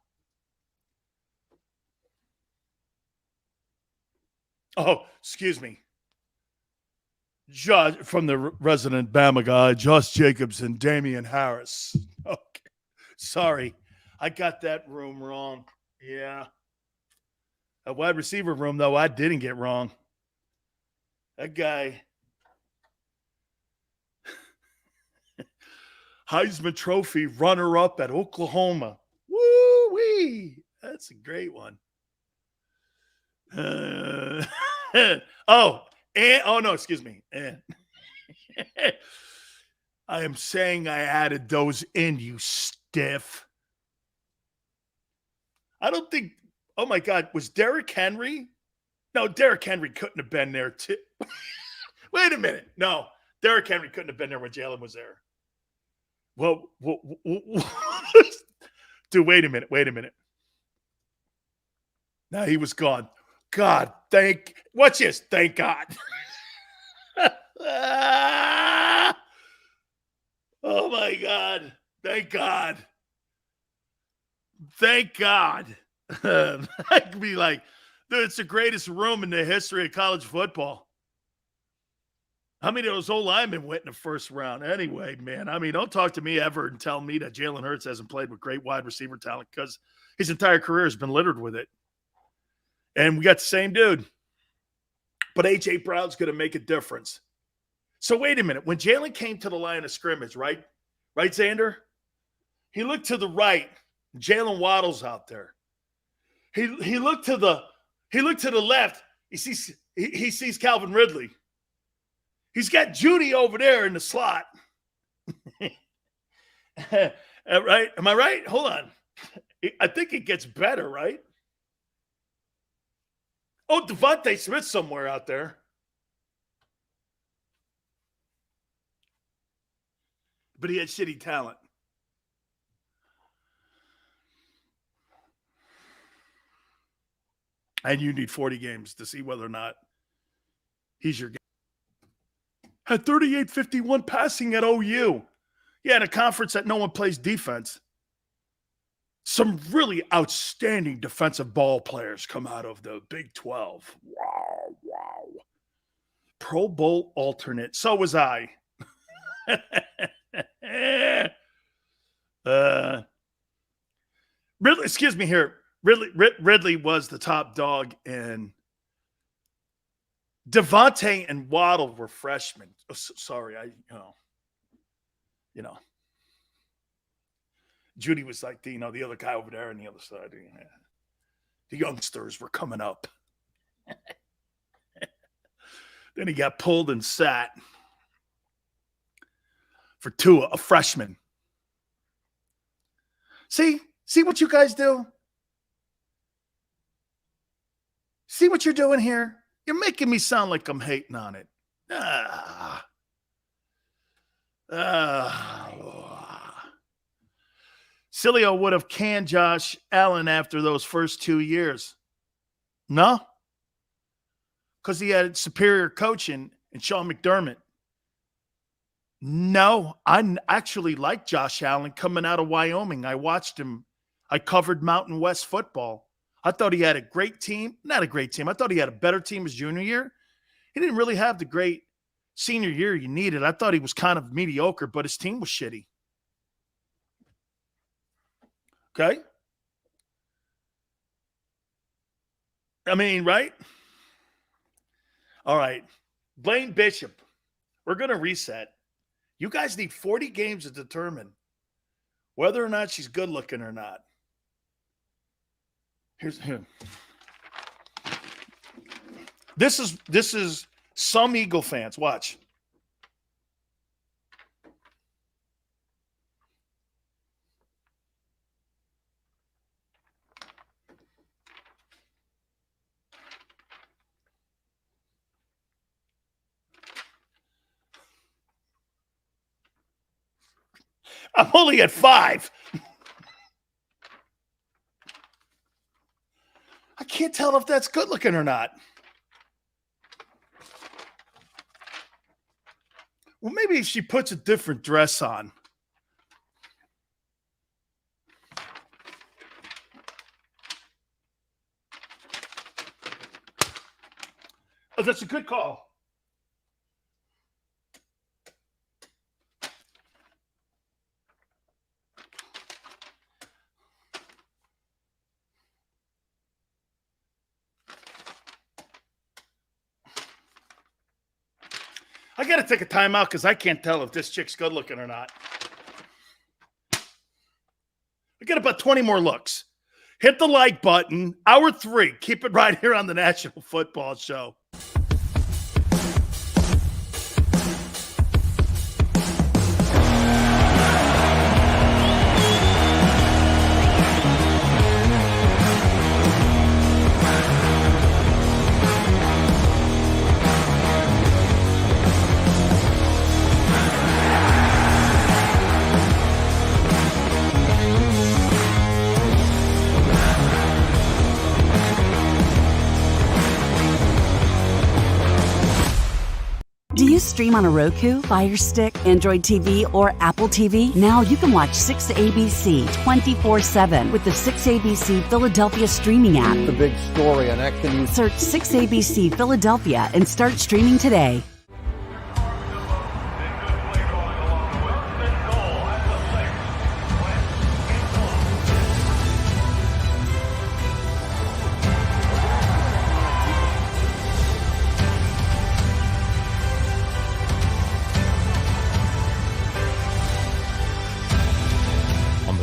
Oh, excuse me. Josh, from the resident Bama guy, Josh Jacobs and Damian Harris. Okay. Sorry. I got that room wrong. Yeah. A wide receiver room, though, I didn't get wrong. That guy. Heisman Trophy runner-up at Oklahoma. Woo-wee. That's a great one. Excuse me. I am saying I added those in, you stiff. I don't think, oh my God, was Derrick Henry? No, Derrick Henry couldn't have been there too. Wait a minute. No, Derrick Henry couldn't have been there when Jalen was there. Well, dude, wait a minute. Now he was gone. God, what's this? Thank God. Oh my God. Thank God. Thank God. I could be like, dude, it's the greatest room in the history of college football. How many of those old linemen went in the first round? Anyway, man, I mean, don't talk to me ever and tell me that Jalen Hurts hasn't played with great wide receiver talent because his entire career has been littered with it. And we got the same dude. But A.J. Brown's going to make a difference. So wait a minute. When Jalen came to the line of scrimmage, right? Right, Xander? He looked to the right. Jalen Waddle's out there. He looked to the left. He sees Calvin Ridley. He's got Jeudy over there in the slot. Right? Am I right? Hold on. I think it gets better, right? Oh, Devontae Smith somewhere out there. But he had shitty talent. And you need 40 games to see whether or not he's your guy. Had 38-51 passing at OU. Yeah, in a conference that no one plays defense. Some really outstanding defensive ball players come out of the Big 12. Wow. Pro Bowl alternate. So was I. Ridley, excuse me here. Ridley was the top dog, and Devontae and Waddle were freshmen. Oh, sorry, Jeudy was like the other guy over there on the other side. The youngsters were coming up. Then he got pulled and sat for Tua, a freshman. See what you guys do? See what you're doing here? You're making me sound like I'm hating on it. Sileo would have canned Josh Allen after those first 2 years. No? Because he had superior coaching and Sean McDermott. No, I actually like Josh Allen coming out of Wyoming. I watched him. I covered Mountain West football. I thought he had a great team. Not a great team. I thought he had a better team his junior year. He didn't really have the great senior year you needed. I thought he was kind of mediocre, but his team was shitty. Okay? I mean, right? All right. Blaine Bishop. We're going to reset. You guys need 40 games to determine whether or not she's good looking or not. Here. This is some Eagle fans. Watch. I'm only at 5. can't tell if that's good looking or not. Well, maybe she puts a different dress on. Oh, that's a good call. I got to take a timeout because I can't tell if this chick's good looking or not. I got about 20 more looks. Hit the like button. Hour 3. Keep it right here on the National Football Show. Do you stream on a Roku, Fire Stick, Android TV, or Apple TV? Now you can watch 6ABC 24/7 with the 6ABC Philadelphia streaming app. The big story on Action News. Search 6ABC Philadelphia and start streaming today.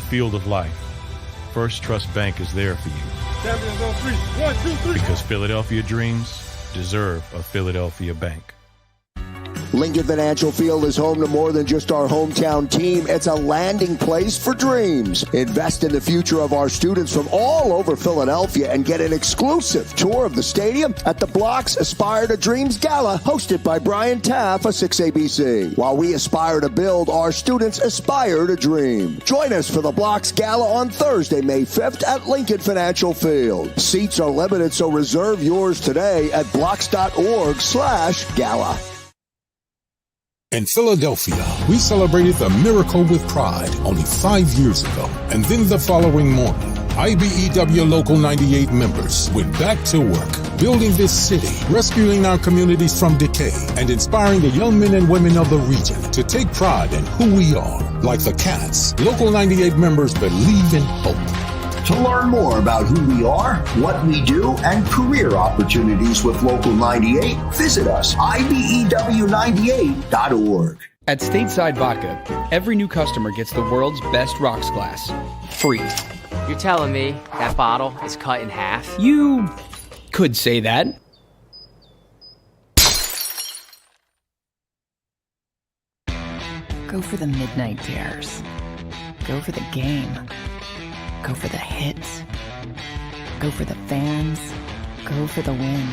Field of life, First Trust Bank is there for you. Champions on 3. 1, 2, 3. Because Philadelphia dreams deserve a Philadelphia bank. Lincoln Financial Field is home to more than just our hometown team. It's a landing place for dreams. Invest in the future of our students from all over Philadelphia and get an exclusive tour of the stadium at the Block's Aspire to Dreams Gala, hosted by Brian Taff of 6ABC. While we aspire to build, our students aspire to dream. Join us for the Block's Gala on Thursday, May 5th at Lincoln Financial Field. Seats are limited, so reserve yours today at blocks.org/gala. In Philadelphia, we celebrated the miracle with pride only 5 years ago. And then the following morning, IBEW Local 98 members went back to work, building this city, rescuing our communities from decay, and inspiring the young men and women of the region to take pride in who we are. Like the Cats, Local 98 members believe in hope. To learn more about who we are, what we do, and career opportunities with Local 98, visit us, IBEW98.org. At Stateside Vodka, every new customer gets the world's best rocks glass, free. You're telling me that bottle is cut in half? You could say that. Go for the midnight dares. Go for the game. Go for the hits. Go for the fans. Go for the win.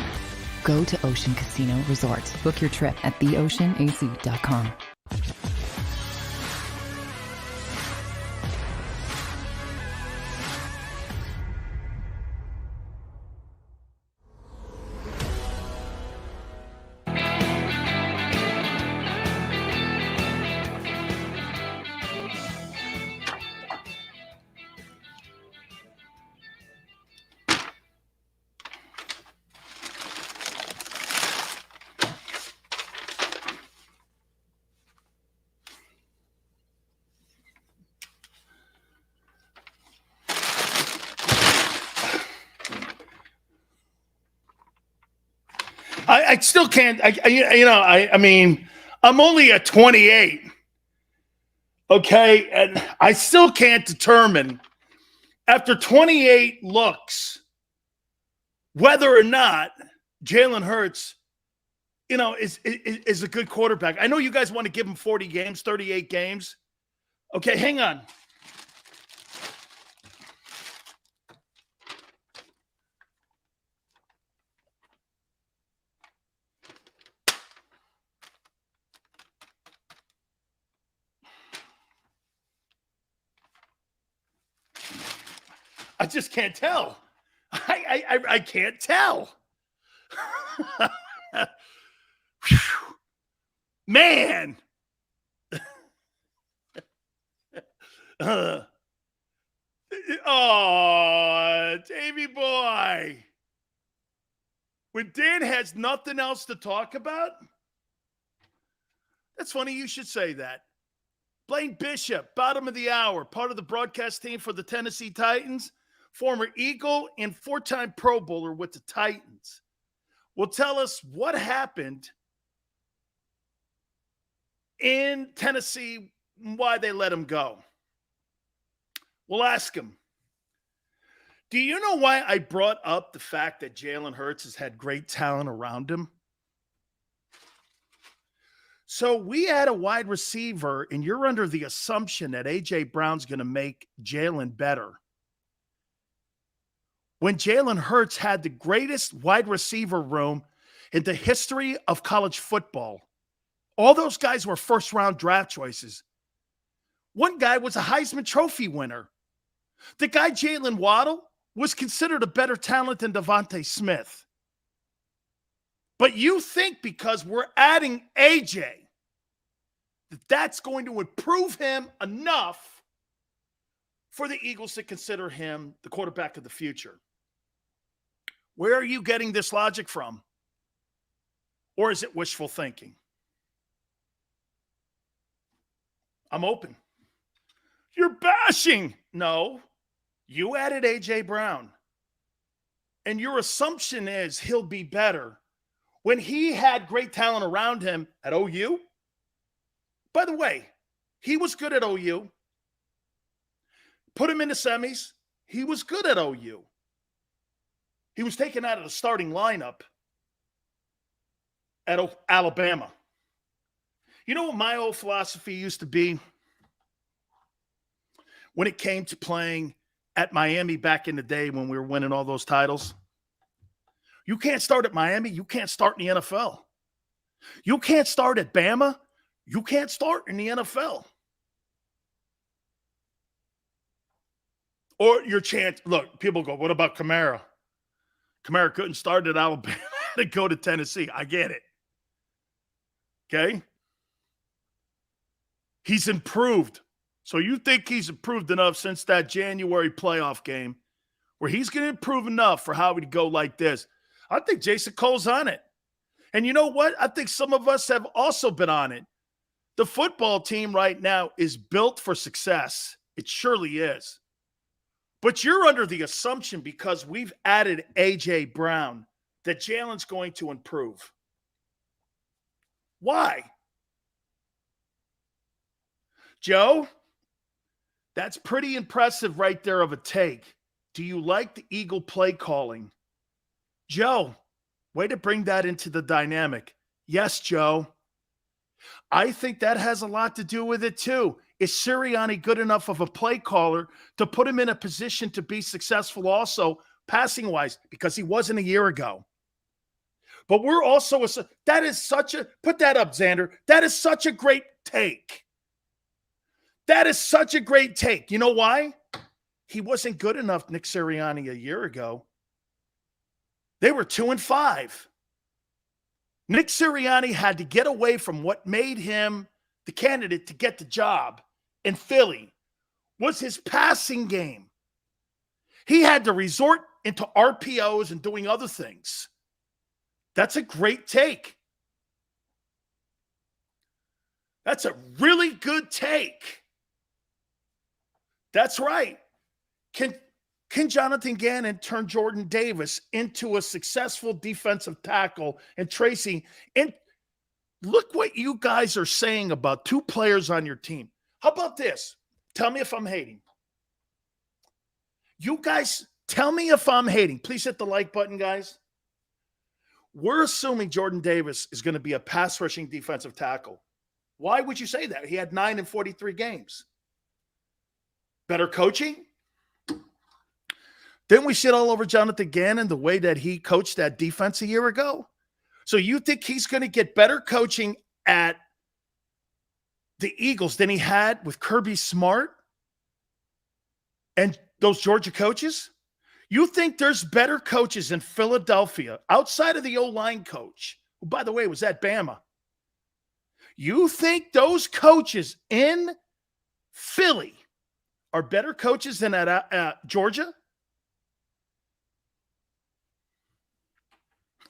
Go to Ocean Casino Resort. Book your trip at theoceanac.com. I still can't. I mean, I'm only at 28. Okay, and I still can't determine after 28 looks whether or not Jalen Hurts, is a good quarterback. I know you guys want to give him 40 games, 38 games. Okay, hang on. I just can't tell. I can't tell. Man. Davey boy. When Dan has nothing else to talk about, that's funny you should say that. Blaine Bishop, bottom of the hour, part of the broadcast team for the Tennessee Titans, former Eagle and 4-time Pro Bowler with the Titans, will tell us what happened in Tennessee, why they let him go. We'll ask him. Do you know why I brought up the fact that Jalen Hurts has had great talent around him? So we had a wide receiver, and you're under the assumption that A.J. Brown's going to make Jalen better. When Jalen Hurts had the greatest wide receiver room in the history of college football, all those guys were first-round draft choices. One guy was a Heisman Trophy winner. The guy, Jalen Waddle, was considered a better talent than Devontae Smith. But you think because we're adding AJ, that's going to improve him enough for the Eagles to consider him the quarterback of the future. Where are you getting this logic from? Or is it wishful thinking? I'm open. You're bashing. No, you added A.J. Brown. And your assumption is he'll be better when he had great talent around him at OU. By the way, he was good at OU. Put him in the semis. He was good at OU. He was taken out of the starting lineup at Alabama. You know what my old philosophy used to be when it came to playing at Miami back in the day when we were winning all those titles? You can't start at Miami. You can't start in the NFL. You can't start at Bama. You can't start in the NFL. Or your chance, look, people go, what about Kamara? Kamara couldn't start at Alabama to go to Tennessee. I get it. Okay? He's improved. So you think he's improved enough since that January playoff game where he's going to improve enough for Howie to go like this? I think Jason Cole's on it. And you know what? I think some of us have also been on it. The football team right now is built for success. It surely is. But you're under the assumption because we've added A.J. Brown that Jalen's going to improve. Why? Joe, that's pretty impressive right there of a take. Do you like the Eagle play calling? Joe, way to bring that into the dynamic. Yes, Joe. I think that has a lot to do with it too. Is Sirianni good enough of a play caller to put him in a position to be successful also passing-wise? Because he wasn't a year ago. But we're also – that is such a – put that up, Xander. That is such a great take. That is such a great take. You know why? He wasn't good enough, Nick Sirianni, a year ago. They were 2-5. Nick Sirianni had to get away from what made him the candidate to get the job in Philly was his passing game. He had to resort into RPOs and doing other things. That's a great take. That's a really good take. That's right. Can Jonathan Gannon turn Jordan Davis into a successful defensive tackle? And Tracy, and look what you guys are saying about two players on your team. How about this? Tell me if I'm hating. You guys, tell me if I'm hating. Please hit the like button, guys. We're assuming Jordan Davis is going to be a pass rushing defensive tackle. Why would you say that? He had 9 in 43 games. Better coaching? Didn't we shit all over Jonathan Gannon the way that he coached that defense a year ago? So you think he's going to get better coaching at the Eagles than he had with Kirby Smart and those Georgia coaches? You think there's better coaches in Philadelphia outside of the O-line coach, who, by the way, was at Bama? You think those coaches in Philly are better coaches than at Georgia?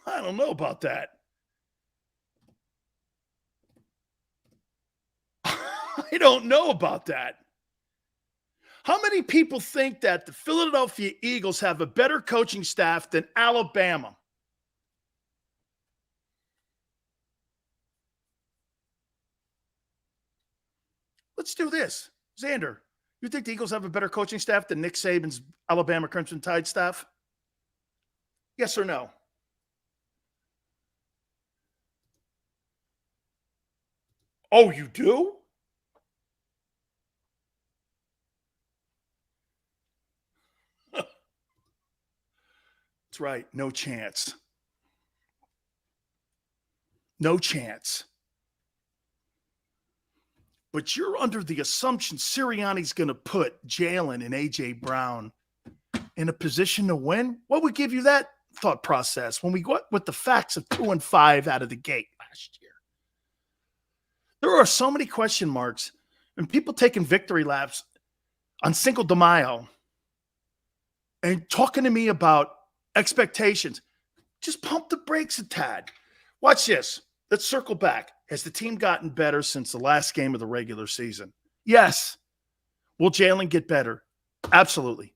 I don't know about that. I don't know about that. How many people think that the Philadelphia Eagles have a better coaching staff than Alabama? Let's do this. Xander, you think the Eagles have a better coaching staff than Nick Saban's Alabama Crimson Tide staff? Yes or no? Oh, you do? That's right. No chance. No chance. But you're under the assumption Sirianni's going to put Jalen and A.J. Brown in a position to win? What would give you that thought process when we got with the facts of 2-5 out of the gate last year? There are so many question marks and people taking victory laps on Cinco de Mayo and talking to me about expectations. Just pump the brakes a tad. Watch this. Let's circle back. Has the team gotten better since the last game of the regular season? Yes. Will Jalen get better? Absolutely.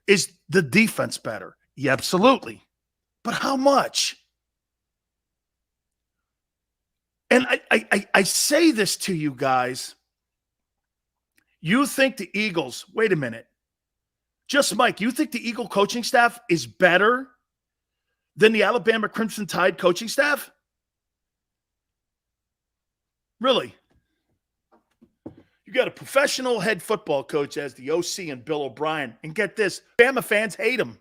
Is the defense better? Yeah, absolutely. But how much? And I say this to you guys. You think the Eagles, wait a minute. Just Mike, you think the Eagle coaching staff is better than the Alabama Crimson Tide coaching staff? Really? You got a professional head football coach as the OC and Bill O'Brien. And get this, Bama fans hate him.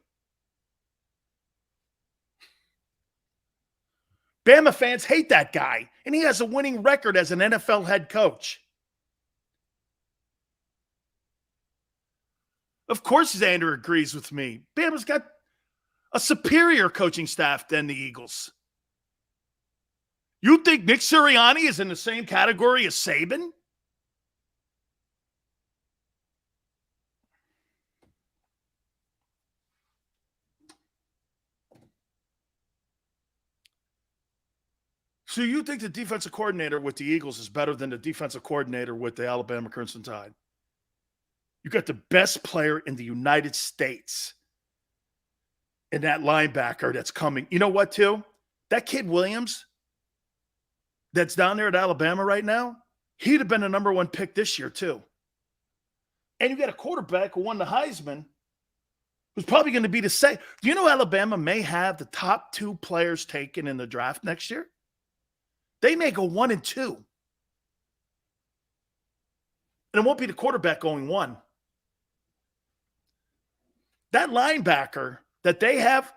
Bama fans hate that guy. And he has a winning record as an NFL head coach. Of course, Xander agrees with me. Bama's got a superior coaching staff than the Eagles. You think Nick Sirianni is in the same category as Saban? So you think the defensive coordinator with the Eagles is better than the defensive coordinator with the Alabama Crimson Tide? You got the best player in the United States in that linebacker that's coming. You know what, too? That kid Williams that's down there at Alabama right now, he'd have been a number one pick this year, too. And you got a quarterback who won the Heisman who's probably going to be the same. Do you know Alabama may have the top 2 players taken in the draft next year? They may go 1 and 2. And it won't be the quarterback going 1. That linebacker that they have,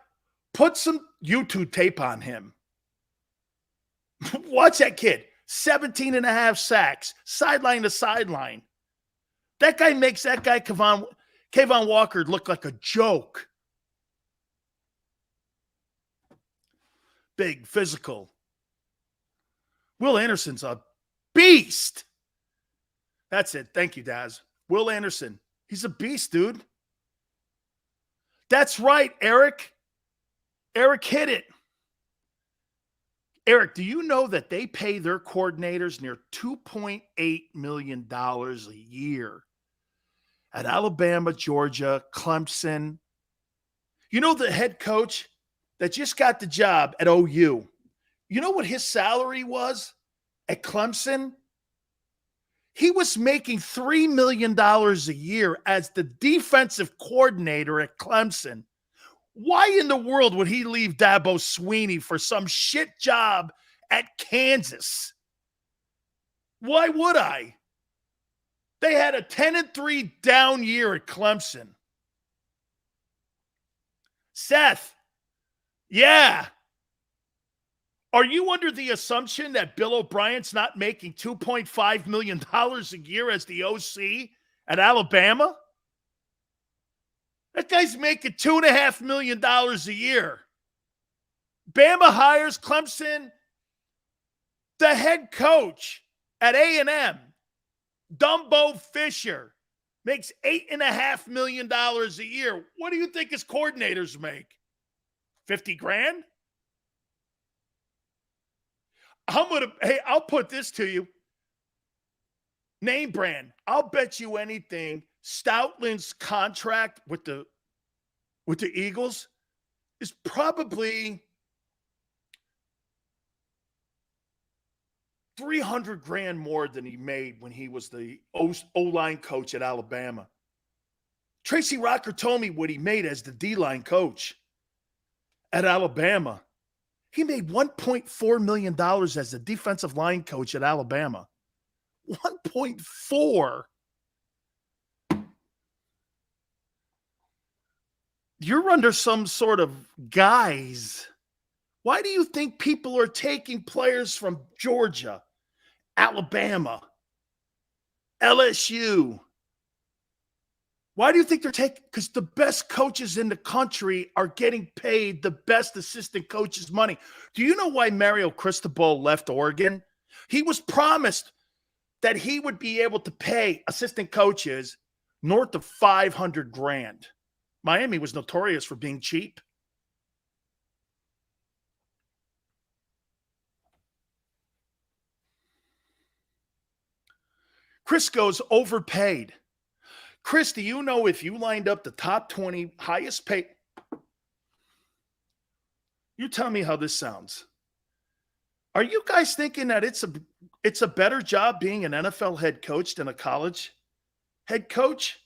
put some YouTube tape on him. Watch that kid. 17 and a half sacks, sideline to sideline. That guy makes that guy, Kayvon Walker, look like a joke. Big, physical. Will Anderson's a beast. That's it. Thank you, Daz. Will Anderson. He's a beast, dude. That's right, Eric. Eric hit it. Eric, do you know that they pay their coordinators near $2.8 million a year at Alabama, Georgia, Clemson? You know the head coach that just got the job at OU? You know what his salary was at Clemson? He was making $3 million a year as the defensive coordinator at Clemson. Why in the world would he leave Dabo Swinney for some shit job at Kansas? Why would I? They had a 10-3 down year at Clemson. Seth, yeah. Are you under the assumption that Bill O'Brien's not making $2.5 million a year as the OC at Alabama? That guy's making $2.5 million a year. Bama hires Clemson, the head coach at A&M, Dumbo Fisher, makes $8.5 million a year. What do you think his coordinators make? 50 grand? I'll put this to you. Name brand. I'll bet you anything. Stoutland's contract with the Eagles is probably $300 grand more than he made when he was the O-line coach at Alabama. Tracy Rocker told me what he made as the D-line coach at Alabama. He made $1.4 million as the defensive line coach at Alabama. 1.4. You're under some sort of guise. Why do you think people are taking players from Georgia, Alabama, LSU? Why do you think they're taking? Because the best coaches in the country are getting paid the best assistant coaches' money. Do you know why Mario Cristobal left Oregon? He was promised that he would be able to pay assistant coaches north of $500 grand. Miami was notorious for being cheap. Chris goes overpaid. Chris, do you know if you lined up the top 20 highest paid? You tell me how this sounds. Are you guys thinking that it's a better job being an NFL head coach than a college head coach?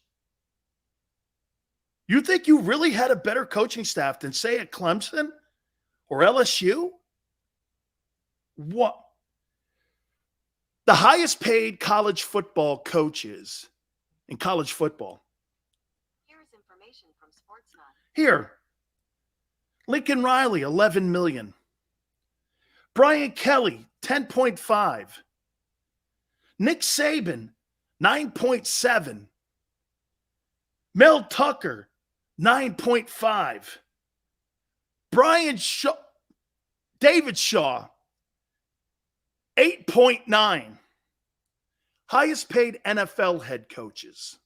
You think you really had a better coaching staff than, say, at Clemson or LSU? What? The highest paid college football coaches in college football. Here's information from Sportsnet. Here. Lincoln Riley, $11 million. Brian Kelly, $10.5. Nick Saban, $9.7. Mel Tucker, $9.5. David Shaw, $8.9. Highest paid NFL head coaches.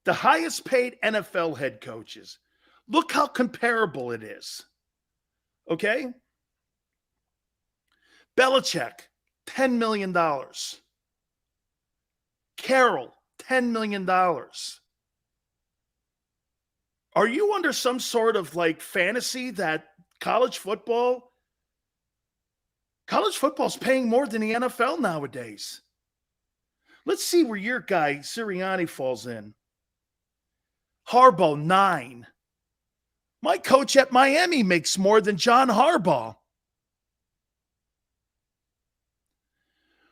The highest paid NFL head coaches. Look how comparable it is. Okay? Belichick, $10 million. Carroll, $10 million. Are you under some sort of fantasy that college football's paying more than the NFL nowadays? Let's see where your guy Sirianni falls in. Harbaugh, 9. My coach at Miami makes more than John Harbaugh.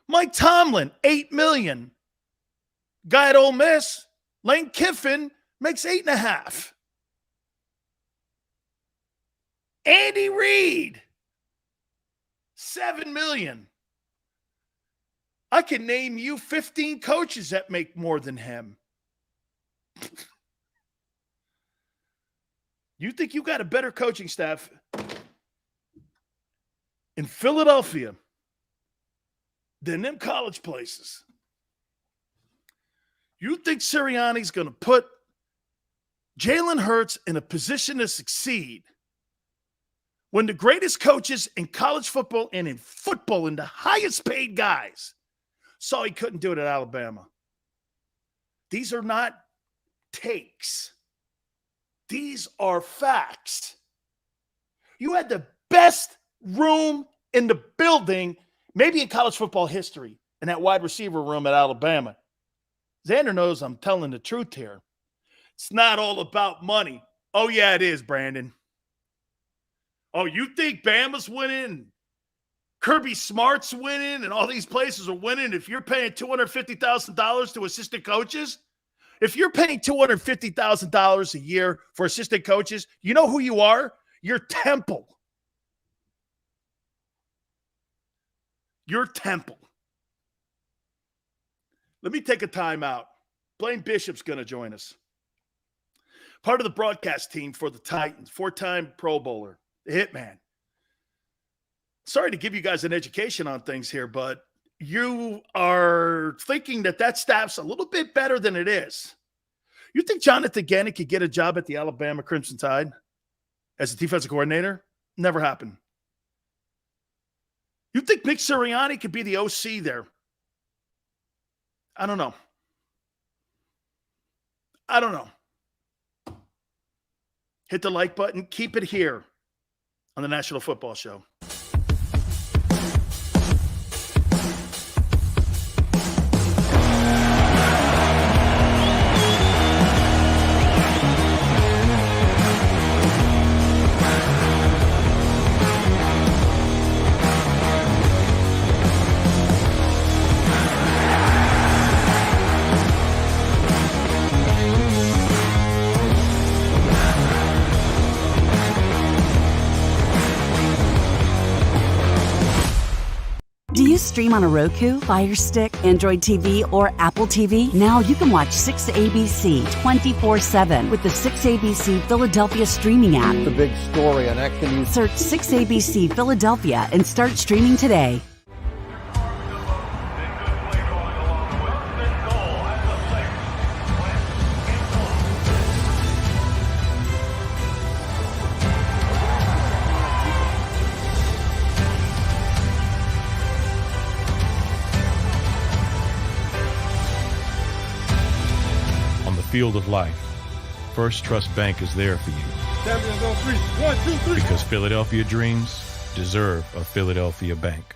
Mike Tomlin, $8 million. Guy at Ole Miss, Lane Kiffin, makes $8.5. Andy Reid, $7 million. I can name you 15 coaches that make more than him. You think you got a better coaching staff in Philadelphia than them college places? You think Sirianni's going to put Jalen Hurts in a position to succeed when the greatest coaches in college football and in football and the highest paid guys saw he couldn't do it at Alabama? These are not takes. These are facts. You had the best room in the building, maybe in college football history, in that wide receiver room at Alabama. Xander knows I'm telling the truth here. It's not all about money. Oh, yeah, it is, Brandon. Oh, you think Bama's winning, Kirby Smart's winning, and all these places are winning if you're paying $250,000 to assistant coaches? If you're paying $250,000 a year for assistant coaches, you know who you are? You're Temple. You're Temple. Let me take a timeout. Blaine Bishop's going to join us. Part of the broadcast team for the Titans, 4-time Pro Bowler, the Hitman. Sorry to give you guys an education on things here, but you are thinking that staff's a little bit better than it is. You think Jonathan Gannon could get a job at the Alabama Crimson Tide as a defensive coordinator? Never happened. You think Nick Sirianni could be the OC there? I don't know. Hit the like button. Keep it here on the National Football Show. Do you stream on a Roku, Fire Stick, Android TV, or Apple TV? Now you can watch 6ABC 24/7 with the 6ABC Philadelphia streaming app. The big story on Action News. Search 6ABC Philadelphia and start streaming today. Field of life, First Trust Bank is there for you. Champions on 3. 1, 2, 3. Because Philadelphia dreams deserve a Philadelphia bank.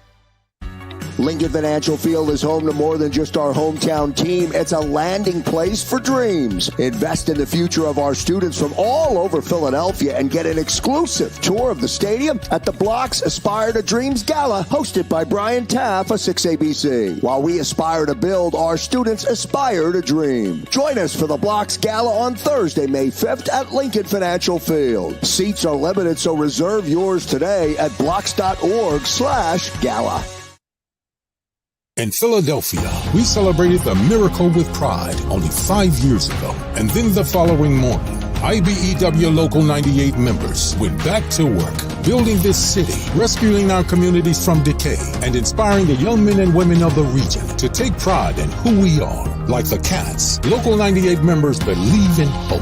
Lincoln Financial Field is home to more than just our hometown team. It's a landing place for dreams. Invest in the future of our students from all over Philadelphia and get an exclusive tour of the stadium at the Blocks Aspire to Dreams Gala, hosted by Brian Taff of 6ABC. While we aspire to build, our students aspire to dream. Join us for the Blocks Gala on Thursday, May 5th at Lincoln Financial Field. Seats are limited, so reserve yours today at blocks.org/gala. In Philadelphia, we celebrated the miracle with pride only 5 years ago. And then the following morning, IBEW Local 98 members went back to work, building this city, rescuing our communities from decay, and inspiring the young men and women of the region to take pride in who we are. Like the Cats, Local 98 members believe in hope.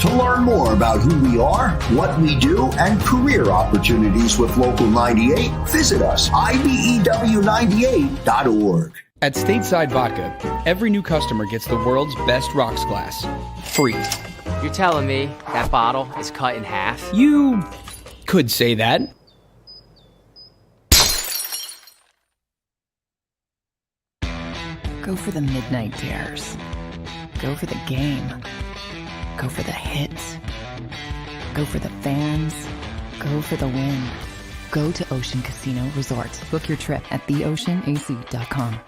To learn more about who we are, what we do, and career opportunities with Local 98, visit us, IBEW98.org. At Stateside Vodka, every new customer gets the world's best rocks glass, free. You're telling me that bottle is cut in half? You could say that. Go for the midnight dares. Go for the game. Go for the hits. Go for the fans. Go for the win. Go to Ocean Casino Resort. Book your trip at theoceanac.com.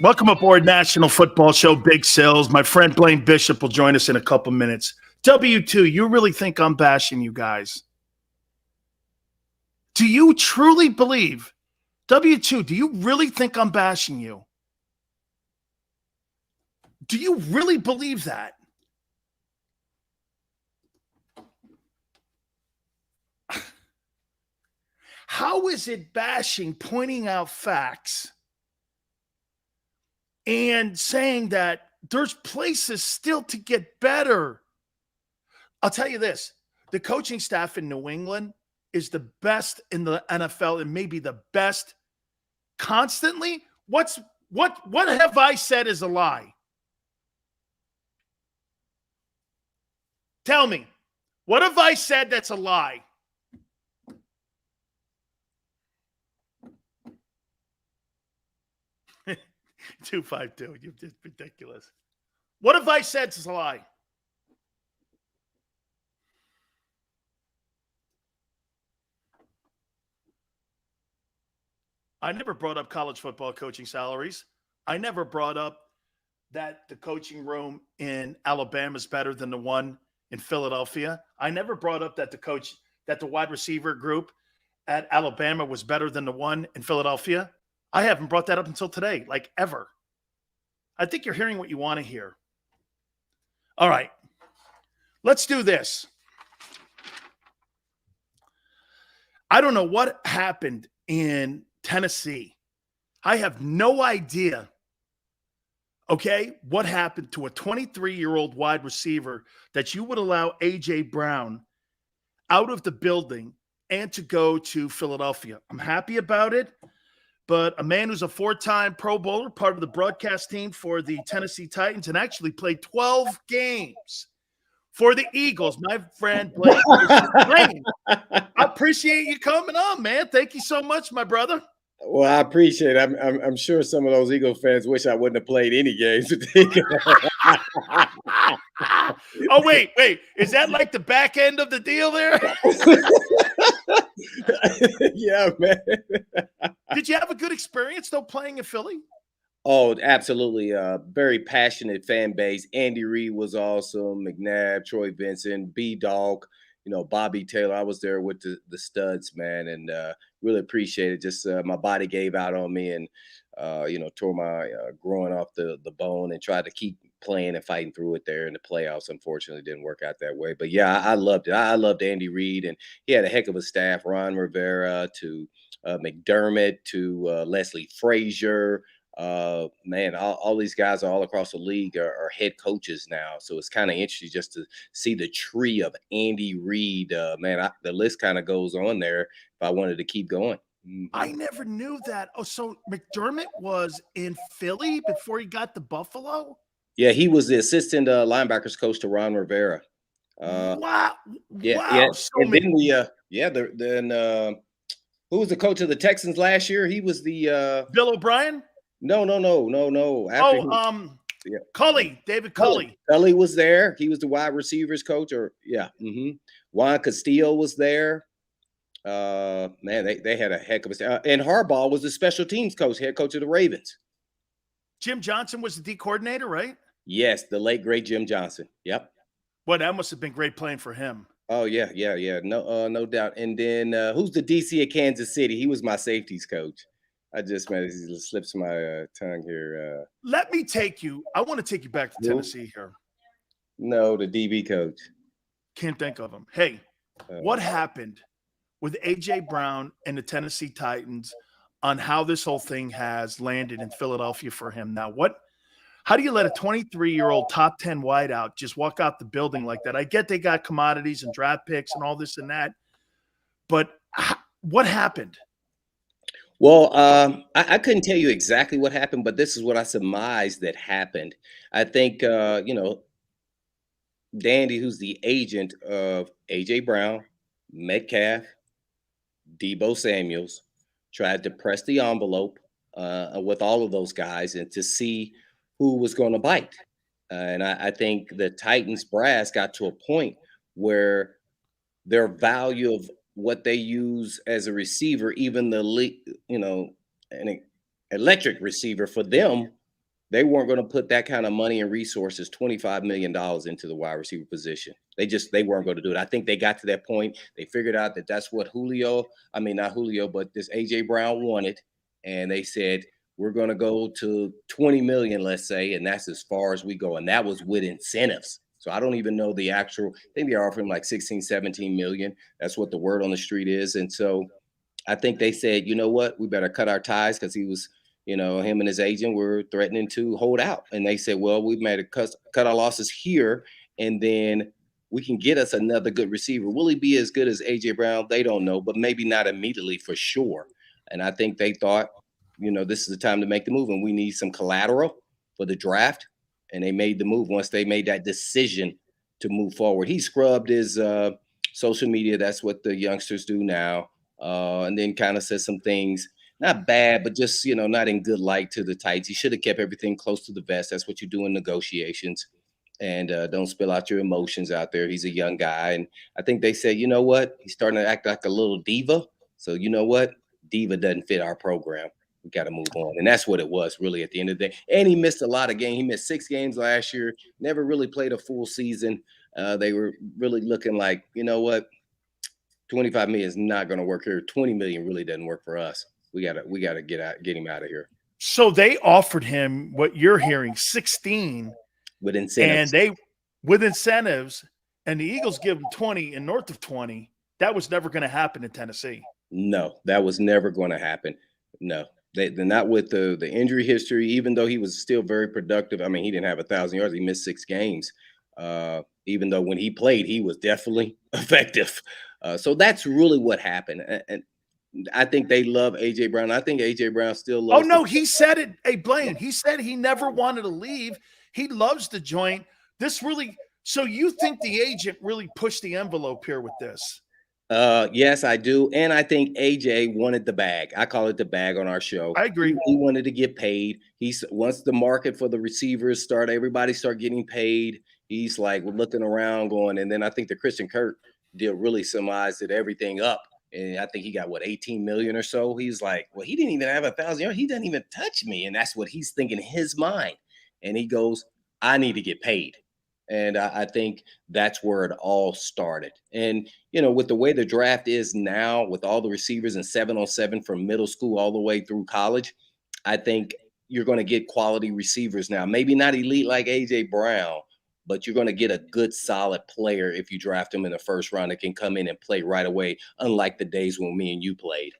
Welcome aboard National Football Show, Big Sills. My friend Blaine Bishop will join us in a couple minutes. W2, you really think I'm bashing you guys? Do you truly believe, W2, do you really think I'm bashing you? Do you really believe that? How is it bashing, pointing out facts and saying that there's places still to get better? I'll tell you this. The coaching staff in New England is the best in the NFL and maybe the best constantly. What have I said is a lie? Tell me. What have I said that's a lie? $252. You're just ridiculous. What have I said is a lie? I never brought up college football coaching salaries. I never brought up that the coaching room in Alabama is better than the one in Philadelphia. I never brought up that the wide receiver group at Alabama was better than the one in Philadelphia. I haven't brought that up until today, like ever. I think you're hearing what you want to hear. All right. Let's do this. I don't know what happened in Tennessee. I have no idea, okay, what happened to a 23-year-old wide receiver that you would allow A.J. Brown out of the building and to go to Philadelphia. I'm happy about it, but a man who's a 4-time Pro Bowler, part of the broadcast team for the Tennessee Titans, and actually played 12 games for the Eagles, my friend Blaine. Blaine, I appreciate you coming on, man. Thank you so much, my brother. Well, I appreciate it. I'm sure some of those Eagles fans wish I wouldn't have played any games. Oh, wait. Is that like the back end of the deal there? Yeah, man. Did you have a good experience, though, playing in Philly? Oh, absolutely. Very passionate fan base. Andy Reid was awesome. McNabb, Troy Vincent, B-Dog, Bobby Taylor. I was there with the studs, man, and really appreciate it. Just my body gave out on me and, tore my groin off the bone and tried to keep playing and fighting through it there in the playoffs. Unfortunately, didn't work out that way. But, yeah, I loved it. I loved Andy Reid, and he had a heck of a staff, Ron Rivera to McDermott to Leslie Frazier. Man, all these guys are all across the league are head coaches now. So it's kind of interesting just to see the tree of Andy Reid. Man, the list kind of goes on there if I wanted to keep going. I never knew that. Oh, so McDermott was in Philly before he got to Buffalo? Yeah, he was the assistant linebackers coach to Ron Rivera. Wow. Yeah. Wow. Yeah. So and then who was the coach of the Texans last year? He was the Bill O'Brien? No. Culley, David Culley. Culley was there. He was the wide receivers coach, Juan Castillo was there. Man, they had a heck of a and Harbaugh was the special teams coach, head coach of the Ravens. Jim Johnson was the D coordinator, right? Yes, the late great Jim Johnson. Yep. Well, that must have been great playing for him. Oh yeah. No doubt. And then who's the DC at Kansas City? He was my safeties coach. I just, man, it slips my tongue here. Let me take you. I want to take you back to Tennessee here. No, the DB coach. Can't think of him. Hey, what happened with A.J. Brown and the Tennessee Titans on how this whole thing has landed in Philadelphia for him now? How do you let a 23-year-old top 10 wideout just walk out the building like that? I get they got commodities and draft picks and all this and that, but what happened? Well, I couldn't tell you exactly what happened, but this is what I surmised that happened. I think, Dandy, who's the agent of A.J. Brown, Metcalf, Deebo Samuels, tried to press the envelope with all of those guys and to see who was going to bite. And I think the Titans brass got to a point where their value of what they use as a receiver, even an electric receiver for them, they weren't going to put that kind of money and resources, $25 million into the wide receiver position. They weren't going to do it. I think they got to that point. They figured out that that's what not Julio, but this A.J. Brown wanted. And they said, we're going to go to 20 million, let's say, and that's as far as we go. And that was with incentives. So I don't even know the actual, I think they're offering like 16, 17 million. That's what the word on the street is. And so I think they said, you know what, we better cut our ties because he was, him and his agent were threatening to hold out. And they said, well, we've made a cut our losses here, and then we can get us another good receiver. Will he be as good as A.J. Brown? They don't know, but maybe not immediately for sure. And I think they thought, this is the time to make the move, and we need some collateral for the draft. And they made the move once they made that decision to move forward. He scrubbed his social media. That's what the youngsters do now. And then kind of said some things, not bad, but just, not in good light to the Titans. He should have kept everything close to the vest. That's what you do in negotiations. And don't spill out your emotions out there. He's a young guy. And I think they said, you know what? He's starting to act like a little diva. So you know what? diva doesn't fit our program. We got to move on. And that's what it was really at the end of the day. And he missed a lot of games. He missed 6 games last year, never really played a full season. They were really looking like, you know what, 25 million is not going to work here. 20 million really doesn't work for us. We gotta get him out of here. So they offered him what you're hearing, 16 with incentives. And with incentives, and the Eagles give him 20 and north of 20. That was never going to happen in Tennessee. No, that was never going to happen. No, they're not with the injury history, even though he was still very productive. I mean, he didn't have 1,000 yards. He missed 6 games. Even though when he played, he was definitely effective. So that's really what happened. And I think they love A.J. Brown. I think A.J. Brown still loves. Oh, no, he said it. Hey, Blaine, he said he never wanted to leave. He loves the joint. This really – so you think the agent really pushed the envelope here with this? Yes, I do. And I think AJ wanted the bag. I call it the bag on our show. I agree. He wanted to get paid. Once the market for the receivers started, everybody started getting paid. He's like looking around going, and then I think the Christian Kirk deal really summarized everything up. And I think he got 18 million or so. He's like, well, he didn't even have 1,000 yards. He doesn't even touch me. And that's what he's thinking in his mind. And he goes, I need to get paid. And I think that's where it all started. And, you know, with the way the draft is now, with all the receivers and 7-on-7 from middle school all the way through college, I think you're going to get quality receivers now. Maybe not elite like A.J. Brown, but you're going to get a good, solid player if you draft him in the first round that can come in and play right away, unlike the days when me and you played.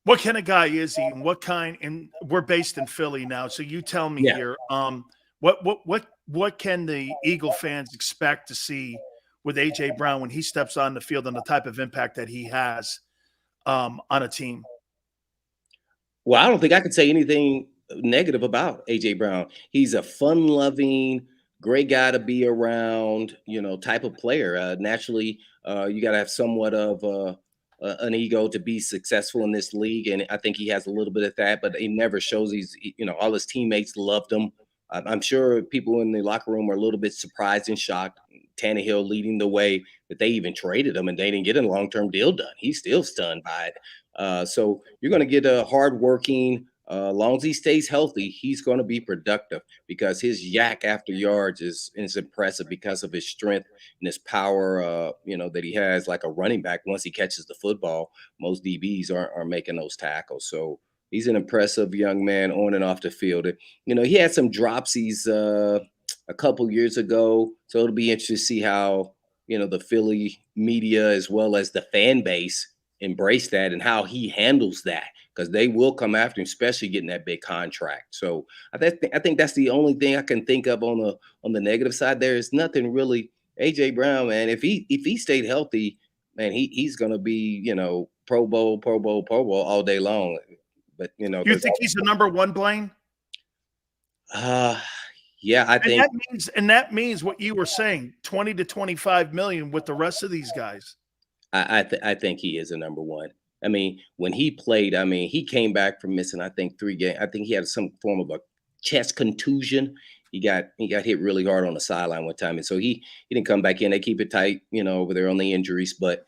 What kind of guy is he? And what kind? And we're based in Philly now, so you tell me here. What can the Eagle fans expect to see with A.J. Brown when he steps on the field and the type of impact that he has on a team? Well, I don't think I could say anything negative about A.J. Brown. He's a fun-loving, great guy to be around, you know, type of player. Naturally, you got to have somewhat of an ego to be successful in this league, and I think he has a little bit of that, but he never shows all his teammates loved him. I'm sure people in the locker room are a little bit surprised and shocked. Tannehill leading the way, that they even traded him and they didn't get a long-term deal done. He's still stunned by it. So you're going to get a hardworking, as long as he stays healthy, he's going to be productive because his yak after yards is impressive because of his strength and his power, that he has like a running back. Once he catches the football, most DBs are making those tackles. So he's an impressive young man on and off the field. He had some dropsies a couple years ago, so it'll be interesting to see how, the Philly media as well as the fan base embrace that and how he handles that, because they will come after him, especially getting that big contract. So I think that's the only thing I can think of on the negative side. There is nothing really. A.J. Brown, man, if he stayed healthy, man, he's going to be, Pro Bowl all day long. But you think he's the number one, Blaine? Yeah, I think. And that means what you were saying, 20 to 25 million with the rest of these guys. I think he is a number one. I mean, when he played, he came back from missing, I think, 3 games. I think he had some form of a chest contusion. He got hit really hard on the sideline one time, and so he didn't come back in. They keep it tight, over there on the injuries. But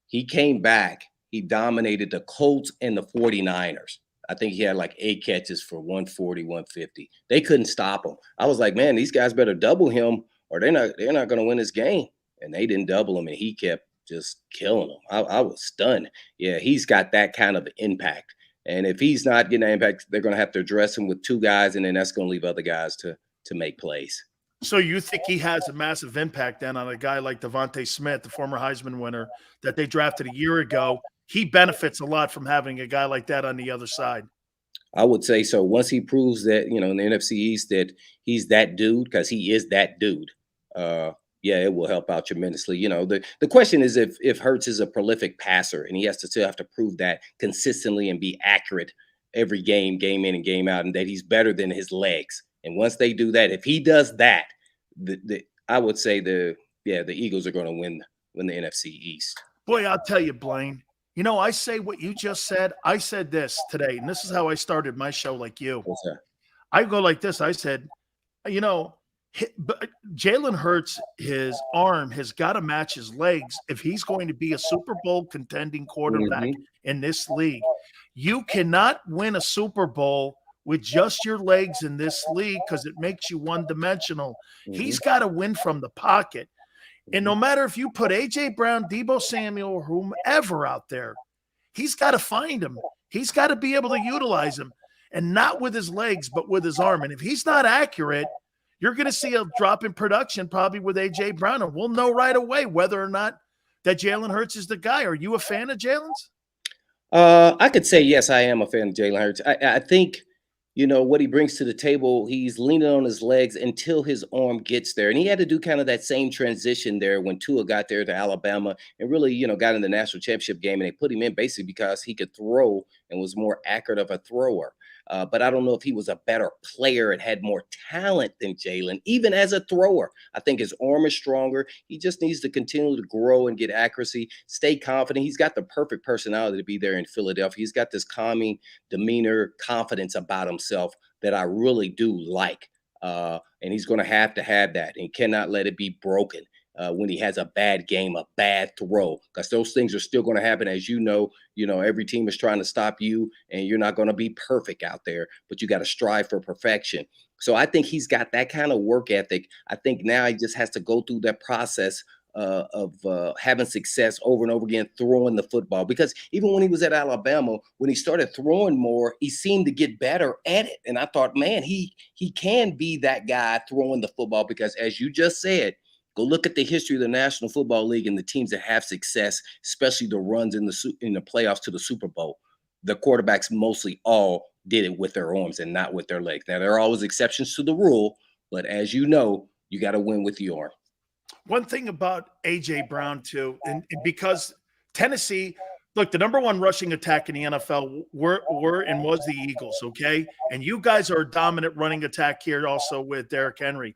he came back. He dominated the Colts and the 49ers. I think he had like 8 catches for 140, 150. They couldn't stop him. I was like, man, these guys better double him or they're not going to win this game. And they didn't double him, and he kept just killing them. I was stunned. Yeah, he's got that kind of impact. And if he's not getting that impact, they're going to have to address him with 2 guys, and then that's going to leave other guys to make plays. So you think he has a massive impact then on a guy like Devontae Smith, the former Heisman winner that they drafted a year ago? He benefits a lot from having a guy like that on the other side. I would say so. Once he proves that, in the NFC East that he's that dude, because he is that dude, it will help out tremendously. The question is if Hurts is a prolific passer and he has to still have to prove that consistently and be accurate every game in and game out, and that he's better than his legs. And once they do that, if he does that, I would say the Eagles are going to win the NFC East. Boy, I'll tell you, Blaine. I say what you just said. I said this today, and this is how I started my show like you. What's that? I go like this. I said, But Jalen Hurts, his arm has got to match his legs if he's going to be a Super Bowl contending quarterback in this league. You cannot win a Super Bowl with just your legs in this league because it makes you one-dimensional. He's got to win from the pocket. And no matter if you put A.J. Brown, Deebo Samuel, or whomever out there, he's got to find him. He's got to be able to utilize him, and not with his legs, but with his arm. And if he's not accurate, you're going to see a drop in production probably with A.J. Brown, and we'll know right away whether or not that Jalen Hurts is the guy. Are you a fan of Jalen's? I could say, yes, I am a fan of Jalen Hurts. I think, you know, what he brings to the table, he's leaning on his legs until his arm gets there. And he had to do kind of that same transition there when Tua got there to Alabama and really, you know, got in the national championship game. And they put him in basically because he could throw and was more accurate of a thrower. But I don't know if he was a better player and had more talent than Jalen, even as a thrower. I think his arm is stronger. He just needs to continue to grow and get accuracy, stay confident. He's got the perfect personality to be there in Philadelphia. He's got this calming demeanor, confidence about himself that I really do like. And he's going to have that. And he cannot let it be broken. When he has a bad game, a bad throw, because those things are still going to happen. As you know, every team is trying to stop you, and you're not going to be perfect out there, but you got to strive for perfection. So I think he's got that kind of work ethic. I think now he just has to go through that process of having success over and over again, throwing the football. Because even when he was at Alabama, when he started throwing more, he seemed to get better at it. And I thought, man, he can be that guy throwing the football, because as you just said, go look at the history of the National Football League and the teams that have success, especially the runs in the playoffs to the Super Bowl. The quarterbacks mostly all did it with their arms and not with their legs. Now, there are always exceptions to the rule, but as you know, you got to win with the arm. One thing about A.J. Brown, too, and because Tennessee, look, the number one rushing attack in the NFL were and was the Eagles, okay? And you guys are a dominant running attack here also with Derrick Henry.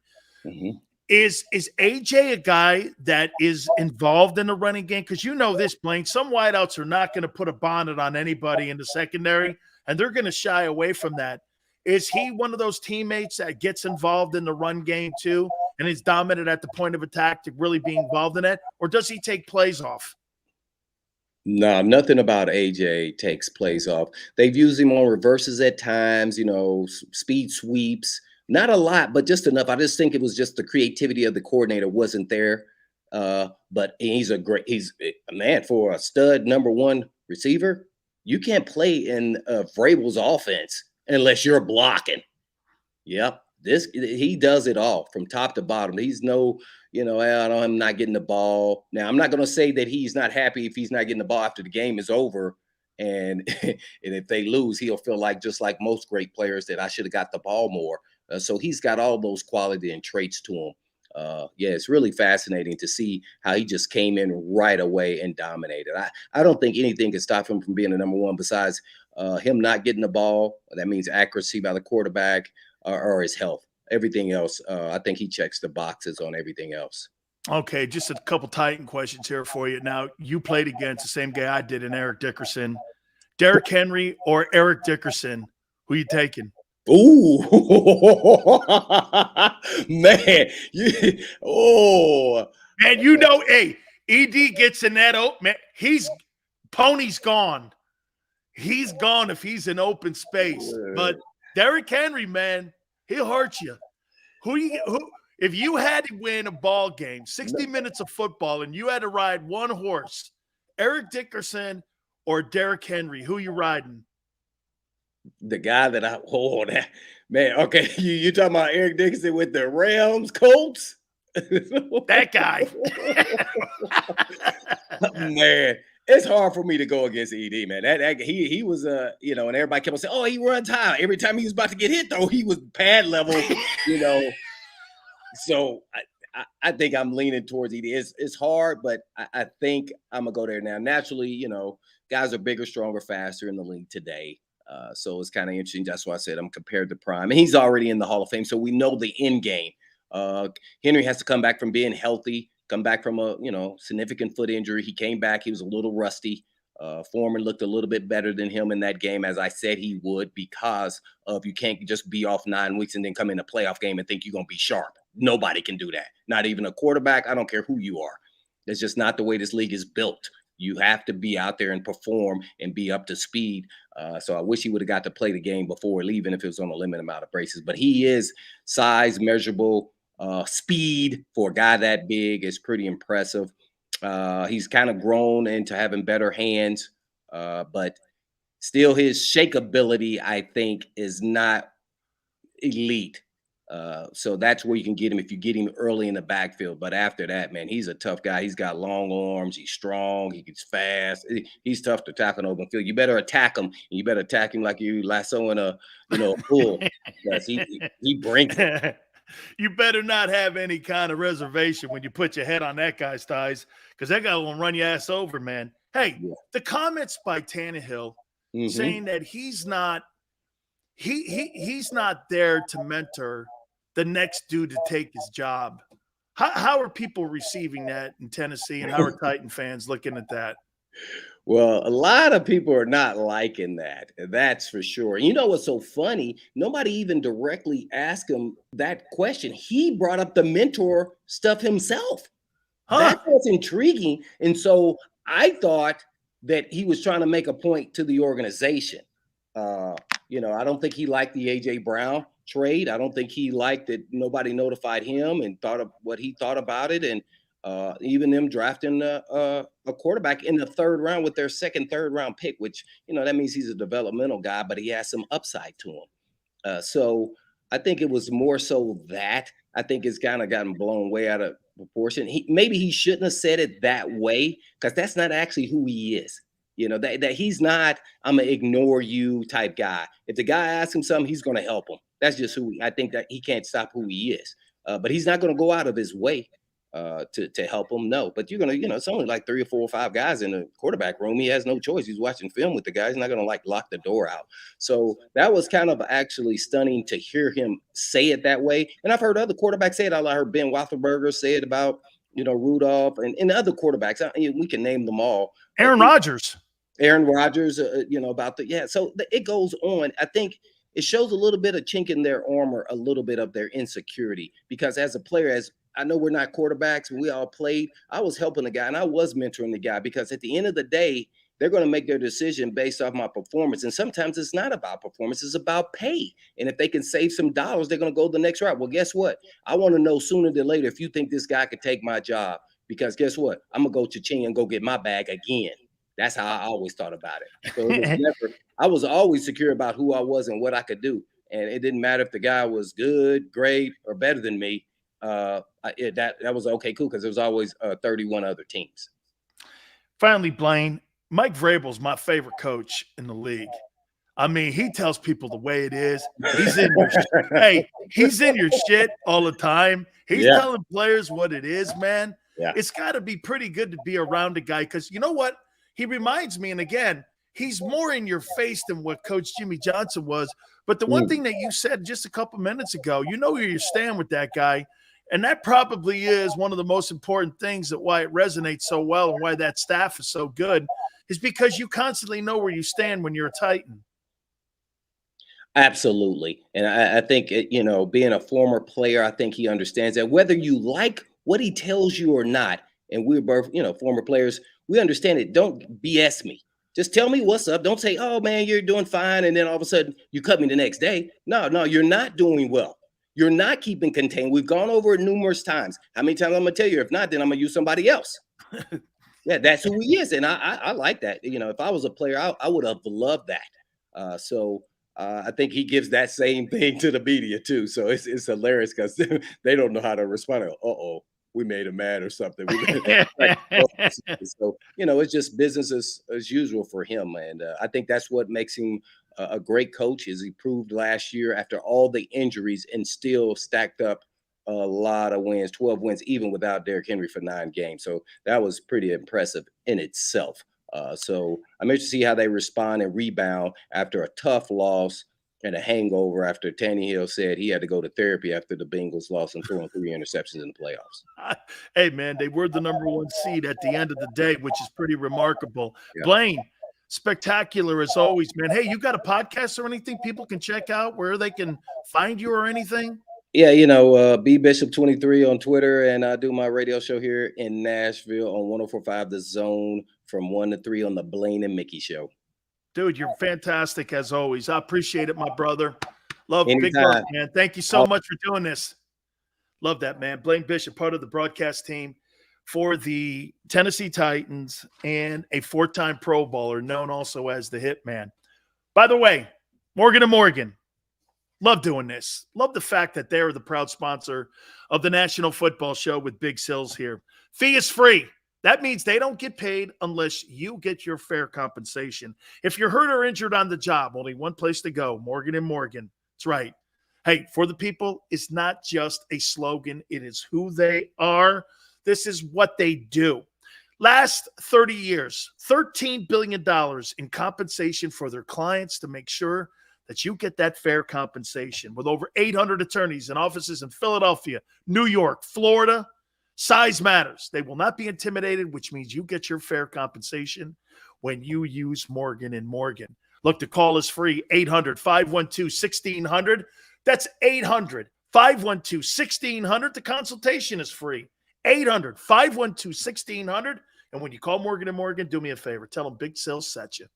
Is AJ a guy that is involved in the running game? Because you know this, Blaine, some wideouts are not going to put a bonnet on anybody in the secondary, and they're going to shy away from that. Is he one of those teammates that gets involved in the run game too and is dominant at the point of attack to really be involved in it? Or does he take plays off? No, nothing about AJ takes plays off. They've used him on reverses at times, speed sweeps. Not a lot, but just enough. I just think it was just the creativity of the coordinator wasn't there. But he's a man for a stud number one receiver. You can't play in Vrabel's offense unless you're blocking. Yep. He does it all from top to bottom. He's I'm not getting the ball. Now, I'm not going to say that he's not happy if he's not getting the ball after the game is over. And if they lose, he'll feel like, just like most great players, that I should have got the ball more. So he's got all those quality and traits to him. It's really fascinating to see how he just came in right away and dominated. I don't think anything can stop him from being the number one besides him not getting the ball. That means accuracy by the quarterback or his health. Everything else, I think he checks the boxes on everything else. Okay, just a couple Titan questions here for you. Now, you played against the same guy I did in Eric Dickerson. Derrick Henry or Eric Dickerson, who you taking? Ooh, man. Man, hey, ED gets in that open, man. Pony's gone. He's gone if he's in open space. But Derrick Henry, man, he'll hurt you. If you had to win a ball game, 60 minutes of football, and you had to ride one horse, Eric Dickerson or Derrick Henry, who you riding? The guy that man. Okay, you talking about Eric Dickerson with the Rams, Colts? That guy. Man, it's hard for me to go against ED, man. He was and everybody kept on saying, "Oh, he runs high." Every time he was about to get hit, though, he was pad level, So I think I'm leaning towards ED. It's hard, but I think I'm gonna go there now. Naturally, guys are bigger, stronger, faster in the league today. So it's kind of interesting. That's why I said I'm compared to Prime. And he's already in the Hall of Fame, so we know the end game. Henry has to come back from being healthy, come back from a significant foot injury. He came back. He was a little rusty. Foreman looked a little bit better than him in that game, as I said he would, because of you can't just be off 9 weeks and then come in a playoff game and think you're going to be sharp. Nobody can do that. Not even a quarterback. I don't care who you are. That's just not the way this league is built. You have to be out there and perform and be up to speed. So I wish he would have got to play the game before leaving if it was on a limited amount of braces. But he is size, measurable, speed for a guy that big is pretty impressive. He's kind of grown into having better hands, but still his shakeability, I think, is not elite. So that's where you can get him if you get him early in the backfield. But after that, man, he's a tough guy. He's got long arms. He's strong. He gets fast. He's tough to tackle in open field. You better attack him. You better attack him like you lassoing a bull. Yes, he brings it. You better not have any kind of reservation when you put your head on that guy's thighs, because that guy will run your ass over, man. Hey, the comments by Tannehill saying that he's not there to mentor the next dude to take his job. How are people receiving that in Tennessee, and how are Titan fans looking at that? Well, a lot of people are not liking that. That's for sure. You know what's so funny? Nobody even directly asked him that question. He brought up the mentor stuff himself. That was intriguing. And so I thought that he was trying to make a point to the organization. I don't think he liked the A.J. Brown trade. I don't think he liked that nobody notified him and thought of what he thought about it. And even them drafting a quarterback in the third round with their third round pick, which, that means he's a developmental guy, but he has some upside to him. So I think it was more so that I think it's kind of gotten blown way out of proportion. Maybe he shouldn't have said it that way, because that's not actually who he is. That he's not, I'm going to ignore you type guy. If the guy asks him something, he's going to help him. That's just I think that he can't stop who he is. But he's not going to go out of his way to help him. No, but you're going to, it's only like 3 or 4 or 5 guys in the quarterback room. He has no choice. He's watching film with the guy. He's not going to lock the door out. So that was kind of actually stunning to hear him say it that way. And I've heard other quarterbacks say it. I heard Ben Roethlisberger say it about, Rudolph and other quarterbacks. We can name them all. Aaron Rodgers, about so it goes on. I think it shows a little bit of chink in their armor, a little bit of their insecurity, because as a player, as I know we're not quarterbacks and we all played, I was helping the guy and I was mentoring the guy, because at the end of the day, they're going to make their decision based off my performance. And sometimes it's not about performance, it's about pay. And if they can save some dollars, they're going to go the next route. Well, guess what? I want to know sooner than later if you think this guy could take my job, because guess what? I'm going to go cha-ching and go get my bag again. That's how I always thought about it. So I was always secure about who I was and what I could do. And it didn't matter if the guy was good, great, or better than me. That was okay, cool, because there was always 31 other teams. Finally, Blaine, Mike Vrabel's my favorite coach in the league. I mean, he tells people the way it is. He's in your he's in your shit all the time. He's telling players what it is, man. Yeah. It's got to be pretty good to be around a guy, because you know what? He reminds me, and again, he's more in your face than what Coach Jimmy Johnson was. But the one thing that you said just a couple minutes ago, where you stand with that guy, and that probably is one of the most important things that why it resonates so well and why that staff is so good, is because you constantly know where you stand when you're a Titan. Absolutely. And I think, being a former player, I think he understands that whether you like what he tells you or not, and we're both, former players, we understand it. Don't BS me. Just tell me what's up. Don't say, oh, man, you're doing fine, and then all of a sudden you cut me the next day. No, you're not doing well. You're not keeping contained. We've gone over it numerous times. How many times I'm going to tell you? If not, then I'm going to use somebody else. Yeah, that's who he is. And I like that. If I was a player, I would have loved that. I think he gives that same thing to the media, too. So it's hilarious, because they don't know how to respond. We made him mad or something. So, it's just business as usual for him. And I think that's what makes him a great coach, is he proved last year after all the injuries and still stacked up a lot of wins, 12 wins, even without Derrick Henry for 9 games. So that was pretty impressive in itself. So I'm interested to see how they respond and rebound after a tough loss and a hangover after Tannehill said he had to go to therapy after the Bengals lost and throwing 3 interceptions in the playoffs. Hey, man, they were the #1 seed at the end of the day, which is pretty remarkable. Yeah. Blaine, spectacular as always, man. Hey, you got a podcast or anything people can check out where they can find you or anything? Yeah, B Bishop 23 on Twitter, and I do my radio show here in Nashville on 104.5 The Zone from 1 to 3 on the Blaine and Mickey Show. Dude, you're fantastic as always. I appreciate it, my brother. Love Anytime. Big work, man. Thank you so much for doing this. Love that, man. Blaine Bishop, part of the broadcast team for the Tennessee Titans and a 4-time Pro Bowler known also as the Hitman. By the way, Morgan & Morgan. Love doing this. Love the fact that they're the proud sponsor of the National Football Show with Big Sills here. Fee is free. That means they don't get paid unless you get your fair compensation. If you're hurt or injured on the job, only one place to go, Morgan & Morgan. That's right. Hey, for the people, it's not just a slogan. It is who they are. This is what they do. Last 30 years, $13 billion in compensation for their clients to make sure that you get that fair compensation. With over 800 attorneys and offices in Philadelphia, New York, Florida, size matters. They will not be intimidated, which means you get your fair compensation when you use Morgan & Morgan. Look, the call is free, 800-512-1600. That's 800-512-1600. The consultation is free, 800-512-1600. And when you call Morgan & Morgan, do me a favor. Tell them Big Sales set you.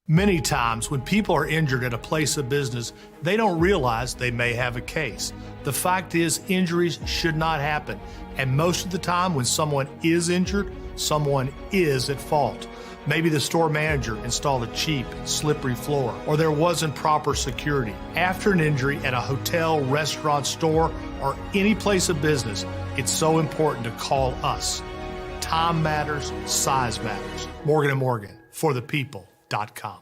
Many times when people are injured at a place of business, they don't realize they may have a case. The fact is, injuries should not happen. And most of the time when someone is injured, someone is at fault. Maybe the store manager installed a cheap, slippery floor, or there wasn't proper security. After an injury at a hotel, restaurant, store, or any place of business, it's so important to call us. Time matters, size matters. Morgan & Morgan, for the people.com.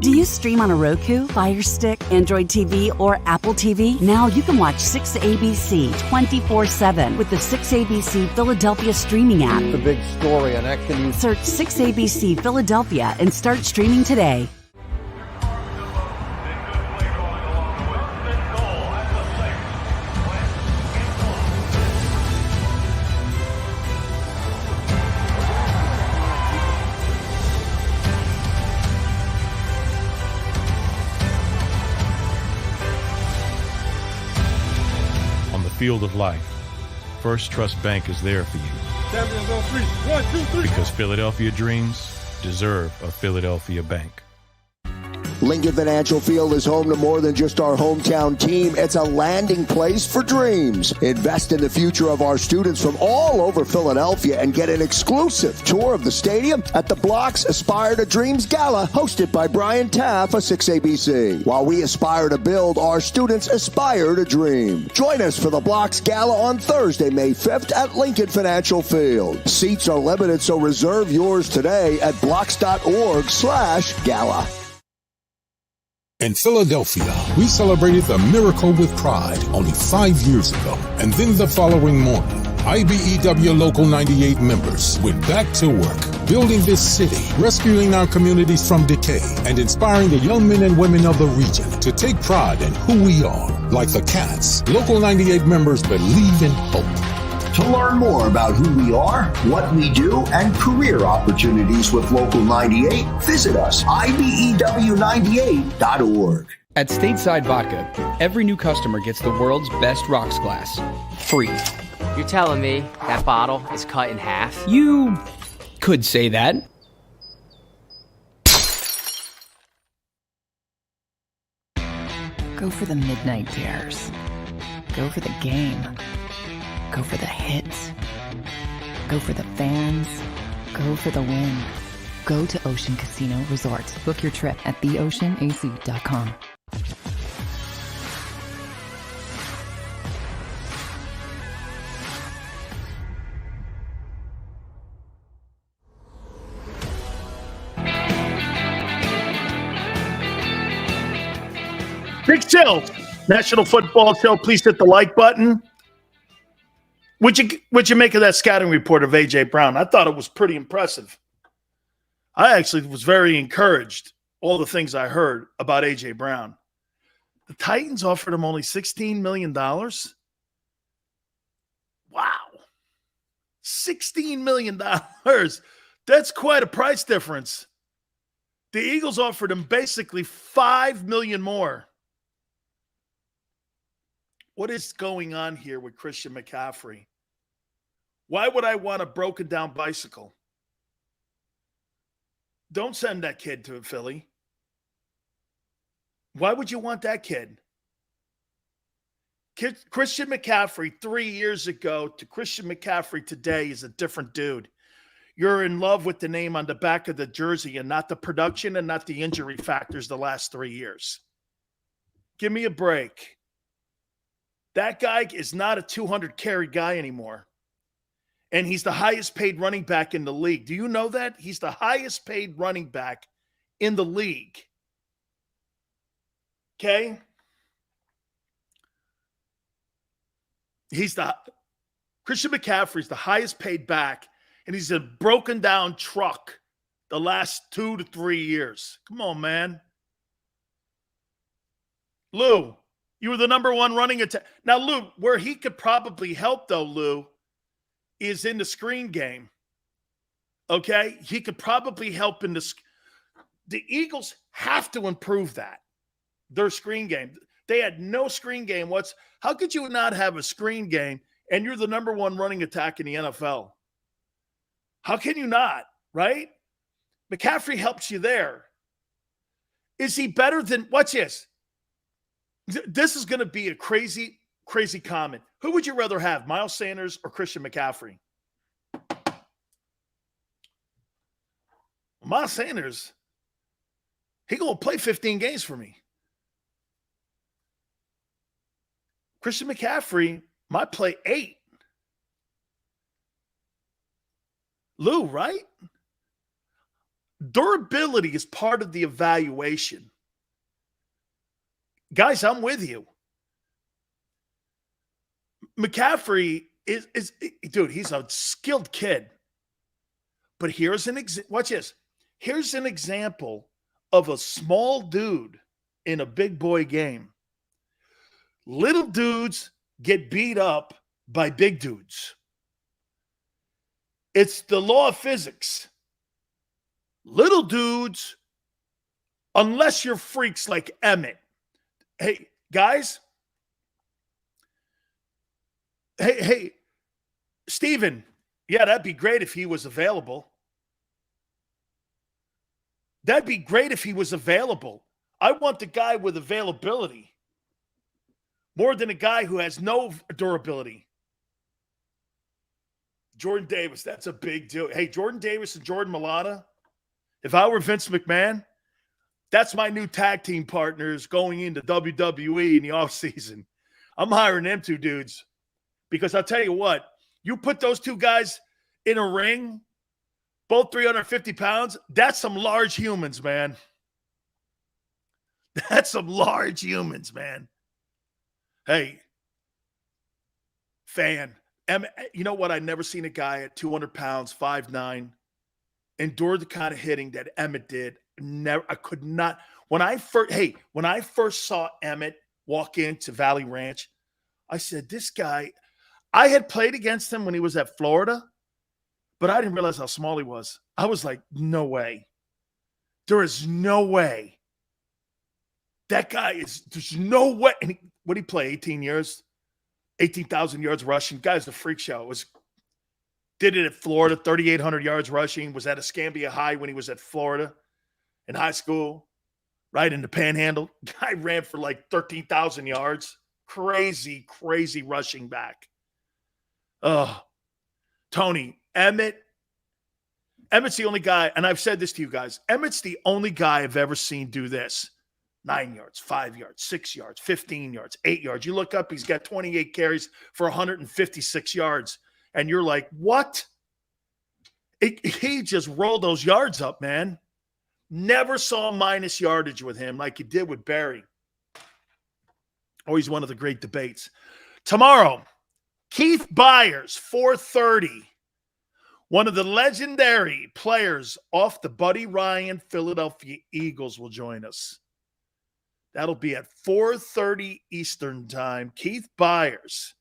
Do you stream on a Roku, Fire Stick, Android TV, or Apple TV? Now you can watch 6ABC 24/7 with the 6ABC Philadelphia streaming app. The big story on Action News. Search 6ABC Philadelphia and start streaming today. Field of life, First Trust Bank is there for you. Champions on 3. 1, 2, 3. Because Philadelphia dreams deserve a Philadelphia bank. Lincoln Financial Field is home to more than just our hometown team. It's a landing place for dreams. Invest in the future of our students from all over Philadelphia and get an exclusive tour of the stadium at the Blocks Aspire to Dreams Gala, hosted by Brian Taff of 6ABC. While we aspire to build, our students aspire to dream. Join us for the Blocks Gala on Thursday, May 5th at Lincoln Financial Field. Seats are limited, so reserve yours today at blocks.org/gala. In Philadelphia, we celebrated the miracle with pride only 5 years ago. And then the following morning, IBEW Local 98 members went back to work, building this city, rescuing our communities from decay, and inspiring the young men and women of the region to take pride in who we are. Like the Cats, Local 98 members believe in hope. To learn more about who we are, what we do, and career opportunities with Local 98, visit us, IBEW98.org. At Stateside Vodka, every new customer gets the world's best rocks glass, free. You're telling me that bottle is cut in half? You could say that. Go for the midnight dares. Go for the game. Go for the hits. Go for the fans. Go for the win. Go to Ocean Casino Resort. Book your trip at theoceanac.com. Big Chill, National Football Show. Please hit the like button. What'd you make of that scouting report of A.J. Brown? I thought it was pretty impressive. I actually was very encouraged, all the things I heard about A.J. Brown. The Titans offered him only $16 million. Wow. $16 million. That's quite a price difference. The Eagles offered him basically $5 million more. What is going on here with Christian McCaffrey? Why would I want a broken down bicycle? Don't send that kid to Philly. Why would you want that kid? Christian McCaffrey 3 years ago to Christian McCaffrey today is a different dude. You're in love with the name on the back of the jersey and not the production and not the injury factors the last 3 years. Give me a break. That guy is not a 200 carry guy anymore. And he's the highest paid running back in the league. Do you know that? He's the highest paid running back in the league. Okay? Christian McCaffrey's the highest paid back, and he's a broken down truck the last 2 to 3 years. Come on, man. Lou, you were the number one running attack. Now, Lou, where he could probably help, though, Lou, is in the screen game. Okay? He could probably help in the Eagles have to improve that. Their screen game. They had no screen game. How could you not have a screen game and you're the number one running attack in the NFL? How can you not, right? McCaffrey helps you there. Is he better than, watch this. This is going to be a crazy, crazy comment. Who would you rather have, Miles Sanders or Christian McCaffrey? Miles Sanders, he going to play 15 games for me. Christian McCaffrey might play 8. Lou, right? Durability is part of the evaluation. Guys, I'm with you. McCaffrey is dude, he's a skilled kid. But here's watch this. Here's an example of a small dude in a big boy game. Little dudes get beat up by big dudes. It's the law of physics. Little dudes, unless you're freaks like Emmitt. Hey, guys. Hey, Steven. Yeah, that'd be great if he was available. That'd be great if he was available. I want the guy with availability more than a guy who has no durability. Jordan Davis, that's a big deal. Hey, Jordan Davis and Jordan Mailata, if I were Vince McMahon, that's my new tag team partners going into WWE in the offseason. I'm hiring them two dudes because I'll tell you what, you put those two guys in a ring, both 350 pounds, that's some large humans, man. That's some large humans, man. Hey, fan, you know what? I've never seen a guy at 200 pounds, 5'9", endure the kind of hitting that Emmitt did. Never, I could not. When I first saw Emmitt walk into Valley Ranch, I said, this guy, I had played against him when he was at Florida, but I didn't realize how small he was. I was like, no way. There is no way. That guy there's no way. And what did he play, 18 years? 18,000 yards rushing. Guy's a freak show. Did it at Florida, 3,800 yards rushing. Was at Escambia High when he was at Florida in high school, right in the Panhandle. Guy ran for like 13,000 yards. Crazy, crazy rushing back. Oh, Tony, Emmitt's the only guy, and I've said this to you guys, Emmitt's the only guy I've ever seen do this. 9 yards, 5 yards, 6 yards, 15 yards, 8 yards. You look up, he's got 28 carries for 156 yards. And you're like, what? He just rolled those yards up, man. Never saw minus yardage with him like he did with Barry. Always one of the great debates. Tomorrow, Keith Byers, 4:30. One of the legendary players off the Buddy Ryan Philadelphia Eagles will join us. That'll be at 4:30 Eastern time. Keith Byers,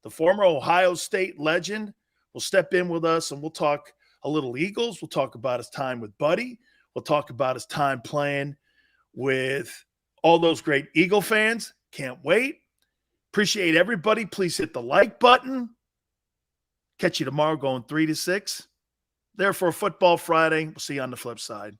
the former Ohio State legend, will step in with us, and we'll talk a little Eagles. We'll talk about his time with Buddy. We'll talk about his time playing with all those great Eagle fans. Can't wait. Appreciate everybody. Please hit the like button. Catch you tomorrow going 3 to 6. There for a Football Friday. We'll see you on the flip side.